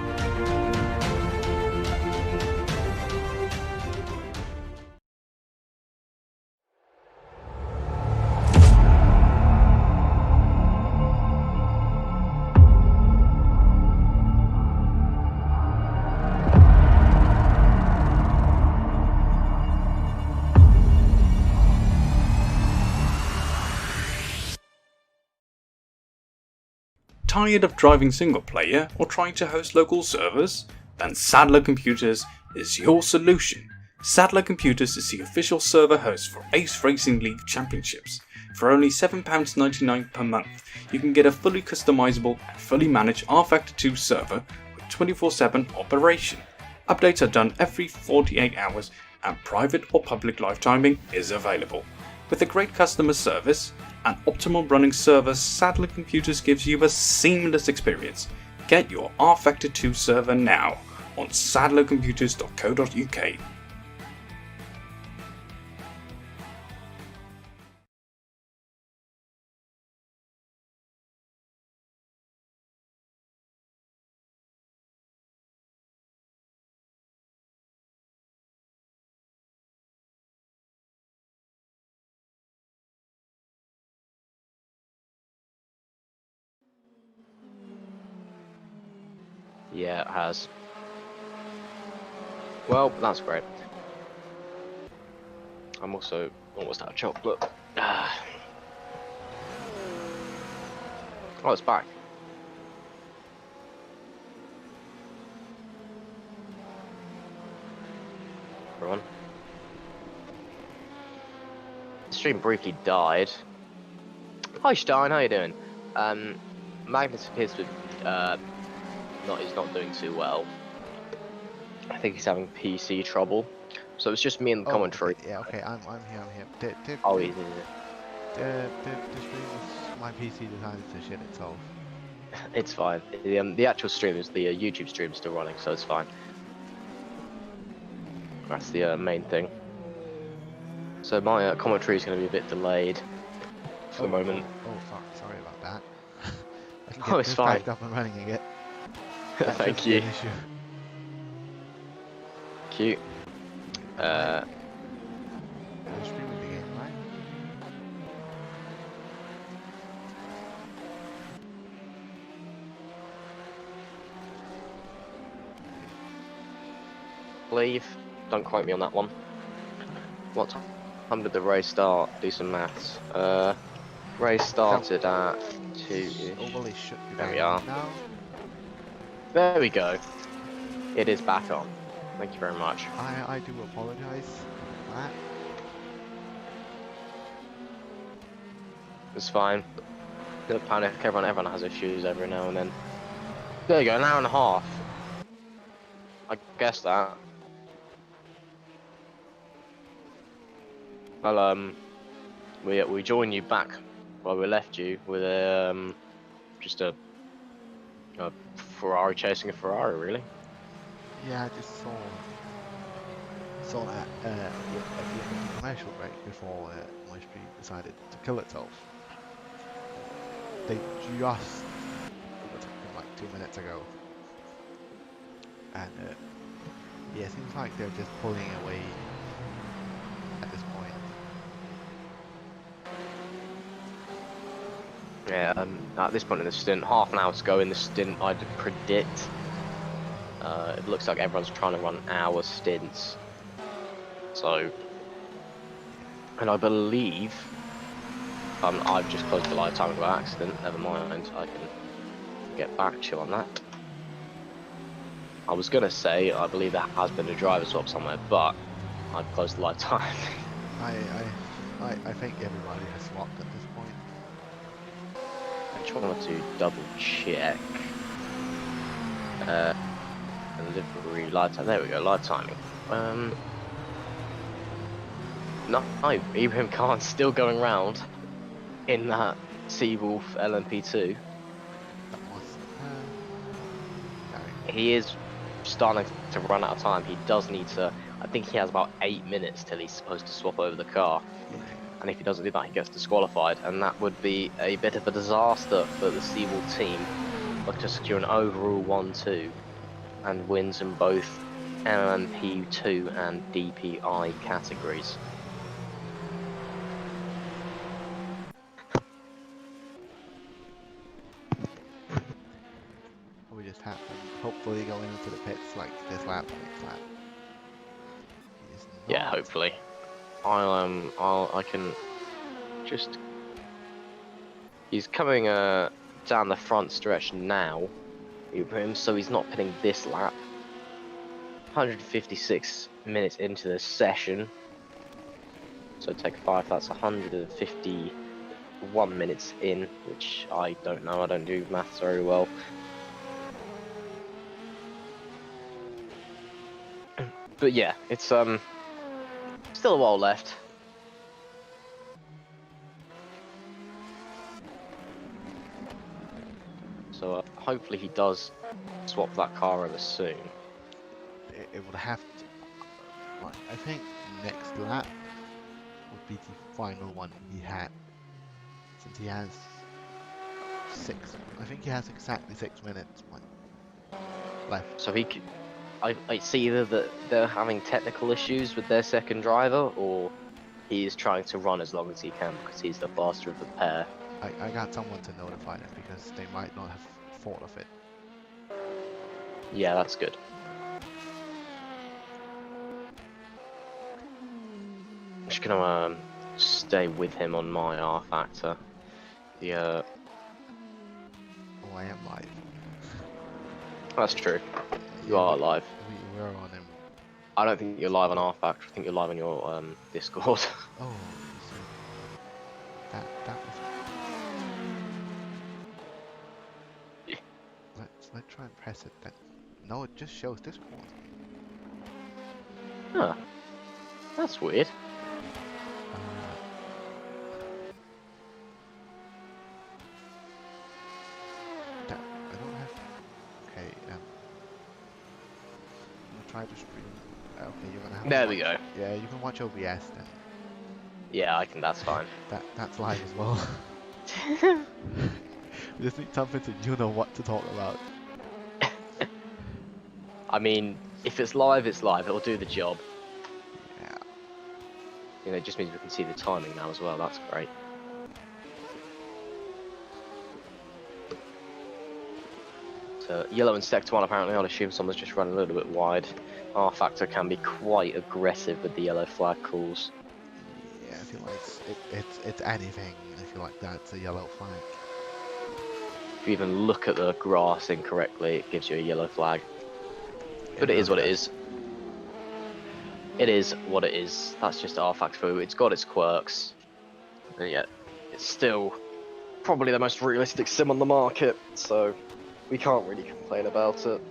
Tired of driving single player or trying to host local servers? Then Sadler Computers is your solution. Sadler Computers is the official server host for Ace Racing League Championships. For only £7.99 per month, you can get a fully customizable and fully managed rFactor 2 server with 24/7 operation. Updates are done every 48 hours and private or public live timing is available. With a great customer service and optimal running server, Sadler Computers gives you a seamless experience. Get your rFactor 2 server now on sadlercomputers.co.uk. Yeah, it has. Well, that's great. I'm also almost out of chocolate. Ah. Oh, it's back. Everyone. The stream briefly died. Hi Stein, how you doing? Magnus appears to he's not doing too well. I think he's having PC trouble. So it's just me and the commentary. Okay. Yeah, okay, I'm here, I'm here. Oh, he's The stream is, my PC decided to shit itself. It's fine. The actual stream is the YouTube stream is still running, so it's fine. That's the main thing. So my commentary is going to be a bit delayed for the moment. Sorry about that. I can Oh, get it's this fine. back up and running again. Thank you. Cute. You're streaming the game, right? Believe. Don't quote me on that one. What time did the race start? Do some maths. Race started at 2-ish. Overly should be There we back are. now. There we go. It is back on. Thank you very much. I do apologize for that. It's fine. Don't panic. Everyone has issues every now and then. There you go. An hour and a half. I guess that. Well, we join you back where we left you with just a Ferrari chasing a Ferrari, really. Yeah, I just saw that at the commercial break before my stream decided to kill itself. They just like 2 minutes ago, and yeah, it seems like they're just pulling away at this point. Yeah, at this point in the stint, half an hour to go in the stint, I'd predict. It looks like everyone's trying to run hour stints. So, and I believe, I've just closed the live timing by accident, never mind, I can get back to you on that. I was going to say, I believe there has been a driver swap somewhere, but I've closed the live timing. I think everybody has swapped at this point. I just wanted to double check. Livery live time. There we go. Live timing. No, Ibrahim Khan's still going round in that Seawolf LMP2. That was He is starting to run out of time. He does need to. I think he has about 8 minutes till he's supposed to swap over the car. And if he doesn't do that, he gets disqualified, and that would be a bit of a disaster for the Seawolf team. Look to secure an overall 1-2 and wins in both LMP2 and DPI categories. we just have to hopefully go into the pits like this lap, next lap. Yeah, hopefully. I can just. He's coming down the front stretch now, so he's not pitting this lap. 156 minutes into the session, so take 5. That's 151 minutes in, which I don't know. I don't do maths very well. But yeah, it's still a while left. So hopefully he does swap that car over soon. It would have to. Right, I think next lap would be the final one he had, since he has 6. I think he has exactly 6 minutes left. So he could. I see either that they're having technical issues with their second driver, or he is trying to run as long as he can because he's the faster of the pair. I got someone to notify them because they might not have thought of it. Yeah, that's good. just gonna stay with him on my rFactor. Yeah, Oh, I am live. that's true. You Yeah, are live. we're on him. I don't think you're live on rFactor. I think you're live on your Discord. Oh, so that was. Let's try and press it then. No, it just shows Discord. Huh. That's weird. I don't have. Okay. I'm gonna try to stream. Okay, you're gonna have. There to we watch, go. Yeah, you can watch OBS then. Yeah, I can. That's fine. That's live as well. We just need something so you know what to talk about. I mean, if it's live, it's live. It'll do the job. Yeah. You know, it just means we can see the timing now as well. That's great. So, yellow in sector 1 apparently. I'll assume someone's just running a little bit wide. rFactor can be quite aggressive with the yellow flag calls. Yeah, I feel like it's anything. I feel like that's a yellow flag. If you even look at the grass incorrectly, it gives you a yellow flag. But it is what it is. It is what it is. That's just rFactor. It's got its quirks. And yet, it's still probably the most realistic sim on the market, so we can't really complain about it.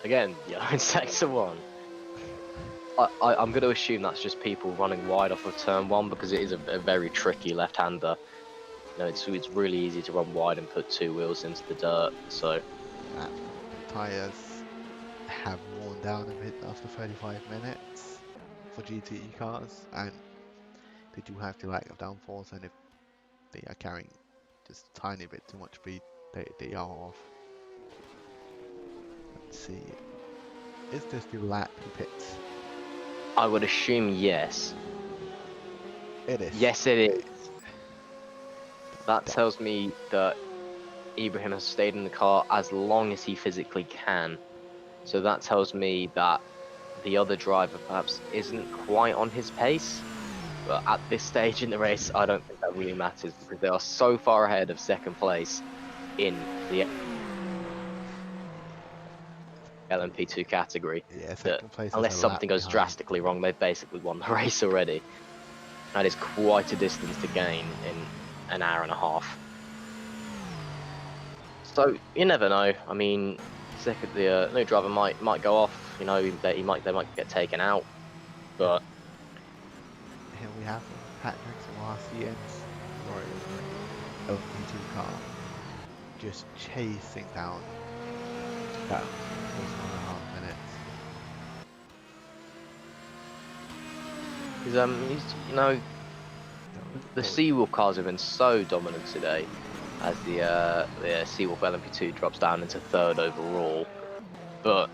Again, yellow in sector 1. I'm going to assume that's just people running wide off of turn 1 because it is a very tricky left-hander. You know, it's really easy to run wide and put 2 wheels into the dirt, so... The tyres have worn down a bit after 35 minutes for GTE cars, and they do have the lack of downforce, and if they are carrying just a tiny bit too much speed, they are off. Let's see. Is this the lap he pits? I would assume yes. It is. Yes, it is. That tells me that Ibrahim has stayed in the car as long as he physically can. So that tells me that the other driver perhaps isn't quite on his pace. But at this stage in the race, I don't think that really matters because they are so far ahead of second place in the LMP2 category Yeah, that second place is unless a something lap goes behind. drastically wrong, they've basically won the race already. That is quite a distance to gain in an hour and a half. So you never know. I mean, the new driver might go off. You know, they might get taken out. But Here we have Patrick Sebastian's LP2 car just chasing down that was 1.5 minutes. he's you know, the Seawolf cars have been so dominant today, as the Seawolf LMP2 drops down into 3rd overall. But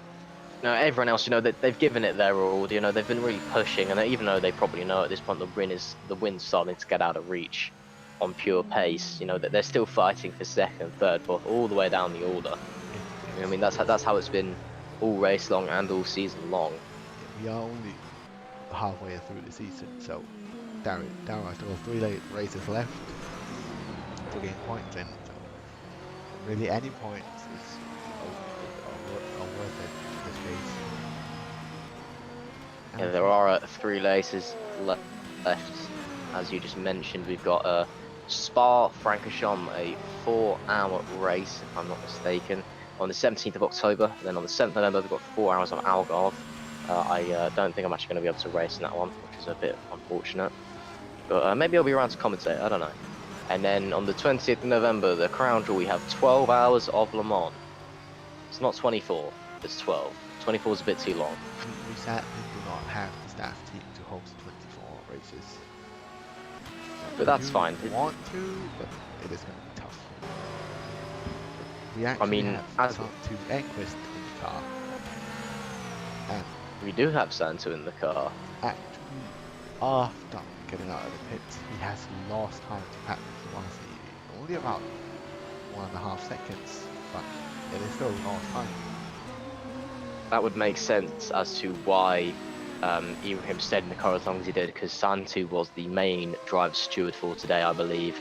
you know, everyone else, you know, they've given it their all. You know, they've been really pushing, and even though they probably know at this point the wind's starting to get out of reach on pure pace, you know, that they're still fighting for 2nd, 3rd, 4th, all the way down the order. You know, I mean, that's how it's been all race long and all season long. We are only halfway through the season, so there are still 3 races left to gain points in. So really, any points is are worth it in this race. Yeah, there are 3 races left. As you just mentioned, we've got Spa-Francorchamps, a 4-hour race, if I'm not mistaken, on the 17th of October. And then on the 7th of November, we've got 4 hours on Algarve. I don't think I'm actually going to be able to race in that one, which is a bit unfortunate. But maybe I'll be around to commentate, I don't know. And then on the 20th of November, the Crown Jewel, we have 12 hours of Le Mans. It's not 24, it's 12. 24 is a bit too long. We sadly do not have the staff team to host 24 races. But that's fine. We want to, but it is going to be tough. We actually have to Enquist in the car. And we do have Santo in the car. actually, after getting out of the pits, he has lost time to Patrick Sebastian. Only about 1.5 seconds, but it is still lost time. that would make sense as to why Ibrahim stayed in the car as long as he did, because Santu was the main driver steward for today, I believe.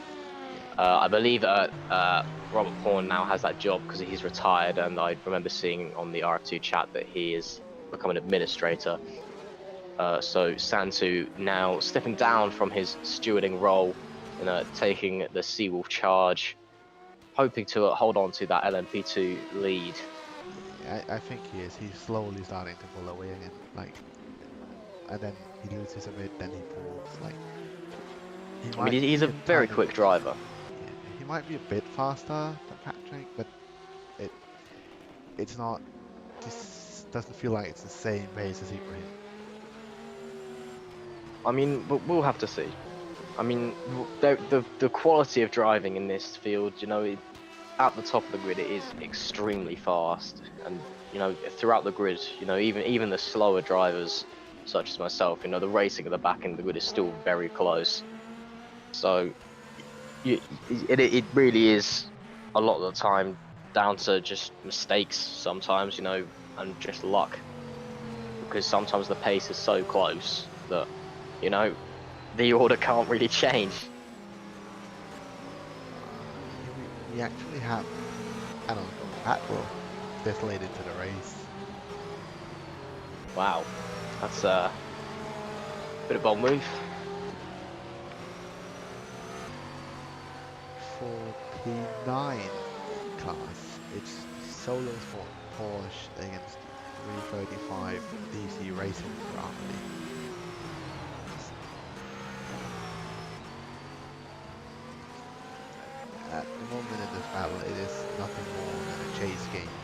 I believe Robert Horn now has that job because he's retired, and I remember seeing on the R2 chat that he is becoming an administrator. So Santu now stepping down from his stewarding role and taking the Seawolf charge, hoping to hold on to that LMP2 lead. Yeah, I think he is. He's slowly starting to pull away again. Like, and then he loses a bit, then he pulls. Like, I mean, he's a very quick driver. Yeah, he might be a bit faster than Patrick, but it's not. This doesn't feel like it's the same pace as Ibrahim. I mean, we'll have to see. I mean, the quality of driving in this field, you know, at the top of the grid, it is extremely fast, and you know, throughout the grid, you know, even the slower drivers, such as myself, you know, the racing at the back end of the grid is still very close. So, it really is a lot of the time down to just mistakes sometimes, you know, and just luck, because sometimes the pace is so close that, you know, the order can't really change. We actually have, I don't know, Atwell this late into the race. Wow, that's a bit of a bold move. 49 class. It's solo for Porsche against 335 DC Racing Ferrari. At the moment in this battle, it is nothing more than a chase game.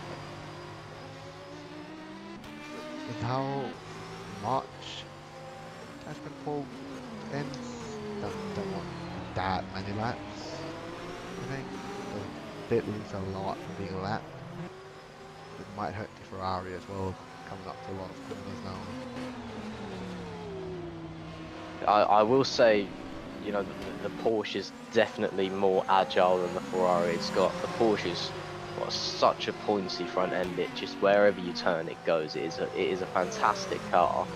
With how much has been pulled in, don't want that many laps. I think they did lose a lot from being lapped. It might hurt the Ferrari as well, coming up to a lot of corners now. I will say, you know, the Porsche is definitely more agile than the Ferrari. The Porsche's got such a pointy front end. It just, wherever you turn, it goes. It is a fantastic car.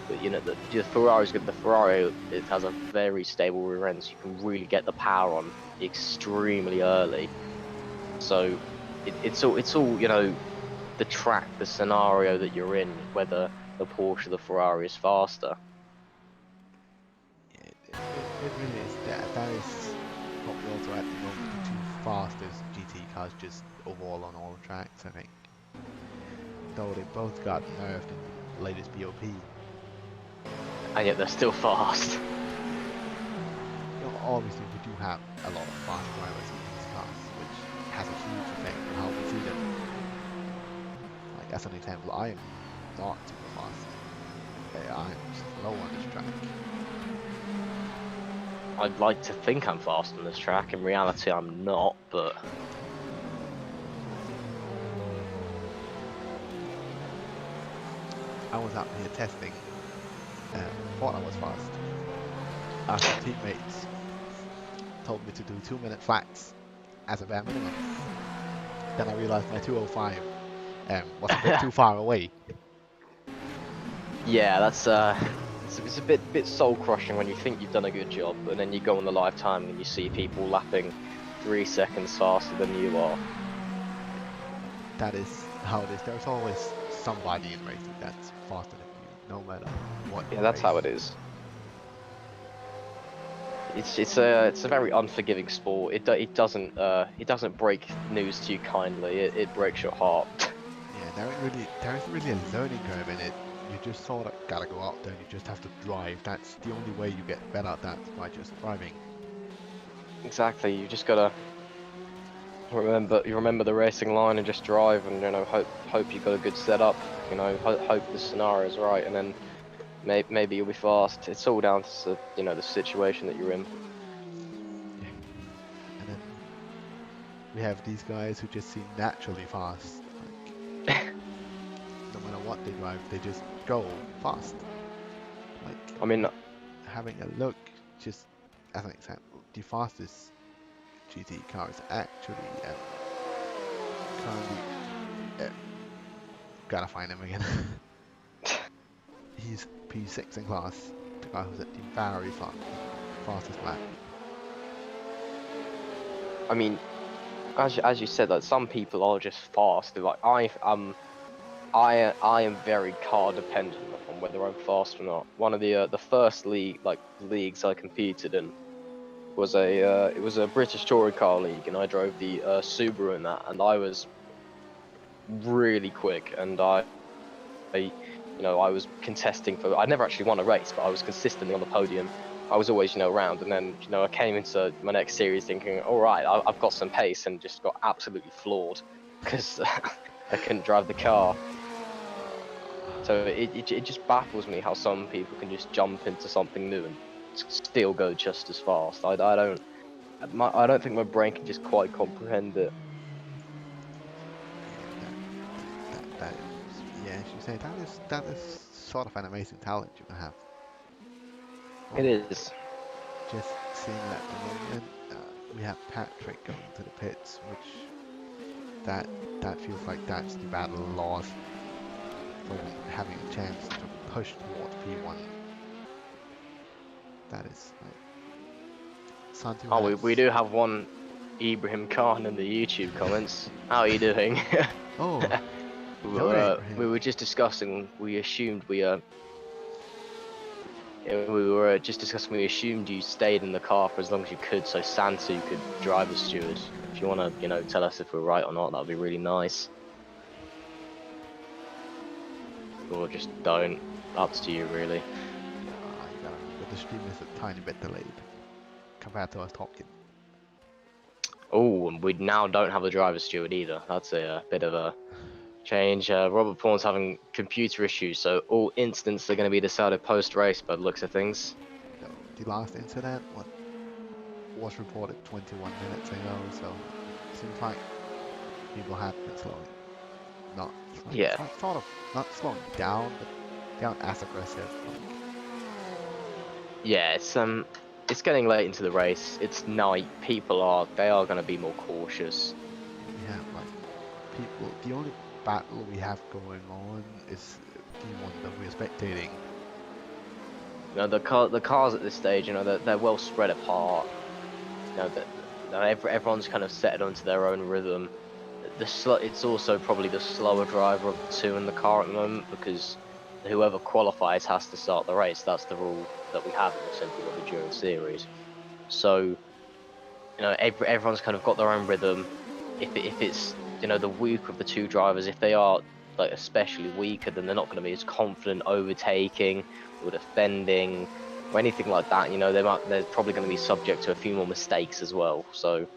But you know, the Ferrari's good. The Ferrari, it has a very stable rear end, so you can really get the power on extremely early. So it's all you know, the track, the scenario that you're in, whether the Porsche or the Ferrari is faster. It really is. That is probably also at the moment the two fastest GT cars just overall on all tracks, I think. Though they both got nerfed in the latest BOP. And yet they're still fast. You know, obviously we do have a lot of fast drivers in these cars, which has a huge effect on how we see them. Like as an example, I am not super fast. I'm slow on this track. I'd like to think I'm fast on this track. In reality, I'm not, but I was out here testing. Thought I was fast. Our teammates told me to do 2-minute flats as a bare minimum. Then I realized my 205 was a bit too far away. yeah, that's it's a bit soul crushing when you think you've done a good job, and then you go on the live time and you see people lapping 3 seconds faster than you are. That is how it is. There's always somebody in racing that's faster than you, no matter what. Yeah, that's how it is. It's a very unforgiving sport. It doesn't break news to you kindly. It breaks your heart. Yeah, there isn't really a learning curve in it. You just sort of gotta go out there and you just have to drive. That's the only way you get better at that, by just driving. Exactly. You just gotta remember the racing line and just drive, and you know, hope you got a good setup. You know, hope the scenario is right, and then maybe you'll be fast. It's all down to, you know, the situation that you're in. Yeah. And then we have these guys who just seem naturally fast. Like, no matter what they drive, they just go fast. Like, I mean, having a look, just as an example, the fastest GT car is actually gotta find him again. He's P6 in class. The guy who's at the very fastest lap. I mean, as you said, like some people are just fast. Like I am very car dependent on whether I'm fast or not. One of the first leagues I competed in was it was a British touring car league, and I drove the Subaru in that, and I was really quick, and I was contesting for. I never actually won a race, but I was consistently on the podium. I was always around, and then I came into my next series thinking, all right, I've got some pace, and just got absolutely floored because I couldn't drive the car. So it just baffles me how some people can just jump into something new and still go just as fast. I don't think my brain can just quite comprehend it. Yeah, as you say, that is sort of an amazing talent you can have. It is. Just seeing that at the moment, we have Patrick going to the pits, which that feels like that's the battle lost for having a chance to push towards P1. That is like something. Oh, we do have one Ibrahim Khan in the YouTube comments. How are you doing? Oh, we were just discussing. We assumed we just discussing. We assumed you stayed in the car for as long as you could, so Santu could drive the steward. If you want to, tell us if we're right or not, that'd be really nice. Or just don't. Up to you, really. But the stream is a tiny bit delayed compared to us talking. Oh, and we now don't have a driver steward either. That's a bit of a change. Robert Pawn's having computer issues, so all incidents are going to be decided post-race by the looks of things. So the last incident was reported 21 minutes ago, so it seems like people have been sort of not slowing down, but they aren't as aggressive. Yeah, it's getting late into the race. It's night. They are going to be more cautious. We have people. The only battle we have going on is the one that we're spectating. The cars at this stage, they're well spread apart. Everyone's kind of set onto their own rhythm. It's also probably the slower driver of the two in the car at the moment, because whoever qualifies has to start the race. That's the rule that we have in the Simplymod Endurance series. So, everyone's kind of got their own rhythm. If it's the weaker of the two drivers, if they are like especially weaker, then they're not going to be as confident overtaking or defending or anything like that. They're probably going to be subject to a few more mistakes as well. So,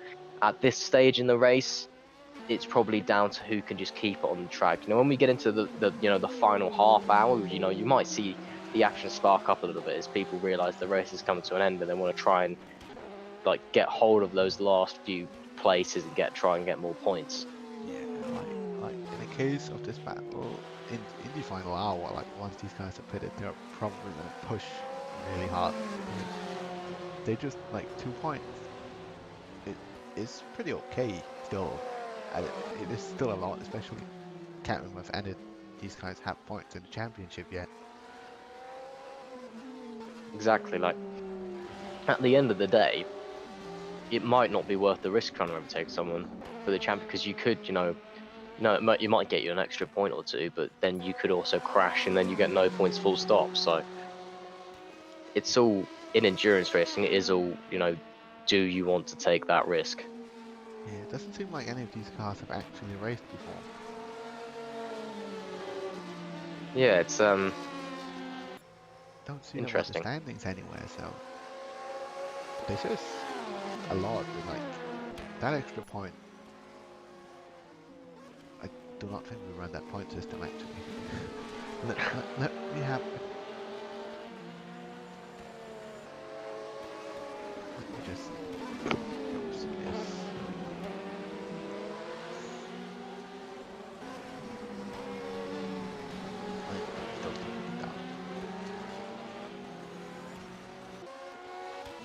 at this stage in the race, it's probably down to who can just keep it on the track. When we get into the final half hour, you might see the action spark up a little bit as people realise the race is coming to an end and they want to try and get hold of those last few places and try and get more points. Yeah, like in the case of this battle, in the final hour, once these guys are pitted, they're probably gonna push really hard. They just 2 points. It is pretty okay still. And it is still a lot, especially counting with these guys have points in the championship yet. Exactly. At the end of the day, it might not be worth the risk trying to overtake someone for the champion, because you could, you might get you an extra point or two, but then you could also crash and then you get no points full stop. So it's all in endurance racing. It is all, do you want to take that risk? Yeah, it doesn't seem like any of these cars have actually raced before. Yeah, it's Don't see interesting. them in the standings anywhere, so there's just a lot. That extra point. I do not think we run that point system actually. let me have. Let me just.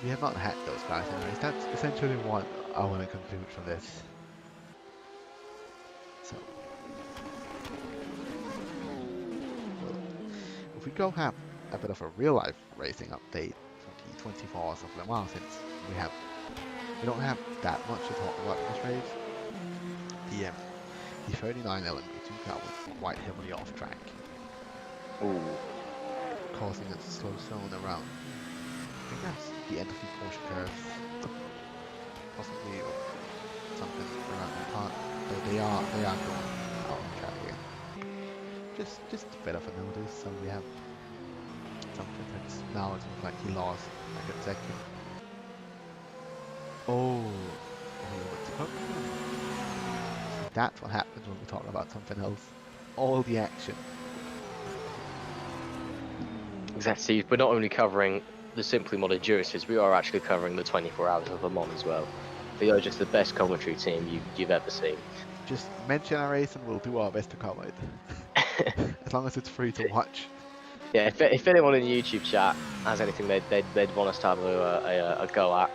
We have not had those guys anyways. That's essentially what I want to conclude from this. So if we go have a bit of a real life racing update for the 24 Hours of Le Mans, since we don't have that much to talk about in this race. The 39 LMP2 car was quite heavily off track, Ooh. causing a slow zone around. I think that's the end of the Porsche curve, possibly or something around the part. So they are going out of track again. Just a bit of a notice. So we have something that's now it looks like he lost like a second. Oh, that's what happens when we talk about something else. All the action. Exactly. We're not only covering the Simplymod Endurance, we are actually covering the 24 Hours of Le Mans as well. They are just the best commentary team you've ever seen. Just mention our race and we'll do our best to cover it. As long as it's free to watch. Yeah, if anyone in the YouTube chat has anything they'd want us to have a go at,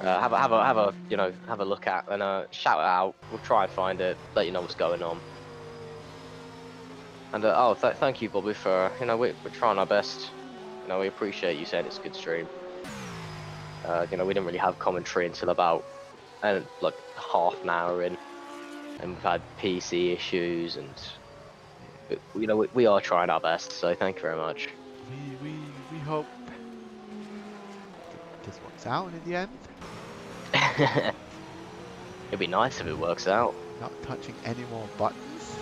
have a look at, and shout it out. We'll try and find it, let you know what's going on. And thank you, Bobby, for we're trying our best. We appreciate you saying it's a good stream. We didn't really have commentary until about like half an hour in, and we've had PC issues, and we are trying our best. So thank you very much. We hope this works out in the end. It'd be nice if it works out. Not touching any more buttons.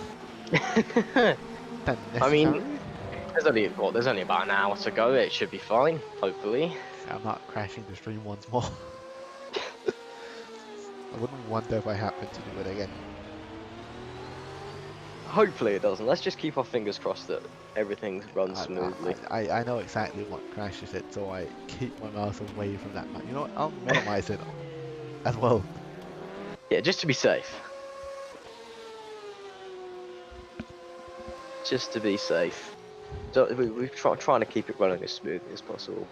I mean, there's only about an hour to go. It should be fine, hopefully. I'm not crashing the stream once more. I wouldn't wonder if I happen to do it again. Hopefully it doesn't. Let's just keep our fingers crossed that everything runs smoothly. I know exactly what crashes it, so I keep my mouse away from that. You know what? I'll minimize it as well. Yeah, just to be safe. Just to be safe. So we're trying to keep it running as smoothly as possible.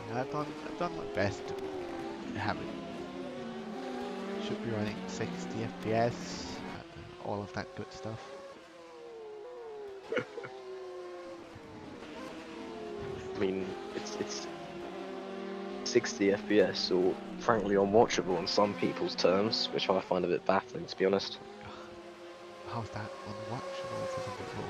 Yeah, I've done my best to have it. Should be running 60 FPS, all of that good stuff. I mean, it's 60 FPS, or frankly unwatchable on some people's terms, which I find a bit baffling, to be honest. How's that unwatchable for some people?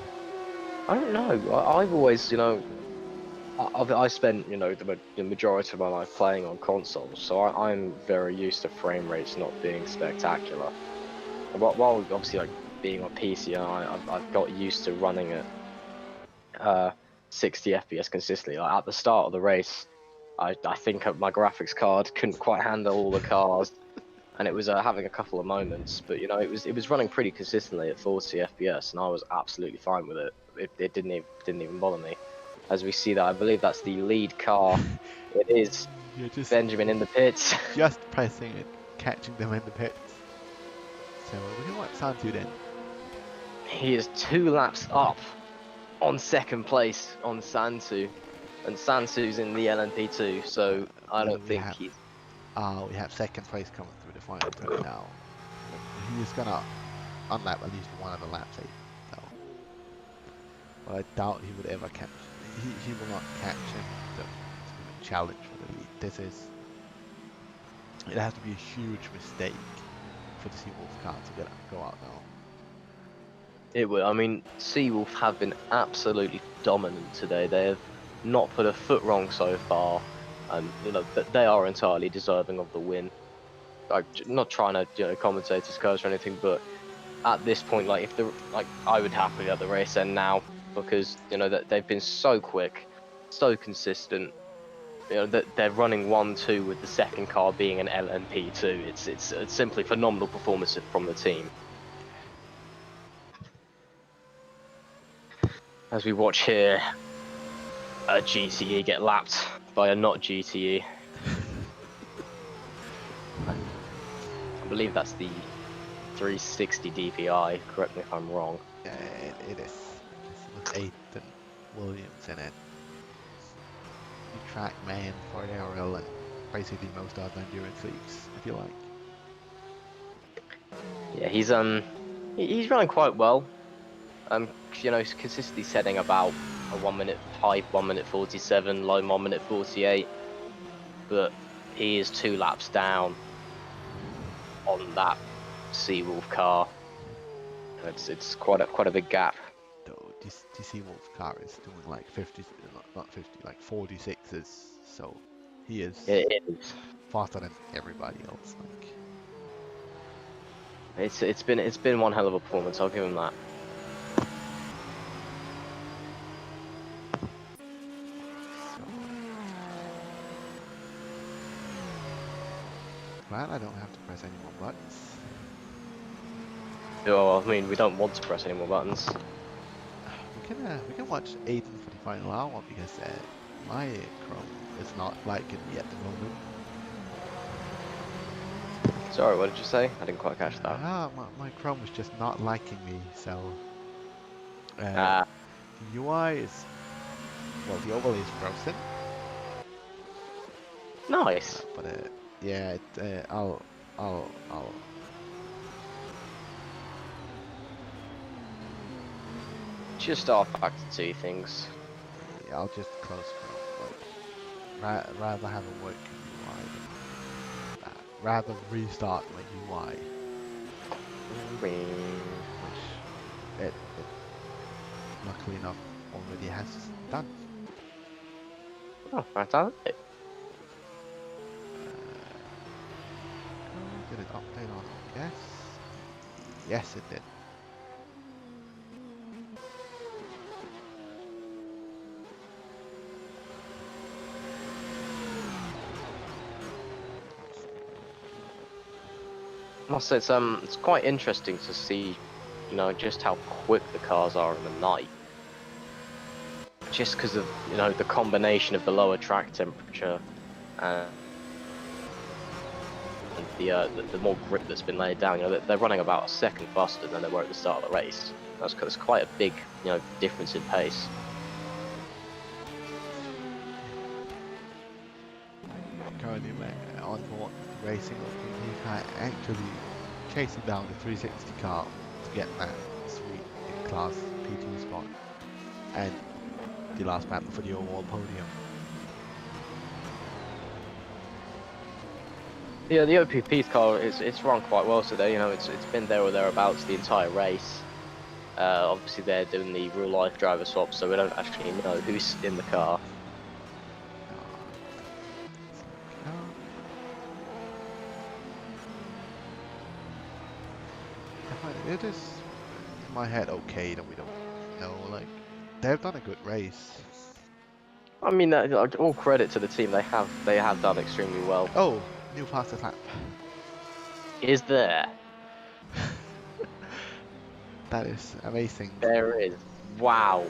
I don't know. I've always, I spent, the majority of my life playing on consoles, so I'm very used to frame rates not being spectacular. While obviously being on PC, I've got used to running at 60 FPS consistently. At the start of the race, I think my graphics card couldn't quite handle all the cars, and it was having a couple of moments. But it was running pretty consistently at 40 FPS, and I was absolutely fine with it. It didn't even bother me. As we see that, I believe that's the lead car. It is Benjamin in the pits. Just pressing it, catching them in the pits. So we can watch Santu then. He is 2 laps up on second place on Santu, and Santu's in the LMP2, so I don't think he's... we have second place coming through the final turn now. He's gonna unlap at least one of the laps, so. But I doubt he would ever catch. He will not catch him. The challenge for the lead. It has to be a huge mistake for the Seawolf car to go out now. It will. I mean, Seawolf have been absolutely dominant today. They have not put a foot wrong so far, and they are entirely deserving of the win. I'm not trying to commentators curse or anything, but at this point, I would happily let the race end now, because that they've been so quick, so consistent. That they're running 1-2 with the second car being an LMP2. It's simply phenomenal performance from the team. As we watch here, a GTE get lapped by a not GTE. I believe that's the 360 DPI. Correct me if I'm wrong. Yeah, it is. It's with Ethan Williams in it. The track man for the RL and basically most other endurance leagues, I feel like. Yeah, he's running quite well. Consistently setting about a 1 minute high 1 minute 47, low 1 minute 48, but he is 2 laps down on that Seawolf car. It's quite a big gap. Though DC Wolf's car is doing like 50, not 50, like 46s, so he is It is. faster than everybody else. Like, It's been one hell of a performance. I'll give him that. so glad I don't have to press any more buttons. Oh, I mean, we don't want to press any more buttons. We can watch Aiden for the final hour because my Chrome is not liking me at the moment. Sorry, what did you say? I didn't quite catch that. My Chrome is just not liking me, so Ah, the UI is, well, the overlay is frozen, nice. but yeah, I'll Just rFactor 2 things. yeah, I'll just close Chrome. But rather have a working UI than that. Rather restart my UI, which it luckily enough already has done. Oh, fantastic. Did it update on? Yes. Yes, it did. I must say it's quite interesting to see, you know, just how quick the cars are in the night. Just because of, you know, the combination of the lower track temperature and the more grip that's been laid down. You know, they're running about a second faster than they were at the start of the race. That's quite a big, you know, difference in pace. Currently on board racing actually chasing down the 360 car to get that sweet class P2 spot and the last battle for the overall podium. Yeah, the OPP car it's run quite well today. You know, it's been there or thereabouts the entire race. Obviously, they're doing the real life driver swap, so we don't actually know who's in the car. It is in my head okay that we don't know. Like, they've done a good race. I mean, all credit to the team. They have done extremely well. Oh, new fastest lap. Is there? That is amazing. There is. Wow.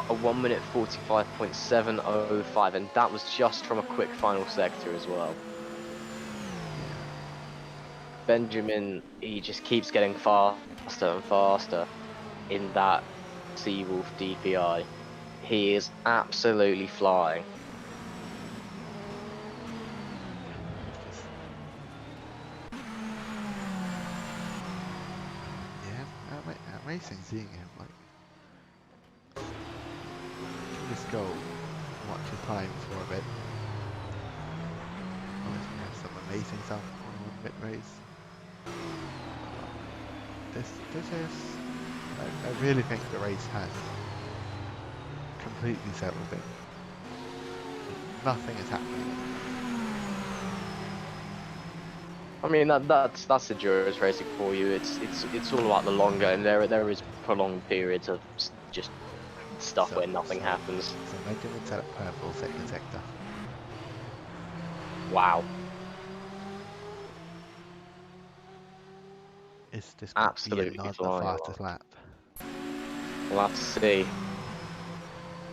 A 1 minute 45.705, and that was just from a quick final sector as well. Benjamin, he just keeps getting faster and faster in that Seawolf DPI. He is absolutely flying. Yeah, amazing seeing him. Like, you can just go watch his time for a bit. Honestly, we have some amazing stuff on mid race. This is. I really think the race has completely settled in. Nothing is happening. I mean that's endurance racing for you. It's all about the longer, and there is prolonged periods of just stuff where nothing happens. So Benjamin set up purple second sector. Wow. Is this going to be Absolutely another flying fastest along. lap? We'll have to see.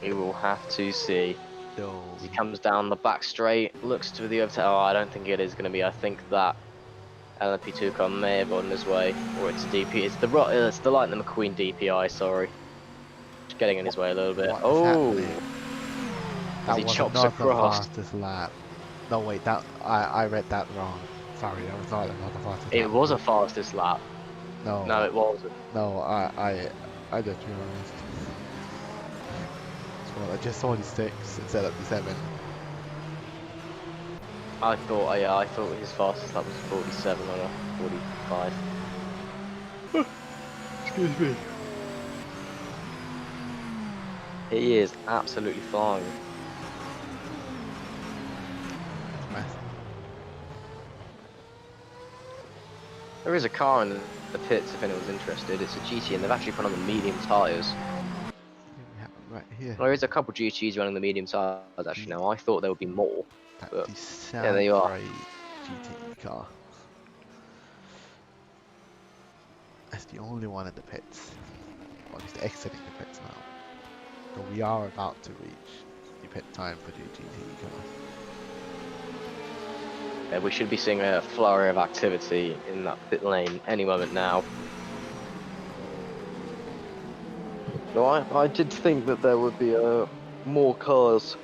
We will have to see. No. He comes down the back straight, looks to the overtake. Oh, I don't think it is going to be. I think that LMP2 car may have gotten his way, or it's a DP. It's the Lightning McQueen DPI. Sorry, just getting in his way a little bit. What is Oh, happening? as That he was chops not across. the fastest lap. No, wait, that I read that wrong. Sorry, that was not another fastest lap. It was a fastest lap. No. No, it wasn't. No, I just realized. Well, I just saw the 6 instead of the 7. I thought, yeah, I thought his fastest lap was 47 or a 45. Excuse me. He is absolutely flying. It's massive. There is a car in the pits if anyone's interested. It's a GT and they've actually put on the medium tyres. Here we have it right here. There is a couple GTs running the medium tyres actually now. I thought there would be more. That's But the yeah, there you are. Sebring GT car. That's the only one in the pits. Well, he's exiting the pits now. So we are about to reach the pit time for the GT car. Yeah, we should be seeing a flurry of activity in that pit lane any moment now. No, I did think that there would be more cars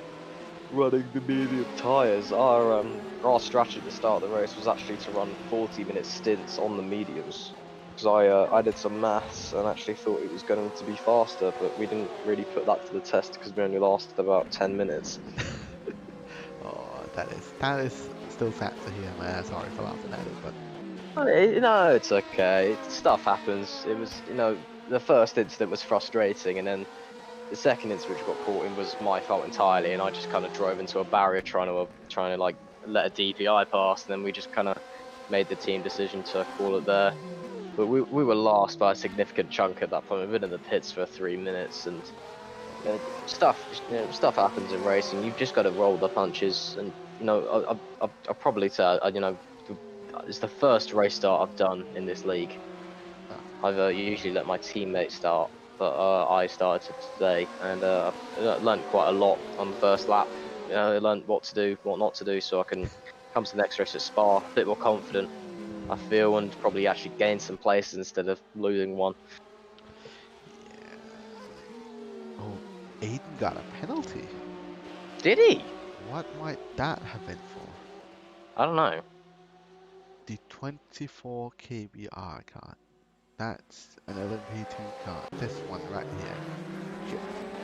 running the medium tyres. Our strategy at the start of the race was actually to run 40-minute stints on the mediums. Because I did some maths and actually thought it was going to be faster, but we didn't really put that to the test because we only lasted about 10 minutes. Oh, that is still sad to hear, man. Sorry for laughing at it, but No, it's okay. Stuff happens. It was, the first incident was frustrating, and then the second incident which got caught in was my fault entirely, and I just kind of drove into a barrier trying to like let a DPI pass, and then we just kind of made the team decision to call it there. But we were last by a significant chunk at that point. We've been in the pits for 3 minutes, and stuff happens in racing. You've just got to roll the punches, and I'll probably say it's the first race start I've done in this league. I've usually let my teammates start, but I started today, and I learned quite a lot on the first lap. I learned what to do, what not to do, so I can come to the next race at Spa a bit more confident, I feel, and probably actually gain some places instead of losing one. yeah. Oh, Aiden got a penalty. Did he? What might that have been for? I don't know. The 24 kbr car. That's an LMP2 car. This one right here.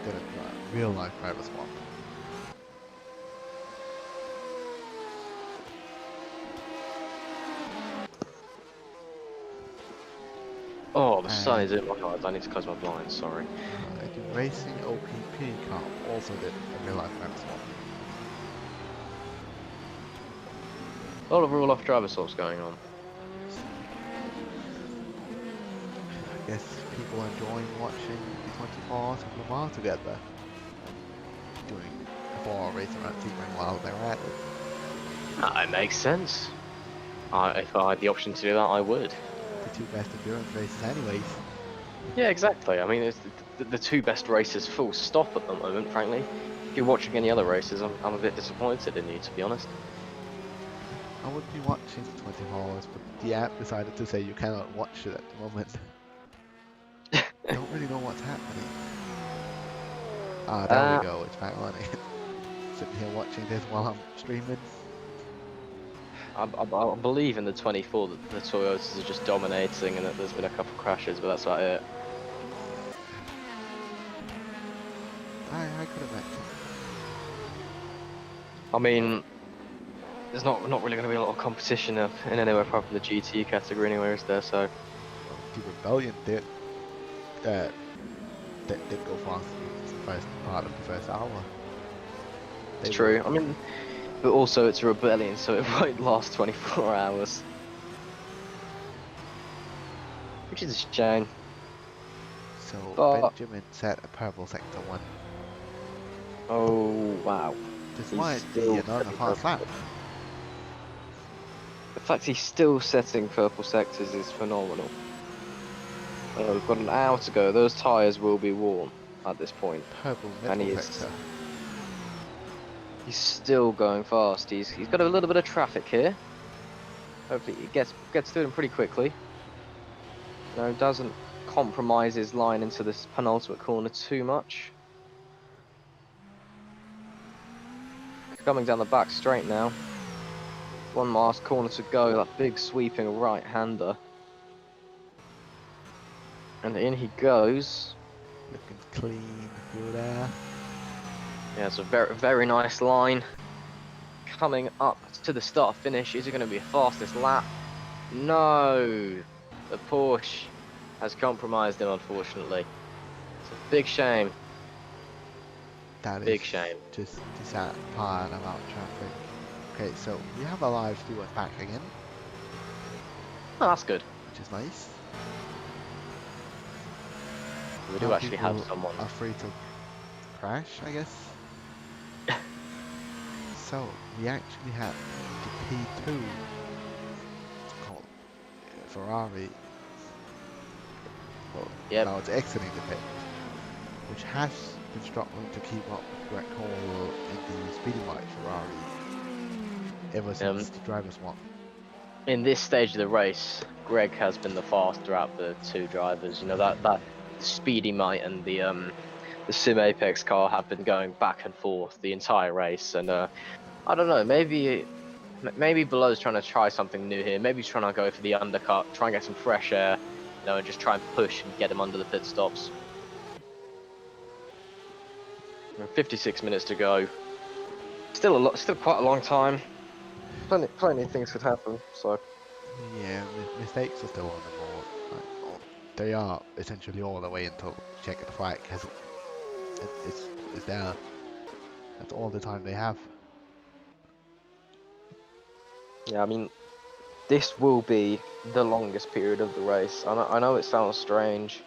Gonna do a real life driver swap. Oh, the sun is in my eyes. I need to close my blinds, sorry. The racing OPP car also did a real life driver swap. A lot of real life driver swaps going on. I guess people enjoying watching the 24 Simplymod together. Doing a 4-hour race around Sebring while they're at it. It makes sense. If I had the option to do that, I would. The 2 best endurance races anyways. Yeah, exactly. I mean, it's the 2 best races full stop at the moment, frankly. If you're watching any other races, I'm a bit disappointed in you, to be honest. I would be watching 24 hours, but the app decided to say you cannot watch it at the moment. Don't really know what's happening. Ah, there we go, it's back on it. Sitting here watching this while I'm streaming. I believe in the 24 that the Toyotas are just dominating and that there's been a couple crashes, but that's about it. I could imagine. I mean, there's not really going to be a lot of competition in anywhere apart from the GT category anywhere, is there? So The Rebellion did go fast in the first part of the first hour. it's true. I mean, but also it's a rebellion, so it won't last 24 hours. Which is a shame. So But- Benjamin set a purple sector 1. Oh, wow. This He's might be still another setting fast lap. The fact he's still setting purple sectors is phenomenal. We've got an hour to go. Those tyres will be worn at this point. Purple And middle he is- sector. He's still going fast. He's got a little bit of traffic here. Hopefully he gets through them pretty quickly. Doesn't compromise his line into this penultimate corner too much. Coming down the back straight now. One last corner to go. That big sweeping right-hander. And in he goes. Looking clean through there. Yeah, it's a very nice line. Coming up to the start finish, is it going to be a fastest lap? No! The Porsche has compromised him, unfortunately. It's a big shame. That is Big shame. just the sad part about traffic. Okay, so we have a live viewer back again, Oh, that's good. which is nice. We do Now actually have people someone. are free to crash, I guess. So we actually have the P2, it's called Ferrari. Well, Yep. now it's exiting the pit, which has been struggling to keep up with Greg Hall in the speedy white Ferrari ever since the drivers won. In this stage of the race, Greg has been the faster out the two drivers. You know that Speedy Might and the Sim Apex car have been going back and forth the entire race, and I don't know, maybe Below's trying to try something new here. Maybe he's trying to go for the undercut, try and get some fresh air, you know, and just try and push and get him under the pit stops. 56 minutes to go. Still quite a long time. Plenty of things could happen. So Yeah, mistakes are still on the board. They are essentially all the way until checking the flag, because it's there. That's all the time they have. yeah, I mean, this will be the longest period of the race. I know it sounds strange.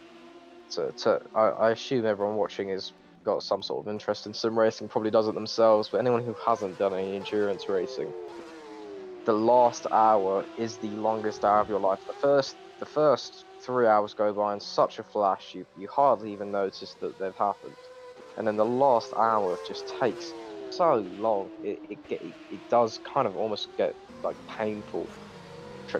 I assume everyone watching has got some sort of interest in sim racing, probably does it themselves. But anyone who hasn't done any endurance racing, the last hour is the longest hour of your life. The first 3 hours go by in such a flash, you hardly even notice that they've happened, and then the last hour just takes so long. It does kind of almost get like painful.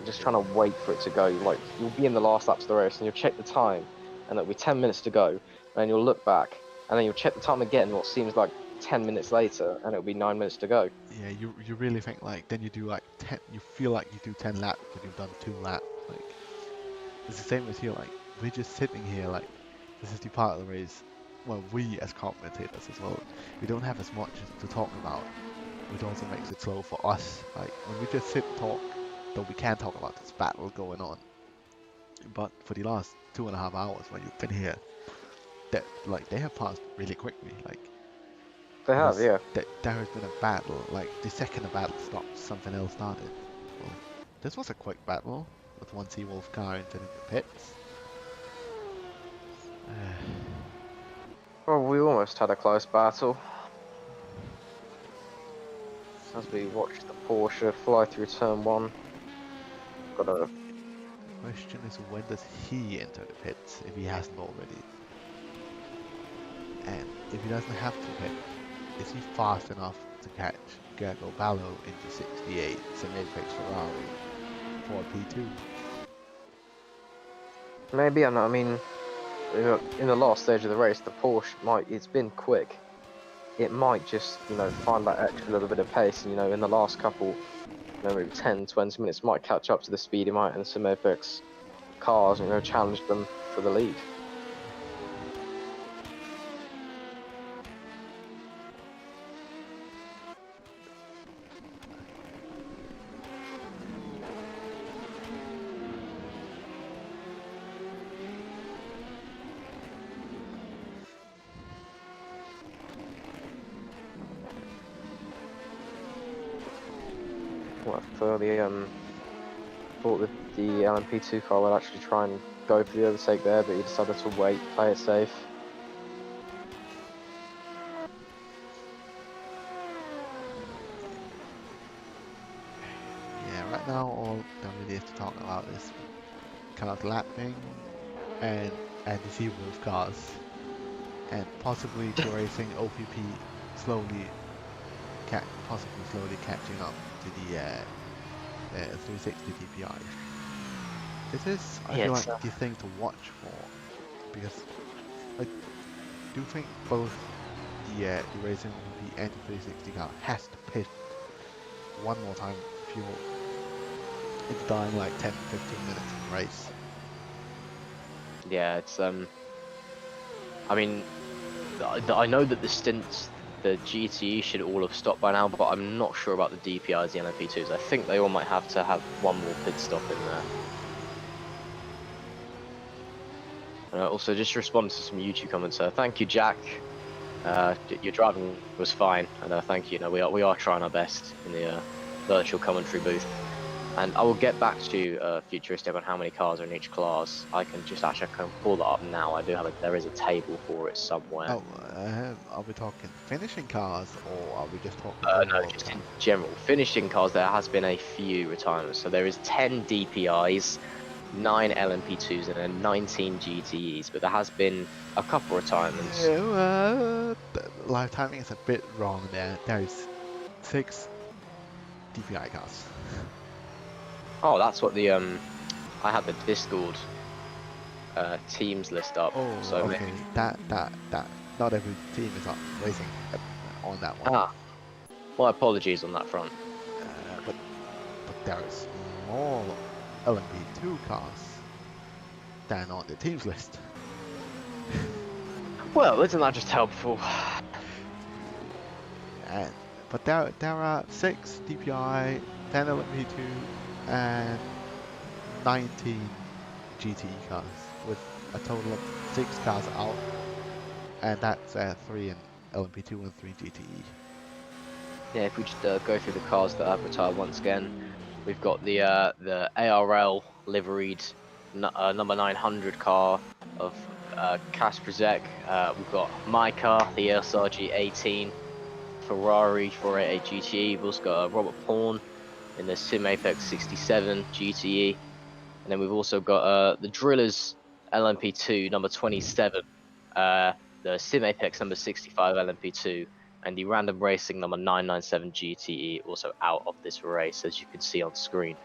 Just trying to wait for it to go. Like, you'll be in the last laps of the race and you'll check the time, and it'll be 10 minutes to go, and then you'll look back, and then you'll check the time again, what seems like 10 minutes later, and it'll be 9 minutes to go. Yeah, you really think like then you do like 10. You feel like you do 10 laps, but you've done 2 laps. Like it's the same as here. Like we're just sitting here. Like this is the part of the race. Well, we as commentators as well. We don't have as much to talk about, which also makes it slow for us. Like when we just sit and talk, though we can talk about this battle going on. But for the last 2.5 hours when you've been here, that like they have passed really quickly. Like They have, yeah. there has been a battle. Like the second the battle stopped, something else started. Well, this was a quick battle with one Seawolf car entering the pits. Well, we almost had a close battle. As we watched the Porsche fly through turn 1. Got a... The question is, when does he enter the pits if he hasn't already? And if he doesn't have to pit, is he fast enough to catch Gergo Ballo into 68, Semi-Apex Ferrari for P2? Maybe, I mean, in the last stage of the race, the Porsche it's been quick. It might just, you know, find that extra little bit of pace, and, you know, in the last couple, you know, maybe 10, 20 minutes, might catch up to the Speedy Might and some Apex cars, and, you know, challenge them for the lead. Well, for the thought that the LMP2 car would actually try and go for the overtake there, but he decided to wait, play it safe. Yeah, right now all that really is to talk about is kind of lapping and the Seawolf cars, and possibly racing OPP slowly, possibly slowly catching up to the 360 DPI. This is, I feel like, the thing to watch for, because I do think both the racing OPP and the 360 car has to pit one more time fuel. It's dying like 10-15 minutes in the race. Yeah, it's I mean, I know that the stints the GTE should all have stopped by now, but I'm not sure about the DPIs, the LMP2s. I think they all might have to have one more pit stop in there. Also, just respond to some YouTube comments. Thank you, Jack. Your driving was fine, and thank you. We are trying our best in the virtual commentary booth. And I will get back to you, Futuristic, on how many cars are in each class. I can pull that up now. There is a table for it somewhere. Oh, are we talking finishing cars, or are we just talking No, overall just cars? in general. Finishing cars, there has been a few retirements. So there is 10 DPIs, 9 LMP2s, and then 19 GTEs. But there has been a couple retirements. Live timing is a bit wrong there. There is 6 DPI cars. Oh, that's what the I had the Discord teams list up. Oh, so okay. maybe... That. Not every team is racing on that one. Ah, well, apologies on that front. But there is more LMP2 cars than on the teams list. Well, isn't that just helpful? But there are 6 DPI, 10 LMP2, and 19 GTE cars, with a total of 6 cars out, and that's 3 in LMP2 and 3 GTE. Yeah, if we just go through the cars that have retired once again, we've got the ARL liveried number 900 car of Kasperzek. We've got my car, the SRG 18 Ferrari 488 GTE. We've also got Robert Pawn in the Sim Apex 67 GTE, and then we've also got the Drillers LMP2 number 27, the Sim Apex number 65 LMP2, and the Random Racing number 997 GTE also out of this race, as you can see on screen.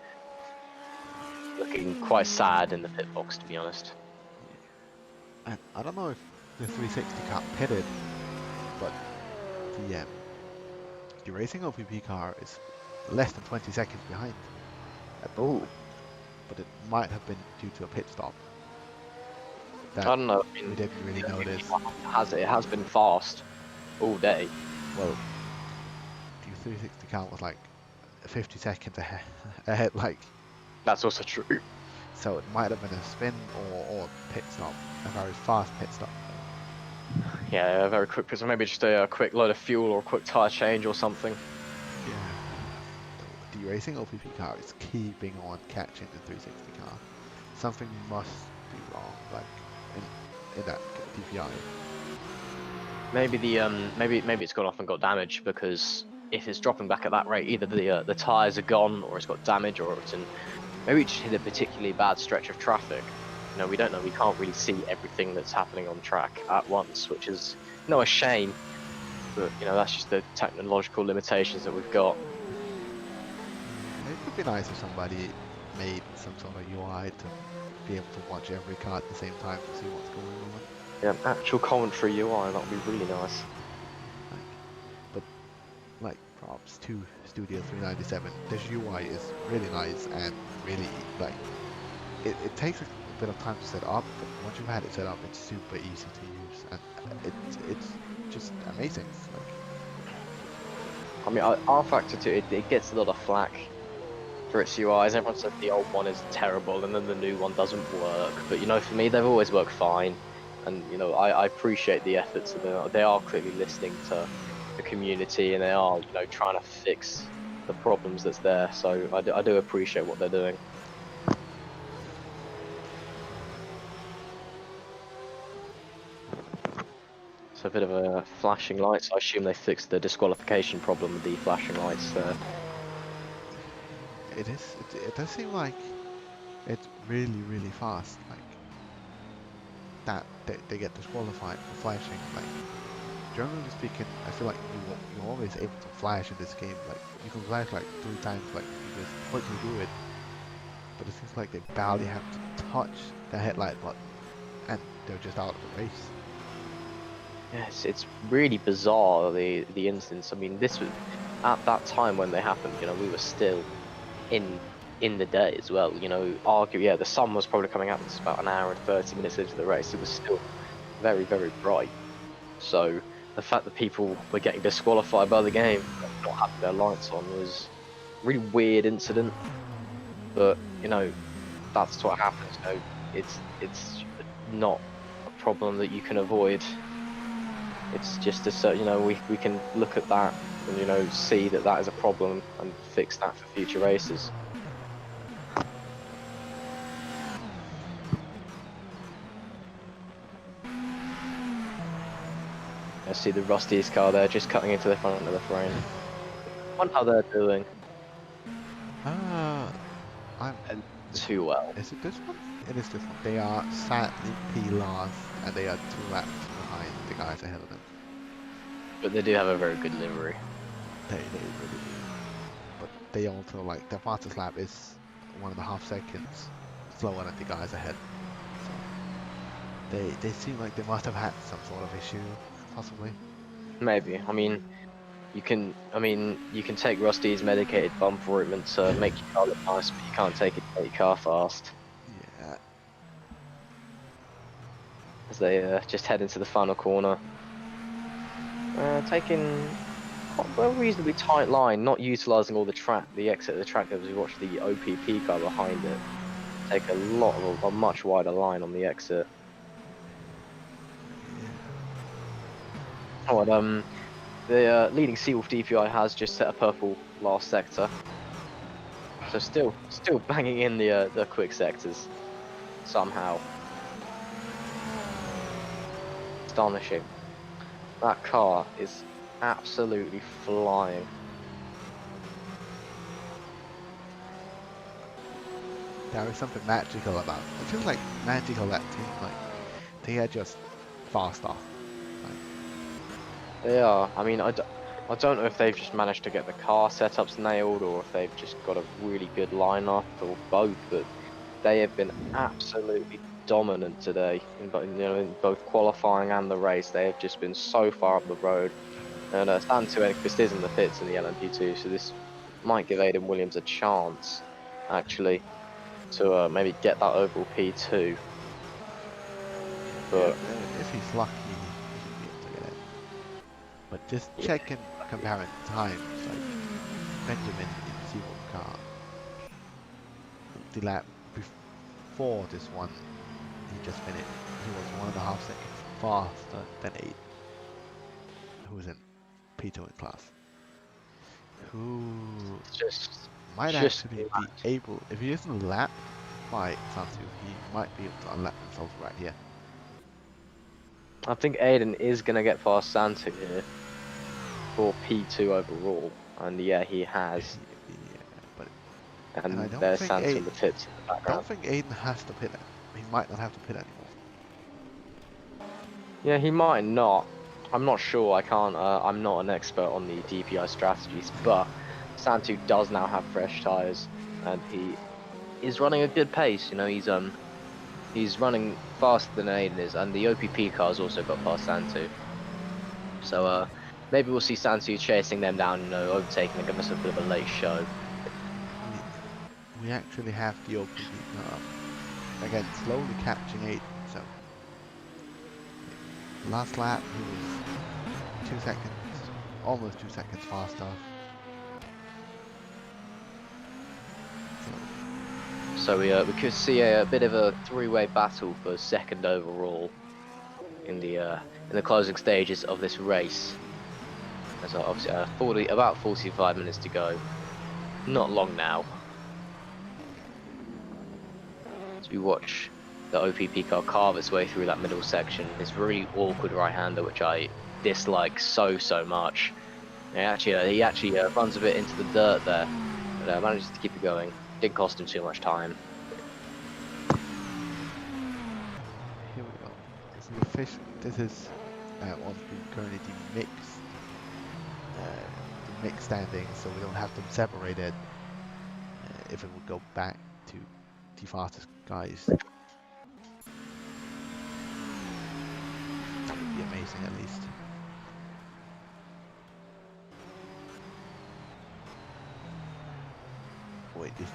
Looking quite sad in the pit box, to be honest. And I don't know if the 360 car pitted, but the racing OPP car is less than 20 seconds behind. Oh, But it might have been due to a pit stop. I don't know. I We mean, didn't really notice. it has been fast all day. Well, the 360 car was like 50 seconds ahead, like, That's also true. so it might have been a spin or a pit stop, a very fast pit stop. Yeah, very quick. So maybe just a quick load of fuel or a quick tire change or something. Yeah. The racing OPP car is keeping on catching the 360 car. Something must be wrong, like in that DPI. Maybe maybe it's gone off and got damaged, because if it's dropping back at that rate, either the tires are gone, or it's got damage, or maybe it just hit a particularly bad stretch of traffic. We don't know. We can't really see everything that's happening on track at once, which is a shame. But that's just the technological limitations that we've got. It would be nice if somebody made some sort of UI to be able to watch every car at the same time to see what's going on. Yeah, actual commentary UI, that would be really nice. Like props to Studio 397. This UI is really nice and really it takes a bit of time to set up, but once you've had it set up, it's super easy to use, and it's just amazing. I mean, rFactor 2, it gets a lot of flack for its UIs. Everyone said the old one is terrible, and then the new one doesn't work. But for me, they've always worked fine, and I appreciate the efforts. They are clearly listening to the community, and they are trying to fix the problems that's there. So I do appreciate what they're doing. So a bit of a flashing lights. I assume they fixed the disqualification problem with the flashing lights there. It does seem like it's really fast. Like that they get disqualified for flashing. Like generally speaking, I feel like you're always able to flash in this game. Like you can flash like 3 times. Like you just quickly do it. But it seems like they barely have to touch the headlight button, and they're just out of the race. Yes, it's really bizarre, the instance. I mean, this was at that time when they happened. We were still in the day as well. The sun was probably coming out. It's about an hour and 30 minutes into the race. It was still very bright. So the fact that people were getting disqualified by the game, not having their lights on, was a really weird incident. But you know, that's what happens. You know, it's not a problem that you can avoid. It's just you know, we can look at that and, you know, see that that is a problem and fix that for future races. I see the Rusty's car there just cutting into the front of the frame. I wonder how they're doing. I'm Too well. Is it this one? It is this one. They are sadly P last, and they are 2 laps behind the guys ahead of them. But they do have a very good livery. They really do. But they also, like, their fastest lap is 1.5 seconds slower than the guys ahead. So they seem like they must have had some sort of issue, possibly. Maybe. I mean, you can take Rusty's medicated bump ointment to make your car look nice, but you can't take it to make your car fast. Yeah. As they just head into the final corner. Taking a reasonably tight line, not utilising all the exit of the track as we watch the OPP car behind it take a much wider line on the exit. Oh, and the leading Seawolf DPI has just set a purple last sector, so still banging in the quick sectors somehow. Astonishing. That car is absolutely flying. There is something magical about it. It feels like magical that team, like, they are just faster. Like, They are. I mean, I don't know if they've just managed to get the car setups nailed or if they've just got a really good lineup or both, but they have been absolutely dominant today in both qualifying and the race. They have just been so far up the road. And Santu Enquist is in the pits in the LMP2, so this might give Aidan Williams a chance, actually, to maybe get that overall P2. But if he's lucky, he should be able to get it. But just checking comparing times, like Benjamin in Seawolf car, the lap before this one, he just finished. He was 1.5 seconds faster than Aiden, who was in P2 in class. Who might actually be able, if he isn't lapped by Santu, he might be able to unlap himself right here. I think Aiden is going to get past Santu here for P2 overall, and yeah, he has. Yeah, and there's Santu in the pits in the background. I don't think Aiden has to pit. He might not have to pit anymore. Yeah, he might not. I'm not sure. I can't. I'm not an expert on the DPI strategies, but Santu does now have fresh tyres, and he is running a good pace. You know, he's running faster than Aiden is, and the OPP car's also got past Santu. So maybe we'll see Santu chasing them down, you know, overtaking and giving us a bit of a late show. We actually have the OPP car again, slowly catching Aiden. So last lap he was 2 seconds, almost 2 seconds faster. So we could see a bit of a three-way battle for second overall in the closing stages of this race. There's obviously about 45 minutes to go. Not long now. As we watch the OPP car carve its way through that middle section, this really awkward right-hander, which I dislike so much. He actually runs a bit into the dirt there, but manages to keep it going. Didn't cost him too much time. Here we go. This is on currently the mixed standings, so we don't have them separated. If it would go back to the fastest guys, it would be amazing at least. Wait, is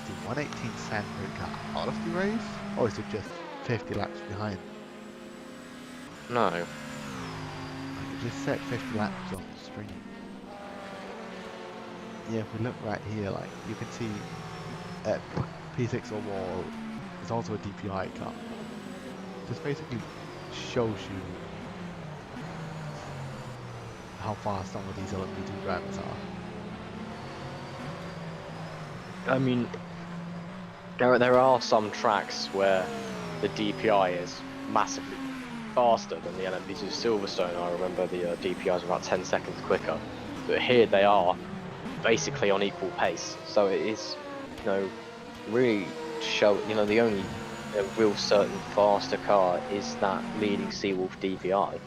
the 118 Sandberg car out of the race, or is it just 50 laps behind? No. just set 50 laps on the screen. Yeah, if we look right here, like you can see at P6 or wall, there's also a DPI car. This basically shows you how fast some of these LMP2 drivers are. I mean, there are some tracks where the DPI is massively faster than the LMP2 Silverstone. I remember the DPIs were about 10 seconds quicker, but here they are basically on equal pace. So it is, really show. The only real certain faster car is that leading Seawolf DPI.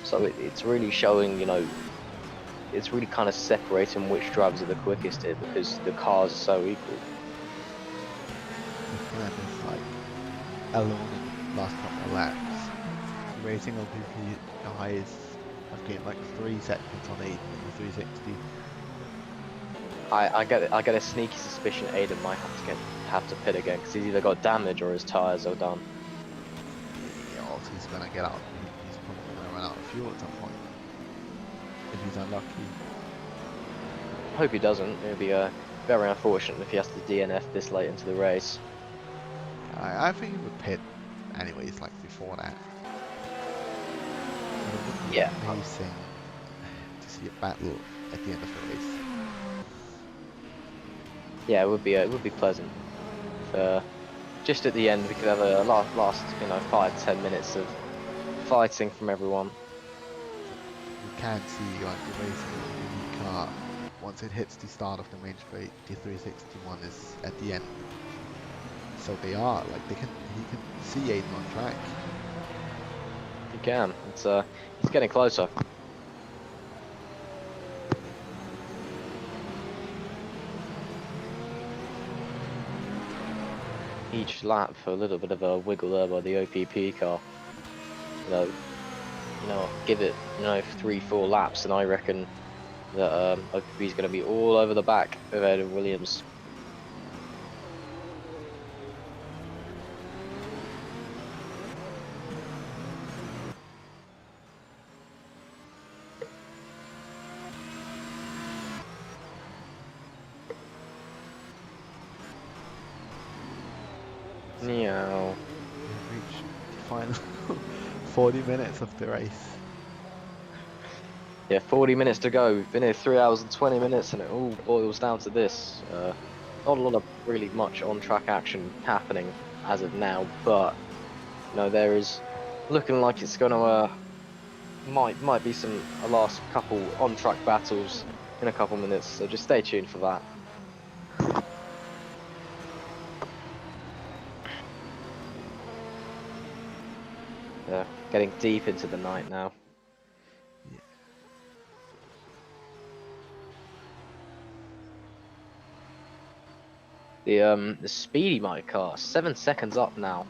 So it's really showing, it's really kind of separating which drivers are the quickest here because the cars are so equal. Looking at this, like, alone in the last couple of laps, the racing LPPIs have gained like 3 seconds on 8 in the 360. I get a sneaky suspicion Aiden might have to pit again because he's either got damage or his tyres are done. Yeah, also he's gonna get out. He's probably gonna run out of fuel at some point if he's unlucky. I hope he doesn't. It would be very unfortunate if he has to DNF this late into the race. I think he would pit anyways, like before that. But it would be Yeah. amazing to see a battle at the end of the race. Yeah, it would be pleasant. Just at the end, we could have a last 5-10 minutes of fighting from everyone. You can see like the racing of the car once it hits the start of the main straight. The 361 is at the end, so they are like he can see Aiden on track. You can. It's getting closer. Each lap for a little bit of a wiggle there by the OPP car. Give it 3-4 laps, and I reckon that OPP is going to be all over the back of Aiden Williams. Meow. We've reached the final 40 minutes of the race. Yeah, 40 minutes to go. We've been here 3 hours and 20 minutes, and it all boils down to this. Not a lot of really much on-track action happening as of now, but there is looking like it's going to might be a last couple on-track battles in a couple minutes. So just stay tuned for that. Getting deep into the night now. The Speedy Mike car, 7 seconds up now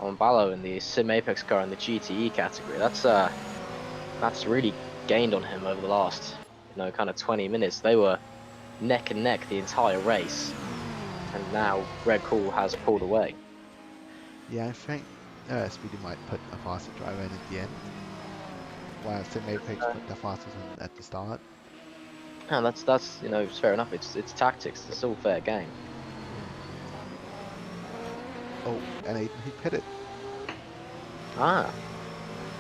on Ballo in the Sim Apex car in the GTE category. That's really gained on him over the last kind of 20 minutes. They were neck and neck the entire race, and now Red Cool has pulled away. Yeah, I think Speedy might put a faster driver in at the end, while Sim Apex put the fastest in at the start. And that's it's fair enough. It's tactics. It's all fair game. Oh, and Aiden, he pitted. Ah,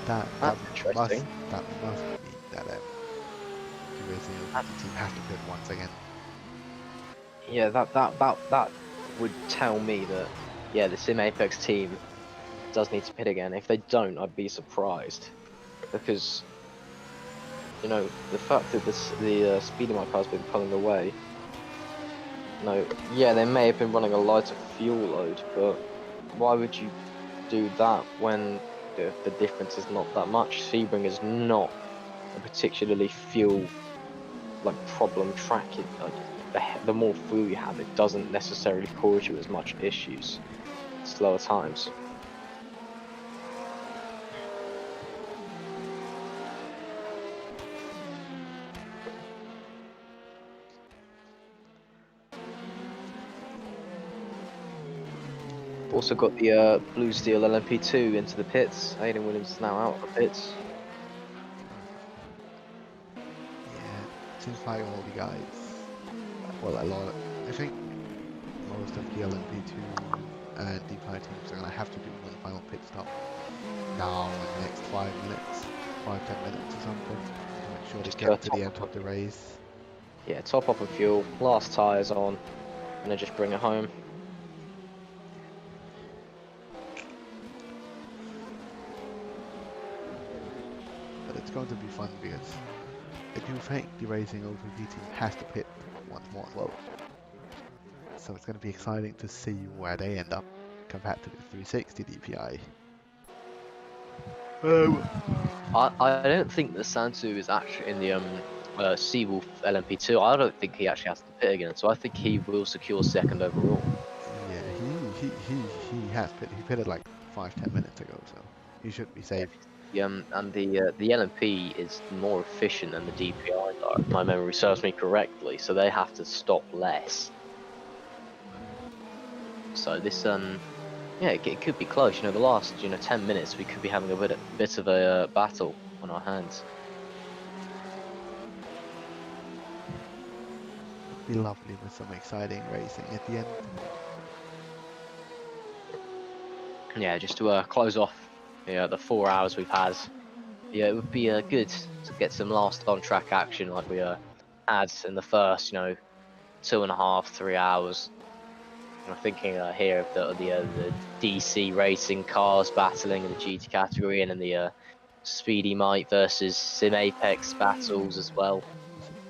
That that's must interesting. mean that the racing team has to pit once again. Yeah, that would tell me that the Sim Apex team does need to pit again. If they don't, I'd be surprised, because the fact that the Speedy Mike car's been pulling away. They may have been running a lighter fuel load, but why would you do that when the difference is not that much? Sebring is not a particularly fuel problem track. The more fuel you have, it doesn't necessarily cause you as much issues. Slower times. Also got the Blue Steel LMP2 into the pits. Aiden Williams is now out of the pits. seems like all the guys, well, I think most of the LMP2 and DPI teams are going to have to do one final pit stop now in the next 5 minutes, 5-10 minutes or something, to make sure Just they do a get to the end top of the race. Yeah, top up on fuel, last tyres on, and then just bring it home. But it's going to be fun because I do think the Racing OPP team has to pit once more as well. So it's going to be exciting to see where they end up compared to the 360 DPI. I don't think that Santu is actually in the Seawolf LMP2. I don't think he actually has to pit again, so I think he will secure second overall. Yeah, he has pitted. He pitted like 5-10 minutes ago, so he should be safe. And the LMP is more efficient than the DPI, though, if my memory serves me correctly, so they have to stop less. So this yeah, it could be close. You know, the last 10 minutes we could be having a bit of a battle on our hands. It'd be lovely with some exciting racing at the end. Yeah, just to close off the 4 hours we've had. Yeah, it would be good to get some last on-track action like we had in the first 2.5, 3 hours. I'm thinking here of the DC racing cars battling in the GT category, and in the Speedy Might versus Sim Apex battles as well.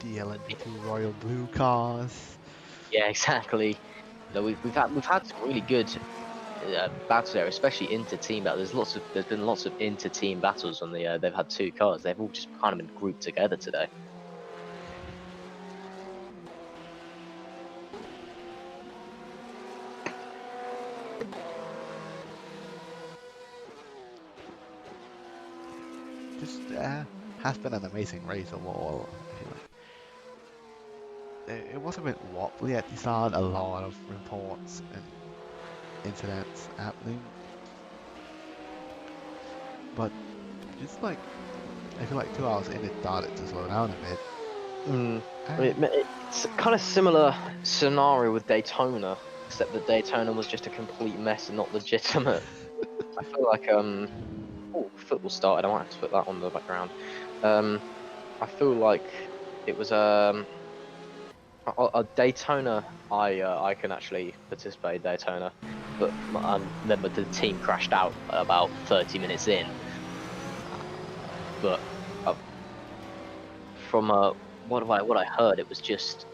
The LMP2 Royal Blue cars. Yeah, exactly. We've had some really good battles there, especially inter-team battles. There's been lots of inter-team battles on the they've had 2 cars. They've all just kind of been grouped together today. Just has been an amazing race overall. I feel like it was a bit wobbly at the start. A lot of reports and incidents happening, but just like I feel like 2 hours in, it started to slow down a bit. It's kind of similar scenario with Daytona, except that Daytona was just a complete mess and not legitimate. I feel like football started. I might have to put that on the background. I feel like it was a Daytona. I can actually participate in Daytona, but then the team crashed out about 30 minutes in. But from what I heard, it was just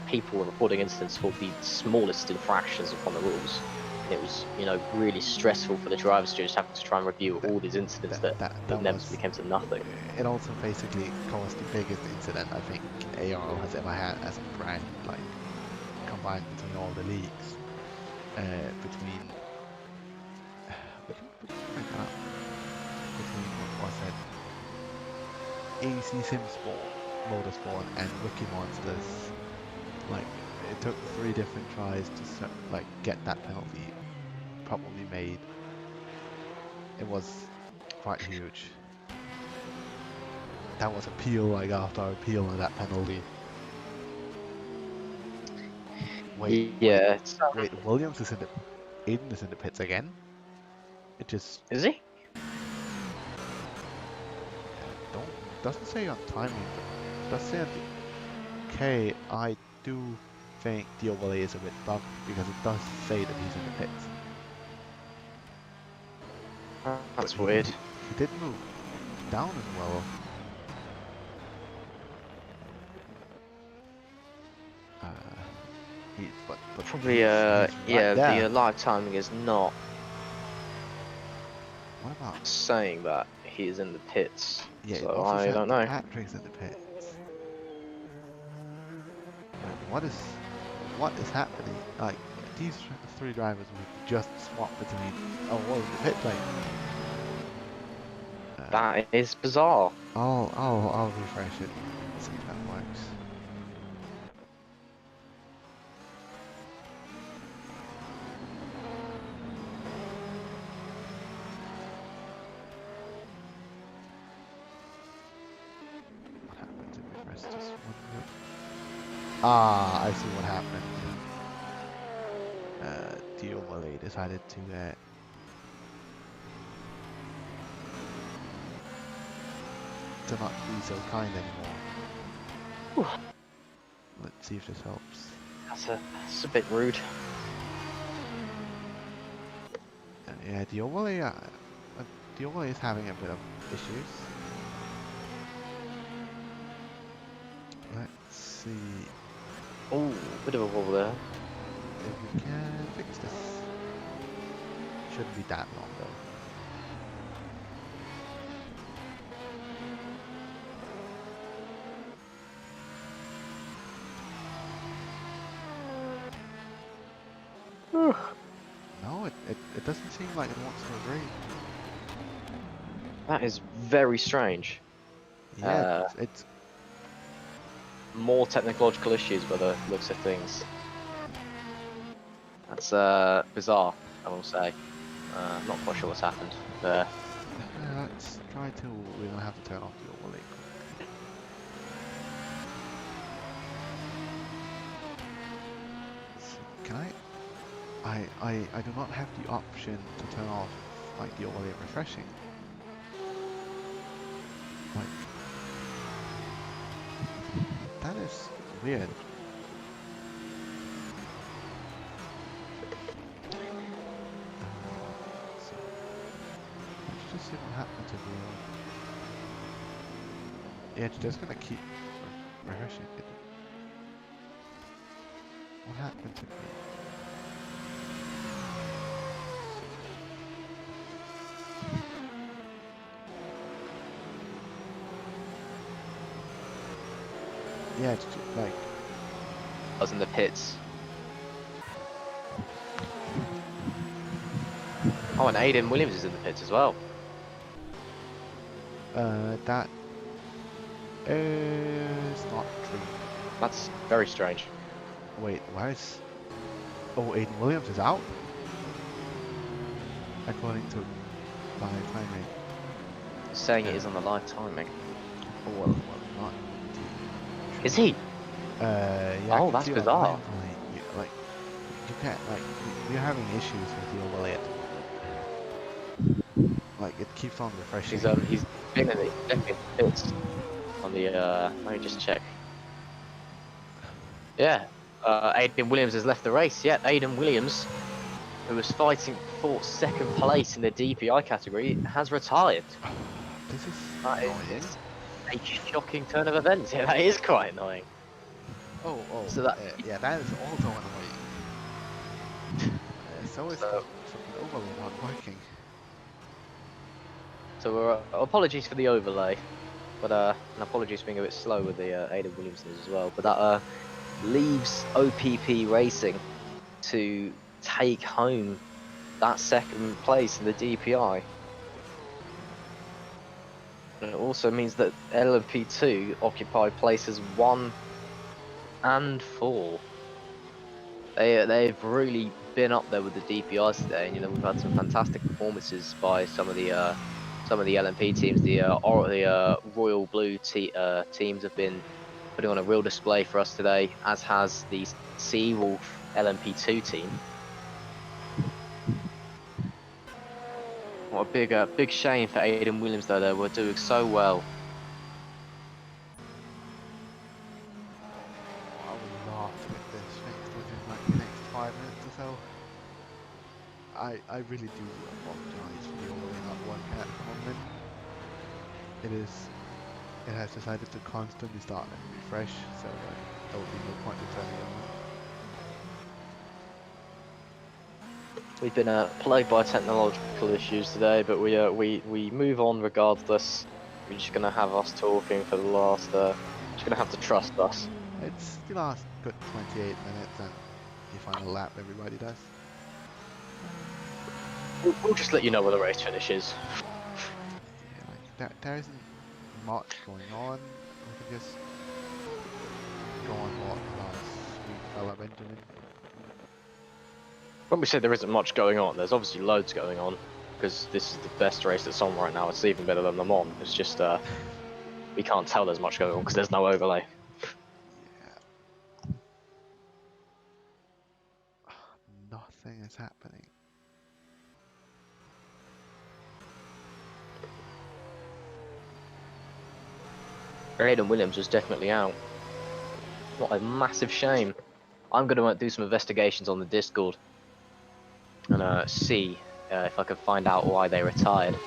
people were reporting incidents for the smallest infractions upon the rules. And it was really stressful for the drivers to just have to try and review all these incidents that inevitably came to nothing. It also basically caused the biggest incident I think ARL has ever had as a brand, like combined between all the leagues. Between what was it? AC Sim Sport, Motorsport, and Wiki Monsters. Like it took 3 different tries to get that penalty properly made. It was quite huge. That was appeal after appeal on that penalty. Wait, Williams is in the Aiden is in the pits again. It just Is he? doesn't say on timing, but does say on the okay. I do think the overlay is a bit bugged because it does say that he's in the pits. That's weird. He did move down as well. But Probably he's right there. the live timing is not What about saying that he is in the pits. yeah? So I don't know. Patrick's in the pits. Like, what is happening? Like these 3 drivers would just swap between the pit lane. That is bizarre. I'll refresh it. See if that works. What happens if we press just 1 Ah, I see what happened. The overlay decided to not be so kind anymore. Whew. Let's see if this helps. That's a bit rude. Yeah, the overlay is having a bit of issues. Let's see Oh, bit of a wobble there. if we can fix this. Shouldn't be that long though. No, it doesn't seem like it wants to agree. That is very strange. Yeah, it's More technological issues by the looks of things. That's bizarre, I will say. Not quite sure what's happened there. let's try to. We're gonna have to turn off the overlay. Can I do not have the option to turn off like the overlay refreshing. Like that is weird. So let's just see what happens if we. Yeah, it's just gonna keep refreshing it. What happens if we? Yeah, it's just like I was in the pits. Oh, and Aiden Williams is in the pits as well. that is not true. That's very strange. Wait, why is? Oh, Aiden Williams is out. According to my timing. Saying it is on the live timing. Oh, well, not. Is he? Yeah. I Oh, can that's see it on bizarre. mine, like you can't we're having issues with the overlay at the moment. Like it keeps on refreshing. He's been in the pits on the let me just check. Yeah. Aiden Williams has left the race. Yeah, Aiden Williams, who was fighting for second place in the DPI category, has retired. This is That annoying. is a shocking turn of events. Yeah, that is quite annoying. Oh, So that yeah, that is also annoying. So is the fucking overlay not working. So apologies for the overlay, but and apologies for being a bit slow with the Aiden Williams news as well. But that leaves OPP Racing to take home that second place in the DPI. And it also means that LMP2 occupy places 1 and 4. They've really been up there with the DPIs today, and you know we've had some fantastic performances by some of the LMP teams. The Royal Blue teams have been putting on a real display for us today, as has the Seawolf LMP2 team. What a big shame for Aiden Williams though. They were doing so well. I would love to get this fixed within like the next 5 minutes or so. I really do apologize for the overlay not working at the moment. It has decided to constantly start and refresh, so there will be no point in turning it on. We've been plagued by technological issues today, but we move on regardless. We're just gonna have us talking for the last. Just gonna have to trust us. It's the last good 28 minutes and the final lap everybody does. We'll just let you know where the race finishes. Yeah, like there isn't much going on. We can just go on what fella Benjamin. When we say there isn't much going on, there's obviously loads going on, because this is the best race that's on right now. It's even better than the Mon. It's just we can't tell there's much going on because there's no overlay. Yeah. Nothing is happening. Aidan Williams was definitely out. What a massive shame. I'm going to do some investigations on the Discord and see if I can find out why they retired.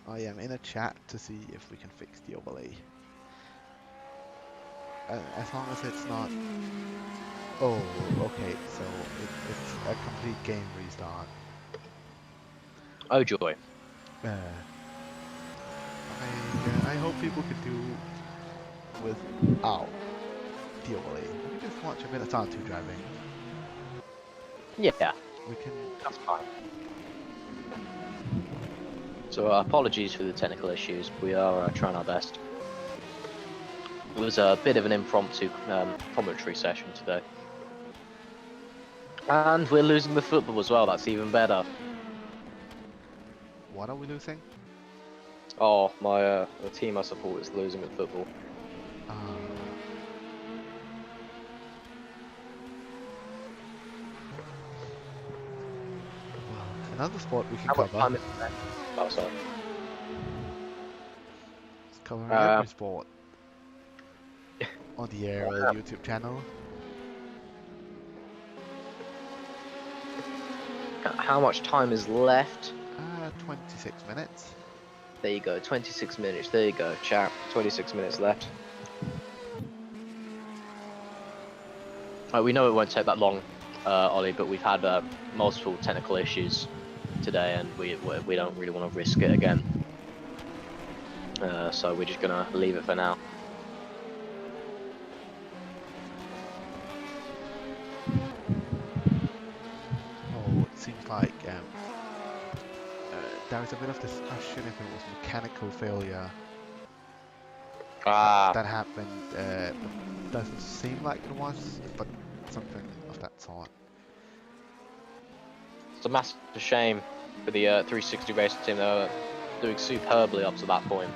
I am in a chat to see if we can fix the overlay. As long as it's not... Oh, okay, so it's a complete game restart. Oh joy. I hope people could do without the overlay. We can just watch a bit of Time 2 driving. Yeah, We can... that's fine. So apologies for the technical issues. We are trying our best. It was a bit of an impromptu commentary session today. And we're losing the football as well, that's even better. What are we losing? Oh, the team I support is losing at football. Well, another sport we can How much cover. time is there? Oh, sorry. It's covering every sport on the Air Yeah. YouTube channel. How much time is left? 26 minutes. There you go, 26 minutes. There you go, chat. 26 minutes left. We know it won't take that long, Ollie, but we've had multiple technical issues today, and we don't really want to risk it again. So we're just gonna leave it for now. Oh, it seems like there was a bit of discussion if it was mechanical failure that happened. It doesn't seem like it was, but something of that sort. It's a massive shame for the 360 racing team. They were doing superbly up to that point.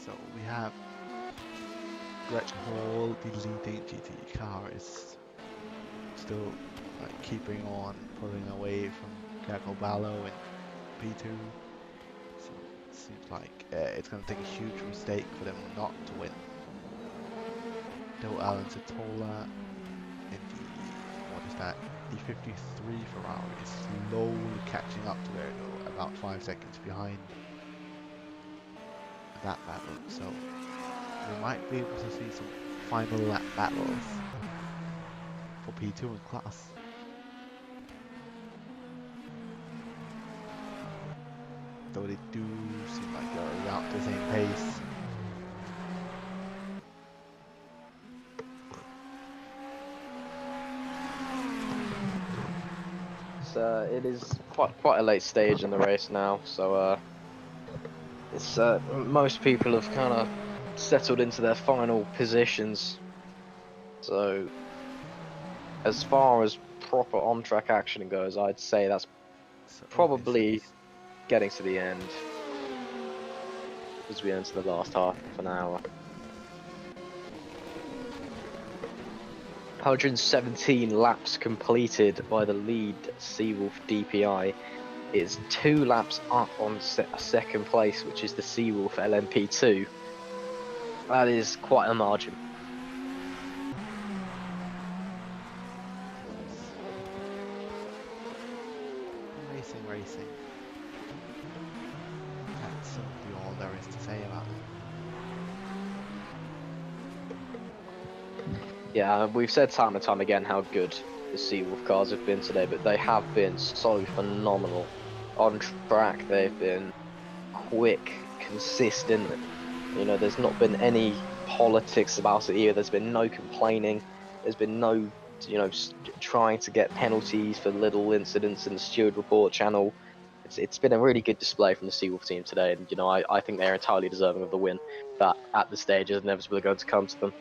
So we have Greg Hall, the leading GT car, is still keeping on pulling away from Jaco Ballo in P2. So it seems like it's going to take a huge mistake for them not to win. Though Alan Satola in the 53 Ferrari is slowly catching up to Ergo, about 5 seconds behind that battle. So we might be able to see some final lap battles for P2 in class. Though they do seem like they're around the same pace. It is quite a late stage in the race now, so it's most people have kind of settled into their final positions. So as far as proper on-track action goes, I'd say that's probably getting to the end as we enter the last half an hour. 117 laps completed by the lead Seawolf DPI. It's 2 laps up on second place, which is the Seawolf LMP2. That is quite a margin. Racing. That's simply all there is to say about it. Yeah, we've said time and time again how good the Seawolf cars have been today, but they have been so phenomenal. On track, they've been quick, consistent. You know, there's not been any politics about it either. There's been no complaining. There's been no, you know, trying to get penalties for little incidents in the steward report channel. It's been a really good display from the Seawolf team today, and you know I think they're entirely deserving of the win that at the stage is inevitably going to come to them.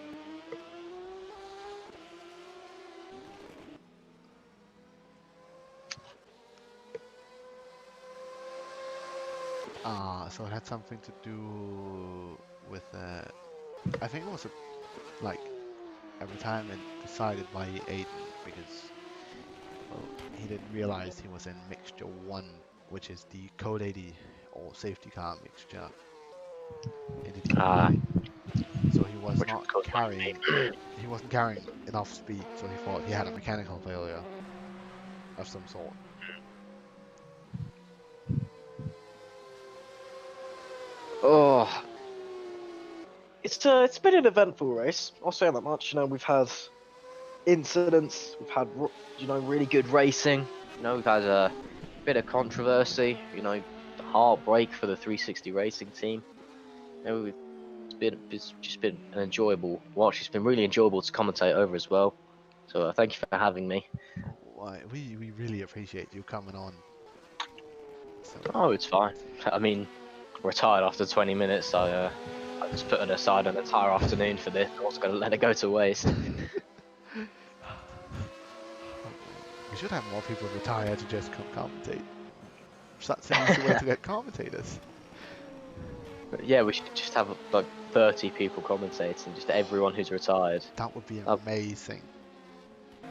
So it had something to do with I think it was like a retirement decided by Aiden because well, he didn't realize he was in mixture 1, which is the Code 80 or safety car mixture in the DPI. So he was Which not was caused by me. he wasn't carrying enough speed, so he thought he had a mechanical failure of some sort. Oh, it's been an eventful race. I'll say that much. You know, we've had incidents, we've had really good racing. You know, we've had a bit of controversy. You know, heartbreak for the 360 racing team. You know, it's just been an enjoyable watch. It's been really enjoyable to commentate over as well. So thank you for having me. We really appreciate you coming on. So Oh, it's fine. I mean, retired after 20 minutes. I just put it aside an entire afternoon for this. I wasn't going to let it go to waste. we should have more people retire to just come commentate. That's an easy way to get commentators. But yeah, we should just have like 30 people commentating, just everyone who's retired. That would be amazing.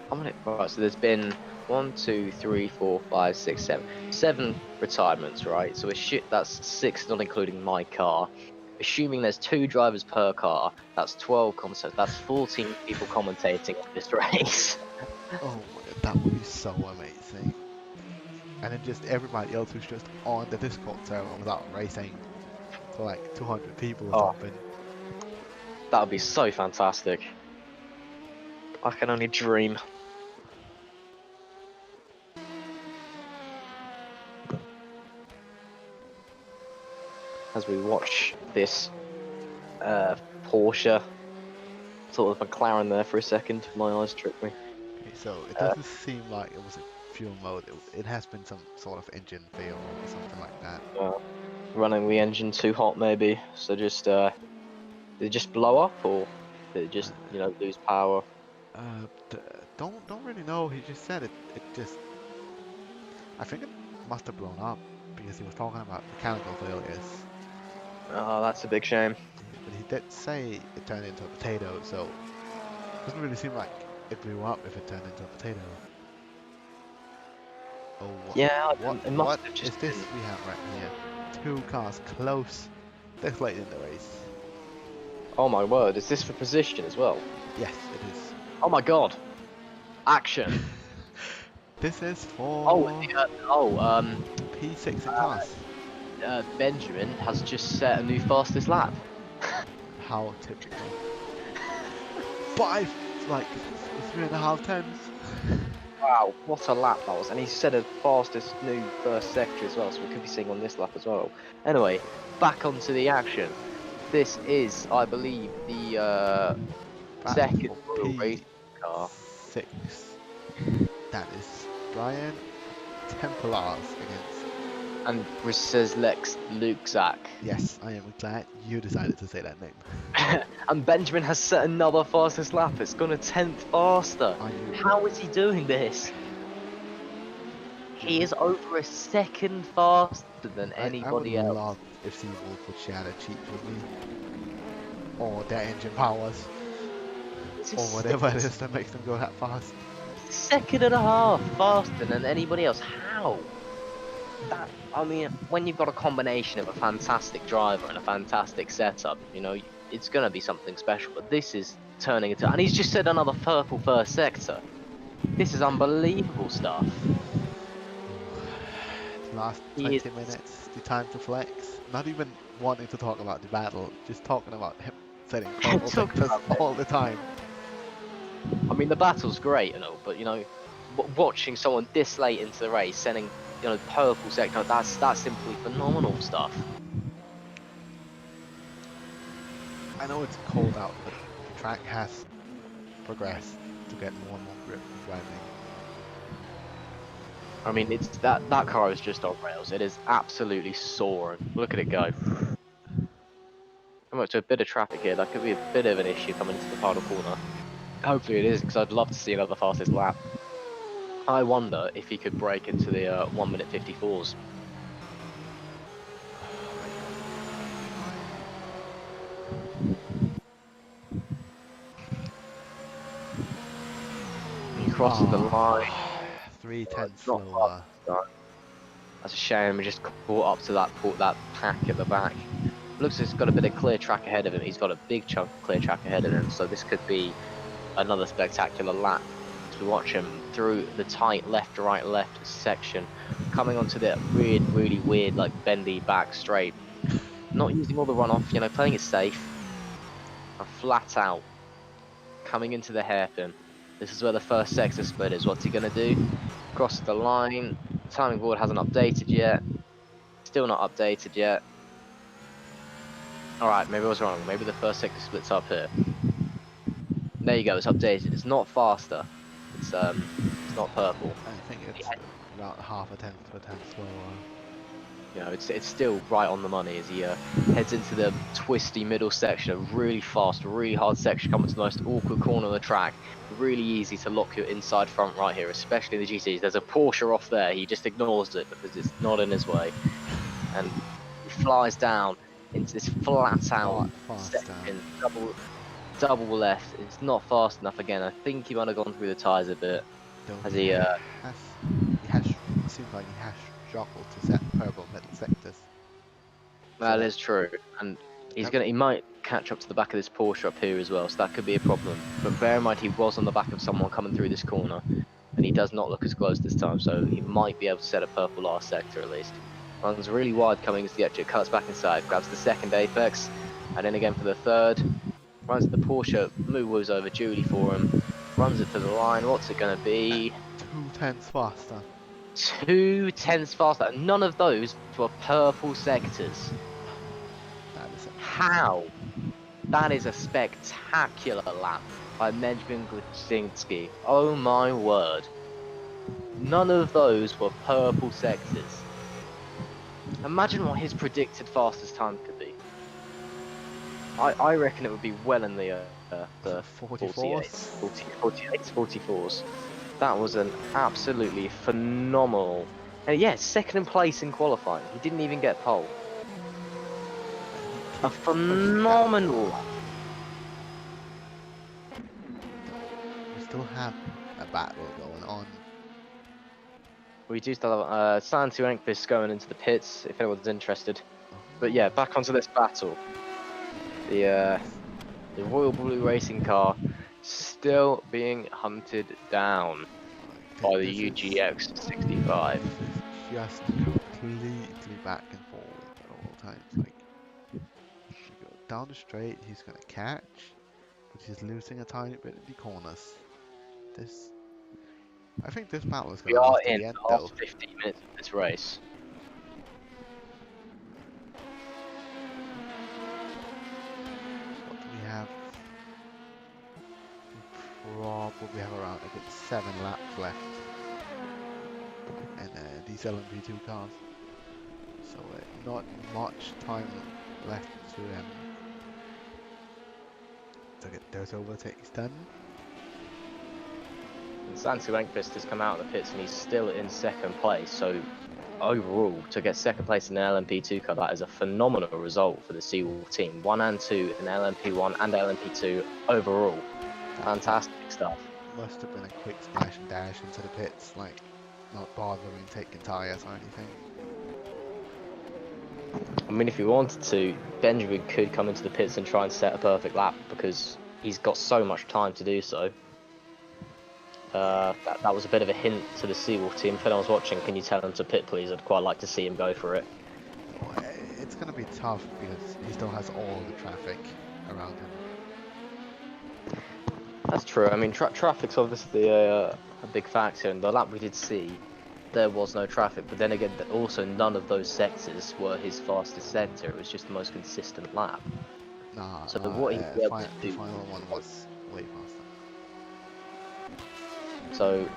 How many? Right, so there's been 1, 2, 3, 4, 5, 6, 7. 7 retirements, right? So that's 6, not including my car. Assuming there's 2 drivers per car, that's 12 commentators. That's 14 people commentating on this race. Oh my god, that would be so amazing. And then just everybody else who's just on the Discord server without racing. So like 200 people or something. That would be so fantastic. I can only dream. As we watch this Porsche, sort of McLaren there for a second, my eyes tricked me. Okay, so it doesn't seem like it was a fuel mode. It has been some sort of engine fail or something like that. Running the engine too hot, maybe. So just did it just blow up, or did it just lose power? Don't really know. He just said it just. I think it must have blown up because he was talking about mechanical failures. Oh, that's a big shame. But he did say it turned into a potato, so it doesn't really seem like it blew up if it turned into a potato. Oh, what is this we have right here? 2 cars close this late in the race. Oh my word, is this for position as well? Yes, it is. Oh my god. Action. This is for P6 in class. Benjamin has just set a new fastest lap. How typical. But like 3.5 tenths. Wow, what a lap that was. And he set a fastest new first sector as well, so we could be seeing on this lap as well. Anyway, back onto the action. This is, I believe, the second Royal race car. 6. That is Brian Templars against. And which says Luke Zach. Yes, I am glad you decided to say that name. And Benjamin has set another fastest lap. It's gone a 10th faster. How is he doing this? He is over a second faster than anybody else. I would love if Seawolf would share a cheat with me. Or their engine powers. Or whatever it is that makes them go that fast. 1.5 seconds faster than anybody else. How? I mean, when you've got a combination of a fantastic driver and a fantastic setup, it's going to be something special. But this is turning into... And he's just said another purple first sector. This is unbelievable stuff. Last 20 minutes, the time to flex. Not even wanting to talk about the battle, just talking about him setting purple sectors all the time. I mean, the battle's great and all, but watching someone this late into the race sending purple sector, that's simply phenomenal stuff. I know it's cold out, but the track has progressed to get more and more grip and driving. I mean, it's that car is just on rails. It is absolutely soaring. Look at it go. Come up to a bit of traffic here. That could be a bit of an issue coming into the final corner. Hopefully it is, because I'd love to see another fastest lap. I wonder if he could break into the 1 minute 54s. He crosses the line. 3 tenths Not slower. fast. That's a shame. We just caught up to that pack at the back. Looks like he's got a bit of clear track ahead of him. He's got a big chunk of clear track ahead of him, so this could be another spectacular lap to watch him through the tight left to right left section, coming onto that really weird like bendy back straight, not using all the runoff, you know, playing it safe and flat out coming into the hairpin. This is where the first sector split is. What's he gonna do? Cross the line. Timing board hasn't updated yet. Still not updated yet. Alright, maybe I was wrong. Maybe the first sector splits up here. There you go, it's updated. It's not faster. It's not purple. I think it's about half a tenth to a tenth slower. You know, it's still right on the money as he heads into the twisty middle section, a really fast, really hard section coming to the most awkward corner of the track. Really easy to lock your inside front right here, especially in the GTs. There's a Porsche off there, he just ignores it because it's not in his way. And he flies down into this flat out section, double left. It's not fast enough again. I think he might have gone through the tyres a bit. As he it seems like he has struggled to set purple middle sectors. That is true, and he might catch up to the back of this Porsche up here as well, so that could be a problem. But bear in mind he was on the back of someone coming through this corner, and he does not look as close this time, so he might be able to set a purple last sector at least. Runs really wide coming into the exit, cuts back inside, grabs the second apex, and then again for the third. Runs the Porsche, moves over duly for him, runs it to the line. What's it going to be? 2 tenths faster. 2 tenths faster. None of those were purple sectors. That is it. How? That is a spectacular lap by Benjamin Gudzinski. Oh my word. None of those were purple sectors. Imagine what his predicted fastest time could be. I reckon it would be well in the 44s? 44s. That was an absolutely phenomenal. And yeah, second in place in qualifying. He didn't even get pole. A phenomenal. We still have a battle going on. We do still have Santu Enqvist going into the pits if anyone's interested. But yeah, back onto this battle. The Royal Blue racing car still being hunted down by the UGX 65. Just completely back and forward at all times. Like, you go down the straight, he's gonna catch, but he's losing a tiny bit in the corners. I think this battle is We gonna are last to in the end, the though. last 15 minutes of this race. What do we have? We probably have around a good 7 laps left. And these LMP2 cars. So not much time left to get those overtakes done. And Santu Enqvist has come out of the pits and he's still in second place. So overall, to get second place in an LMP2 car, that is a phenomenal result for the Seawolf team. 1 and 2 in LMP1 and LMP2 overall. Fantastic stuff. Must have been a quick splash and dash into the pits, like not bothering taking tyres or anything. I mean, if he wanted to, Benjamin could come into the pits and try and set a perfect lap because he's got so much time to do so. That was a bit of a hint to the Seawolf team. If anyone's watching, can you tell him to pit, please? I'd quite like to see him go for it. Well, it's going to be tough because he still has all the traffic around him. That's true. I mean, traffic's obviously a big factor. In the lap we did see, there was no traffic. But then again, also none of those sectors were his fastest sector. It was just the most consistent lap. Nah, So what he'd be able to the do- final one was way faster. So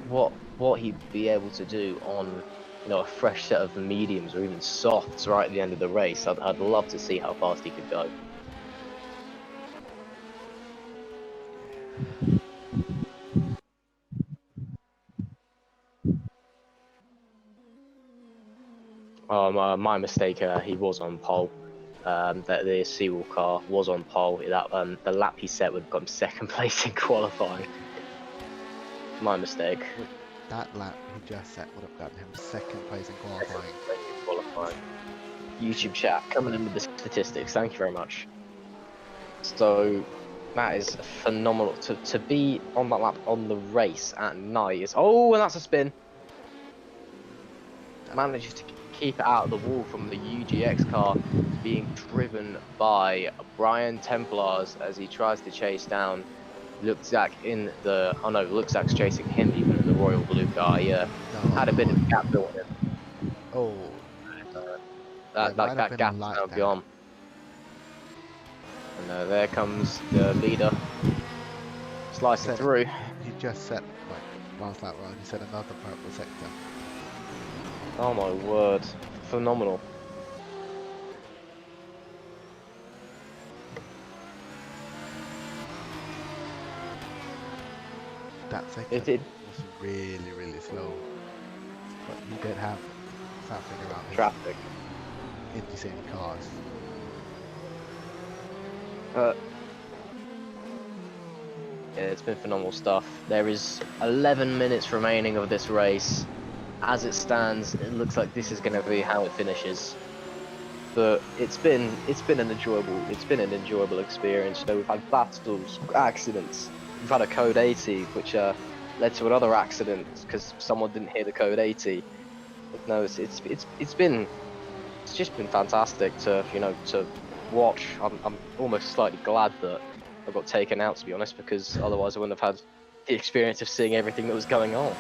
what he'd be able to do on a fresh set of mediums or even softs right at the end of the race. I'd love to see how fast he could go. My mistake. He was on pole. The Seawall car was on pole. That the lap he set would have got him second place in qualifying. My mistake. That lap he just set would have gotten him second place in qualifying. YouTube chat coming in with the statistics. Thank you very much. So that is phenomenal to be on that lap on the race at night. And that's a spin. Manages to keep it out of the wall from the UGX car being driven by Brian Templars as he tries to chase down Luxak in the. Oh no, Luxak's chasing him even in the Royal Blue car. Yeah, had a bit of a gap built in. Oh, that gap's now gone. And there comes the leader slicing through. He just set, like, whilst that round, he set another purple sector. Oh my word, phenomenal. That sector was really, really slow. But you did have something around traffic in the same cars. Yeah, it's been phenomenal stuff. There is 11 minutes remaining of this race. As it stands, it looks like this is going to be how it finishes. But it's been an enjoyable experience. We've had battles, accidents. We've had a code 80, which led to another accident because someone didn't hear the code 80. But no, it's just been fantastic to to watch. I'm almost slightly glad that I got taken out, to be honest, because otherwise I wouldn't have had the experience of seeing everything that was going on.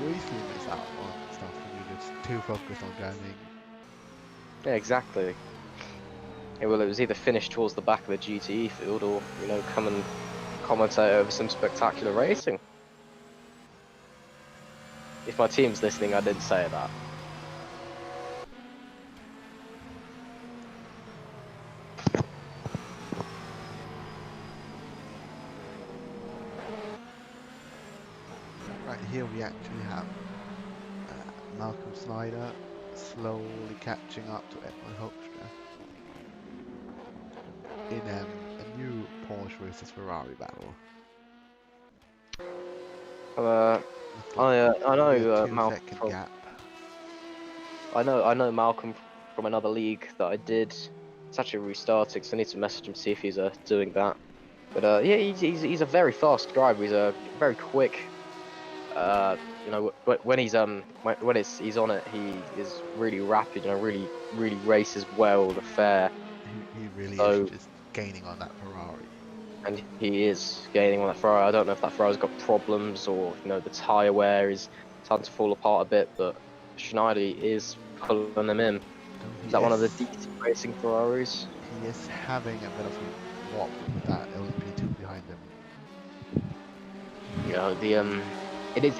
You easily miss out on stuff when you're just too focused on driving. Yeah, exactly. Yeah, well, it was either finish towards the back of the GTE field or, come and commentate over some spectacular racing. If my team's listening, I didn't say that. Right here we actually have Malcolm Snyder slowly catching up to Edmund Hoekstra in a new Porsche versus Ferrari battle. I know Malcolm. Gap. I know Malcolm from another league that I did. It's actually restarting, so I need to message him to see if he's doing that. But yeah, he's a very fast driver. He's a very quick. When he's he's on it, he is really rapid. Really races well the fair. He really is just gaining on that Ferrari. And he is gaining on that Ferrari. I don't know if that Ferrari's got problems or the tyre wear is starting to fall apart a bit, but Schneider is pulling them in. Is that one of the DC racing Ferraris? He is having a bit of a walk with that LMP2 behind him. It is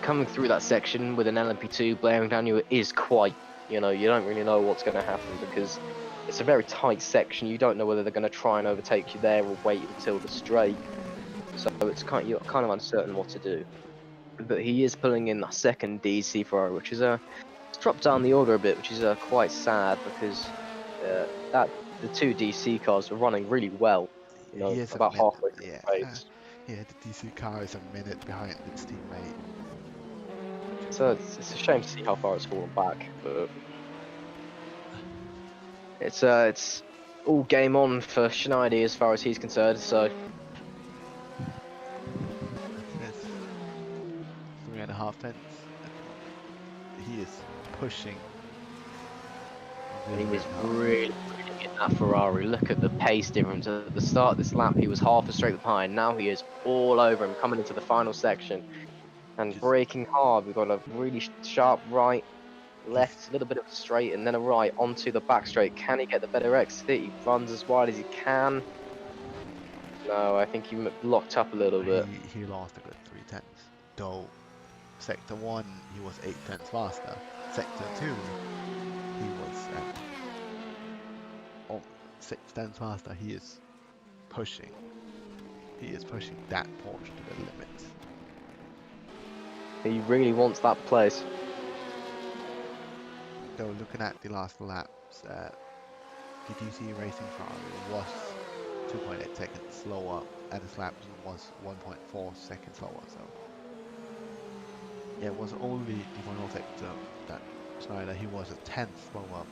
coming through that section with an LMP2 blaring down you is quite, you don't really know what's going to happen because it's a very tight section. You don't know whether they're going to try and overtake you there or wait until the straight. So you're kind of uncertain what to do. But he is pulling in the second DC Ferrari, which is it's dropped down the order a bit, which is quite sad because the two DC cars are running really well. About halfway through the race. Yeah, the DC car is a minute behind its teammate. So it's a shame to see how far it's fallen back, but it's all game on for Schneider as far as he's concerned. So 3.5 tenths. He is pushing. He was really in that Ferrari. Look at the pace difference. At the start of this lap, he was half a straight behind. Now he is all over him, coming into the final section and braking hard. We've got a really sharp right, left, a little bit of a straight, and then a right onto the back straight. Can he get the better exit? He runs as wide as he can. No, I think he locked up a little bit. He lost a good 3 tenths. though Sector 1 he was 8 tenths faster. Sector 2 he was 6 tenths faster. He is pushing that Porsche to the limits. He really wants that place. Though looking at the last laps, the DC Racing Ferrari was 2.8 seconds slower, and his laps was 1.4 seconds slower. So yeah, it was only the final sector that Schneider he was a tenth slower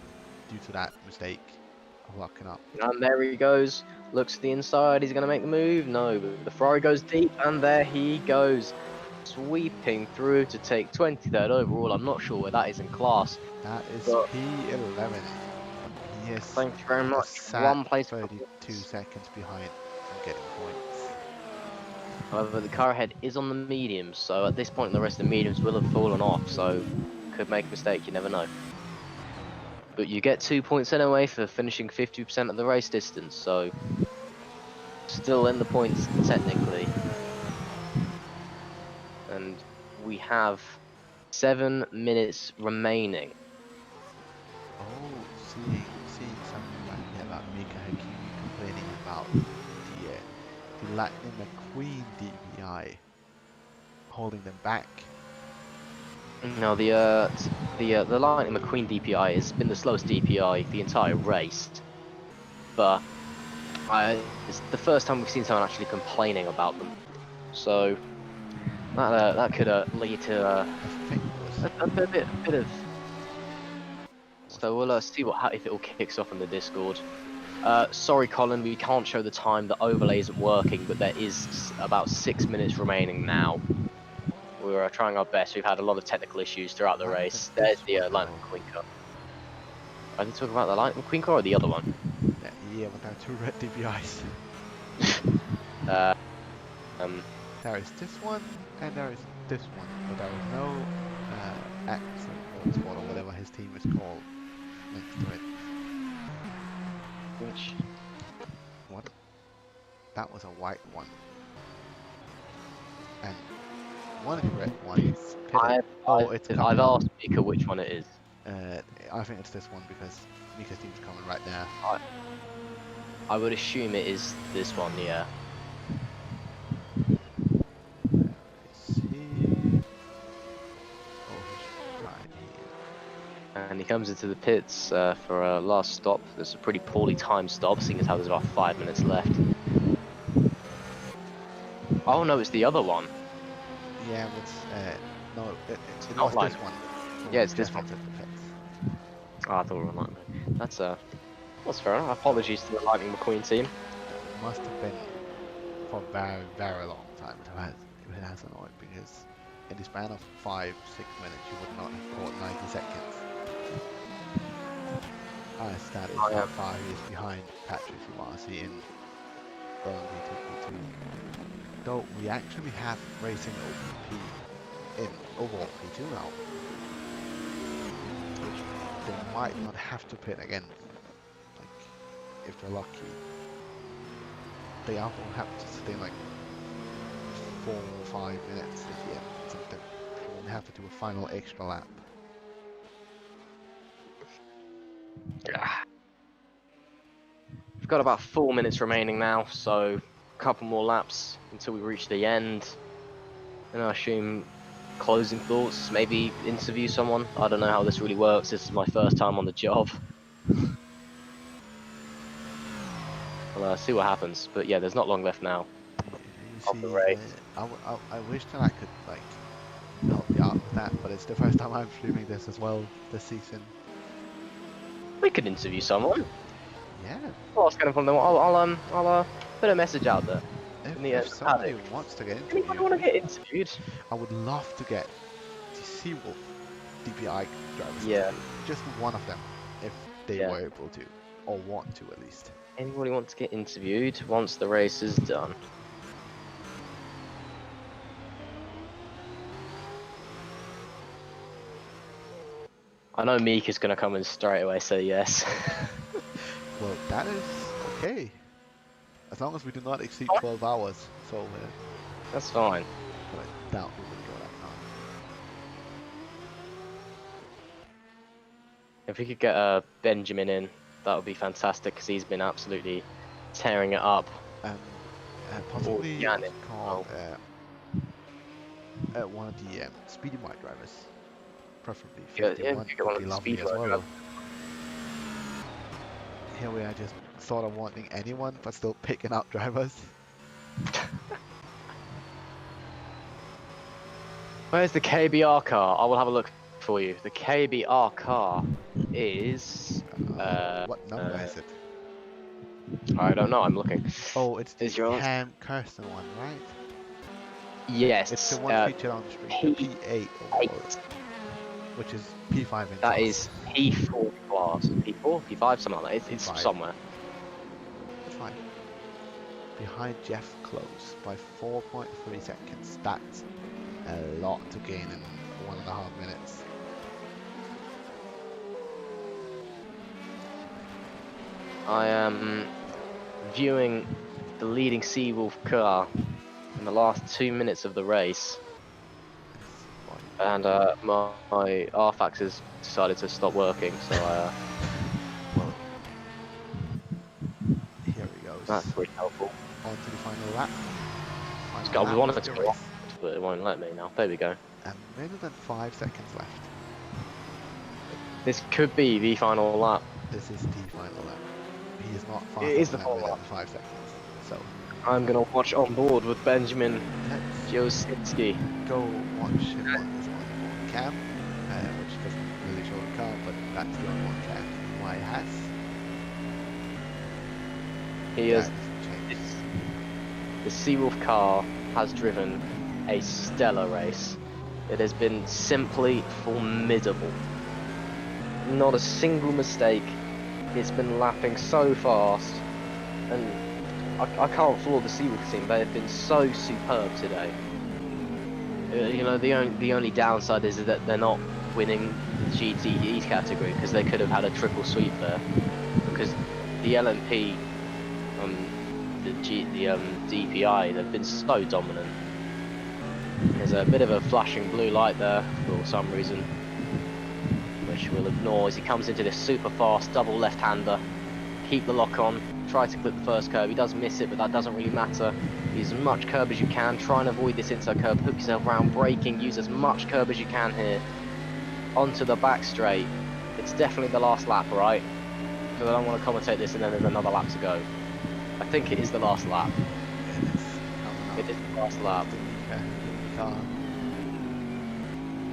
due to that mistake of locking up. And there he goes. Looks to the inside. He's going to make the move. No, but the Ferrari goes deep, and there he goes, sweeping through to take 23rd overall. I'm not sure where that is in class. That is But P11. He is thank you very a much. sad One place 32 seconds behind from getting points. However, the car ahead is on the mediums, so at this point the rest of the mediums will have fallen off, so could make a mistake, you never know. But you get 2 points anyway for finishing 50% of the race distance, so still in the points technically. And we have 7 minutes remaining. Oh, seeing something right here about Mika Hakimi complaining about the Lightning McQueen DPI holding them back. No, the Lightning McQueen DPI has been the slowest DPI the entire race, but it's the first time we've seen someone actually complaining about them. So that could lead to I think it was. a bit of. So we'll see if it all kicks off in the Discord. Sorry, Colin, we can't show the time. The overlay isn't working, but there is about 6 minutes remaining now. We're trying our best. We've had a lot of technical issues throughout the race. There's the Lightning McQueen car. Are they talking about the Lightning McQueen car or the other one? Yeah, but there are 2 red DPIs. There is this one and there is this one, but there is no accent motorsport or whatever his team is called next to it. Which? What? That was a white one. And one of the red ones. I've asked Mika which one it is. I think it's this one because Mika's team's coming right now. I would assume it is this one, yeah. Is he? Oh, he's right here. And he comes into the pits for a last stop. It's a pretty poorly timed stop, seeing as how there's about 5 minutes left. Oh no, it's the other one. Yeah, no, it not was like this one. Yeah, it's this one. Just entered the pits. Oh, I thought we were on That's fair enough. Apologies to the Lightning McQueen team. It must have been for a very, very long time it has annoyed, because in the span of 5-6 minutes you would not have caught 90 seconds. As that is how far he is behind Patrick Fimarsi in V2. Though we actually have racing OPP in overall P2 now. Which they might not have to pit again. Like, if they're lucky. They will have to stay like 4 or 5 minutes at the end. So they won't have to do a final extra lap. We've got about 4 minutes remaining now, so a couple more laps until we reach the end. And I assume closing thoughts, maybe interview someone. I don't know how this really works. This is my first time on the job. We'll see what happens. But yeah, there's not long left now. Of the race. I wish that I could like help you out with that, but it's the first time I'm streaming this as well this season. We could interview someone. Yeah. Well, it's kind of fun though. I'll put a message out there. If somebody wants to get interviewed, anyone want to get interviewed? I would love to get the Seawolf DPI drivers. Yeah. Interviewed. Just one of them, if they were able to, or want to at least. Anybody want to get interviewed once the race is done? I know Meek is going to come and straight away say yes. Well, that is okay. As long as we do not exceed 12 hours, so... That's fine. But I doubt we will go If we could get Benjamin in, that would be fantastic because he's been absolutely tearing it up. Possibly Janet. what's it called one of the speedy bike drivers, preferably Yeah, 51 you get one would of be the lovely as speedway well. drivers. Here we are just sort of wanting anyone, but still picking up drivers. Where's the KBR car? I will have a look for you. The KBR car is. What number is it? I don't know. I'm looking. Oh, it's the Is yours? Cam Kirsten one, right? Yes. It's the one featured on the street, the P8 award, which is P5 in That class. is P4 class. P4, P5, something like that. It's P5. somewhere. P5. Behind Jeff Close by 4.3 seconds. That's a lot to gain in 1.5 minutes. I am viewing the leading Seawolf car in the last 2 minutes of the race, and my rFactor has decided to stop working, so Well, here he goes. that's pretty helpful. On to the final lap. God, we wanted of to the go race. off, but it won't let me now. There we go. A minute and 5 seconds left. This could be the final lap. This is the final lap. He is not faster It is the than a final minute lap. and 5 seconds. So I'm gonna watch on board with Benjamin let's Josinski. go watch him on this one cam, which doesn't really show the car, but that's the only one cam Y has. He is. That doesn't change. The Seawolf car has driven a stellar race. It has been simply formidable. Not a single mistake. It's been lapping so fast, and I can't fault the Seawolf team. They have been so superb today. You know, the only downside is that they're not winning the GTE category because they could have had a triple sweep there. Because the LMP, the DPI, they've been so dominant. There's a bit of a flashing blue light there for some reason, which we'll ignore as he comes into this super fast double left-hander. Keep the lock on, try to clip the first curve. He does miss it, but that doesn't really matter. Use as much curb as you can, try and avoid this inside curve, hook yourself around, braking, use as much curb as you can here. Onto the back straight. It's definitely the last lap, right? Because I don't want to commentate this and then there's another lap to go. I think it is the last lap. It is the last lap.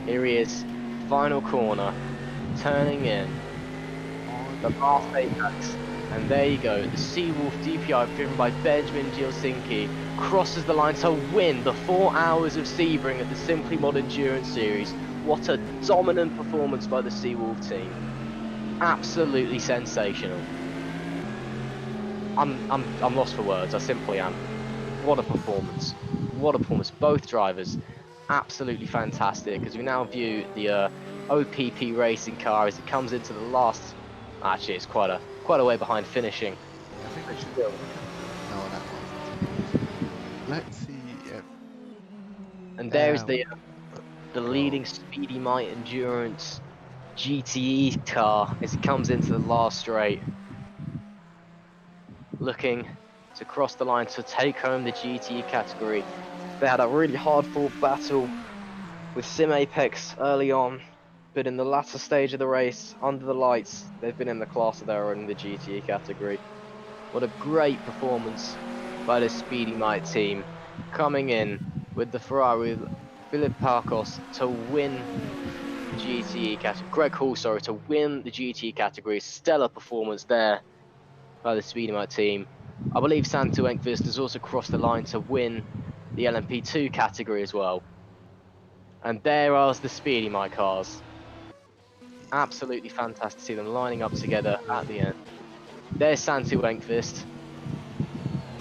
Here he is, final corner, turning in, the last apex, and there you go, the Seawolf DPI driven by Benjamin Josinski crosses the line to win the 4 hours of Sebring at the Simplymod Endurance Series. What a dominant performance by the Seawolf team. Absolutely sensational. I'm lost for words, I simply am. What a performance. What a performance. Both drivers absolutely fantastic as we now view the OPP racing car as it comes into the last. Actually, it's quite a way behind finishing. I think we should. No, that wasn't. Let's see. And there's the leading Speedy Might Endurance GTE car as it comes into the last straight, looking to cross the line to take home the GTE category. They had a really hard-fought battle with Sim Apex early on, but in the latter stage of the race, under the lights, they've been in the class of their own in the GTE category. What a great performance by the Speedy Might team, coming in with the Ferrari with Philip Parkos to win the GTE category. Greg Hall, sorry, to win the GTE category. Stellar performance there by the Speedy Might team. I believe Santu Enqvist has also crossed the line to win the LMP2 category as well. And there are the Speedy Might cars. Absolutely fantastic to see them lining up together at the end. There's Santu Enqvist.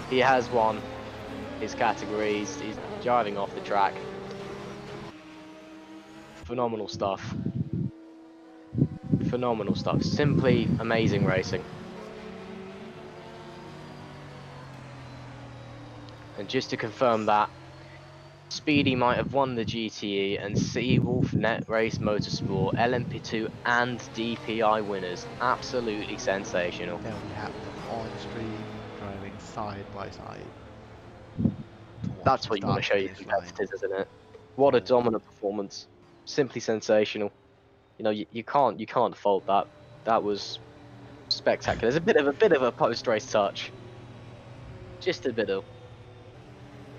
He has won his category. He's driving off the track. Phenomenal stuff. Phenomenal stuff. Simply amazing racing. And just to confirm that, Speedy might have won the GTE, and Seawolf, Net Race Motorsport, LMP2 and DPI winners. Absolutely sensational. There we have them on stream, driving side by side towards That's the what you want to start show your finish line. competitors, isn't it? What a Oh, dominant performance. Simply sensational. You know, you can't fault that. That was spectacular. There's a bit of a post-race touch. Just a bit of.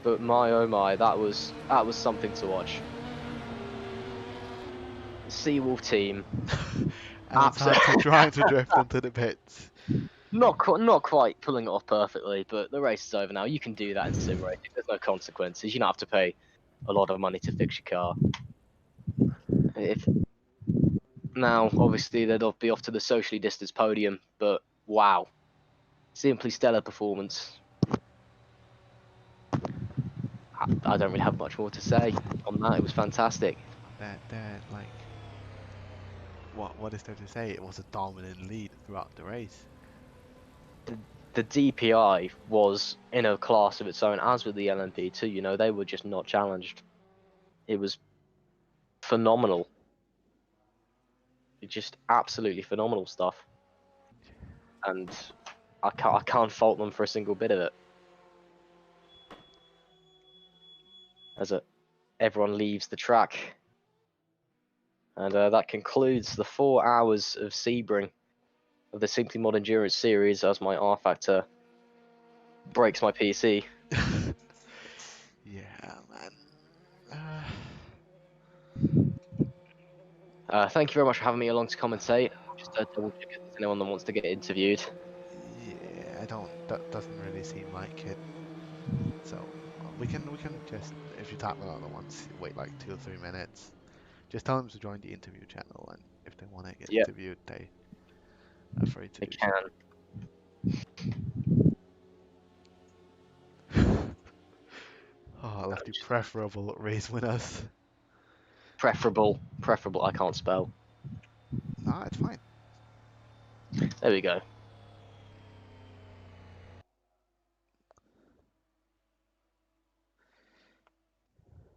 But my oh my, that was something to watch. The Seawolf team, and Santi trying to drift onto the pits. not quite pulling it off perfectly, but the race is over now. You can do that in sim racing. There's no consequences. You don't have to pay a lot of money to fix your car. If now, obviously, they'd be off to the socially distanced podium, but wow, simply stellar performance. I don't really have much more to say on that. It was fantastic. They're like, what is there to say? It was a dominant lead throughout the race. The DPI was in a class of its own, as with the LMP2. You know, they were just not challenged. It was phenomenal. Just absolutely phenomenal stuff. And I can't fault them for a single bit of it. As everyone leaves the track. And that concludes the 4 hours of Sebring of the Simplymod Endurance series as my rFactor breaks my PC. Yeah, man. Thank you very much for having me along to commentate. Just double check if there's anyone that wants to get interviewed. Yeah, I don't. That doesn't really seem like it. So we can just, if you tap another once, wait like 2 or 3 minutes. Just tell them to join the interview channel, and if they want to get Yeah, interviewed, they are free to they do can. so. Oh, like the preferable race winners. Preferable. I can't spell. No, it's fine. There we go.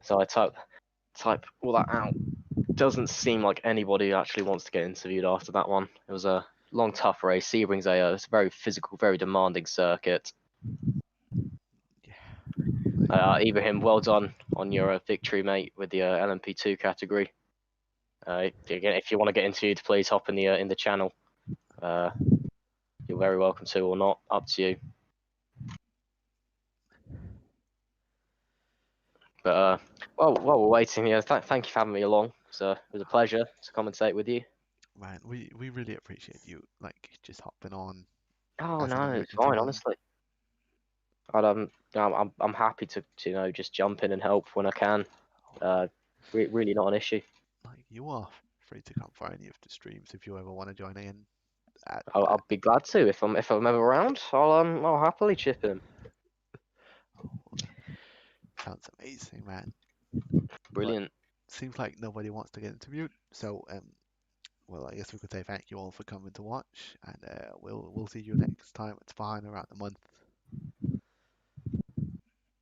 So I type all that out. Doesn't seem like anybody actually wants to get interviewed after that one. It was a long, tough race. Sebring's it's a very physical, very demanding circuit. Yeah. Ibrahim, well done on your victory, mate, with the LMP2 category. Again, if you want to get interviewed, please hop in the channel. You're very welcome to, or not, up to you. But while we're waiting, thank you for having me along. So it was a pleasure to commentate with you. Man, we really appreciate you like just hopping on Oh as an no, it's fine, interview. honestly. I'm happy to just jump in and help when I can. Really not an issue. Like, you are free to come for any of the streams if you ever want to join in. At, I'll be glad to if I'm ever around. I'll happily chip in. sounds amazing, man. Brilliant. Seems like nobody wants to get interviewed, so well, I guess we could say thank you all for coming to watch, and we'll see you next time. It's fine around the month.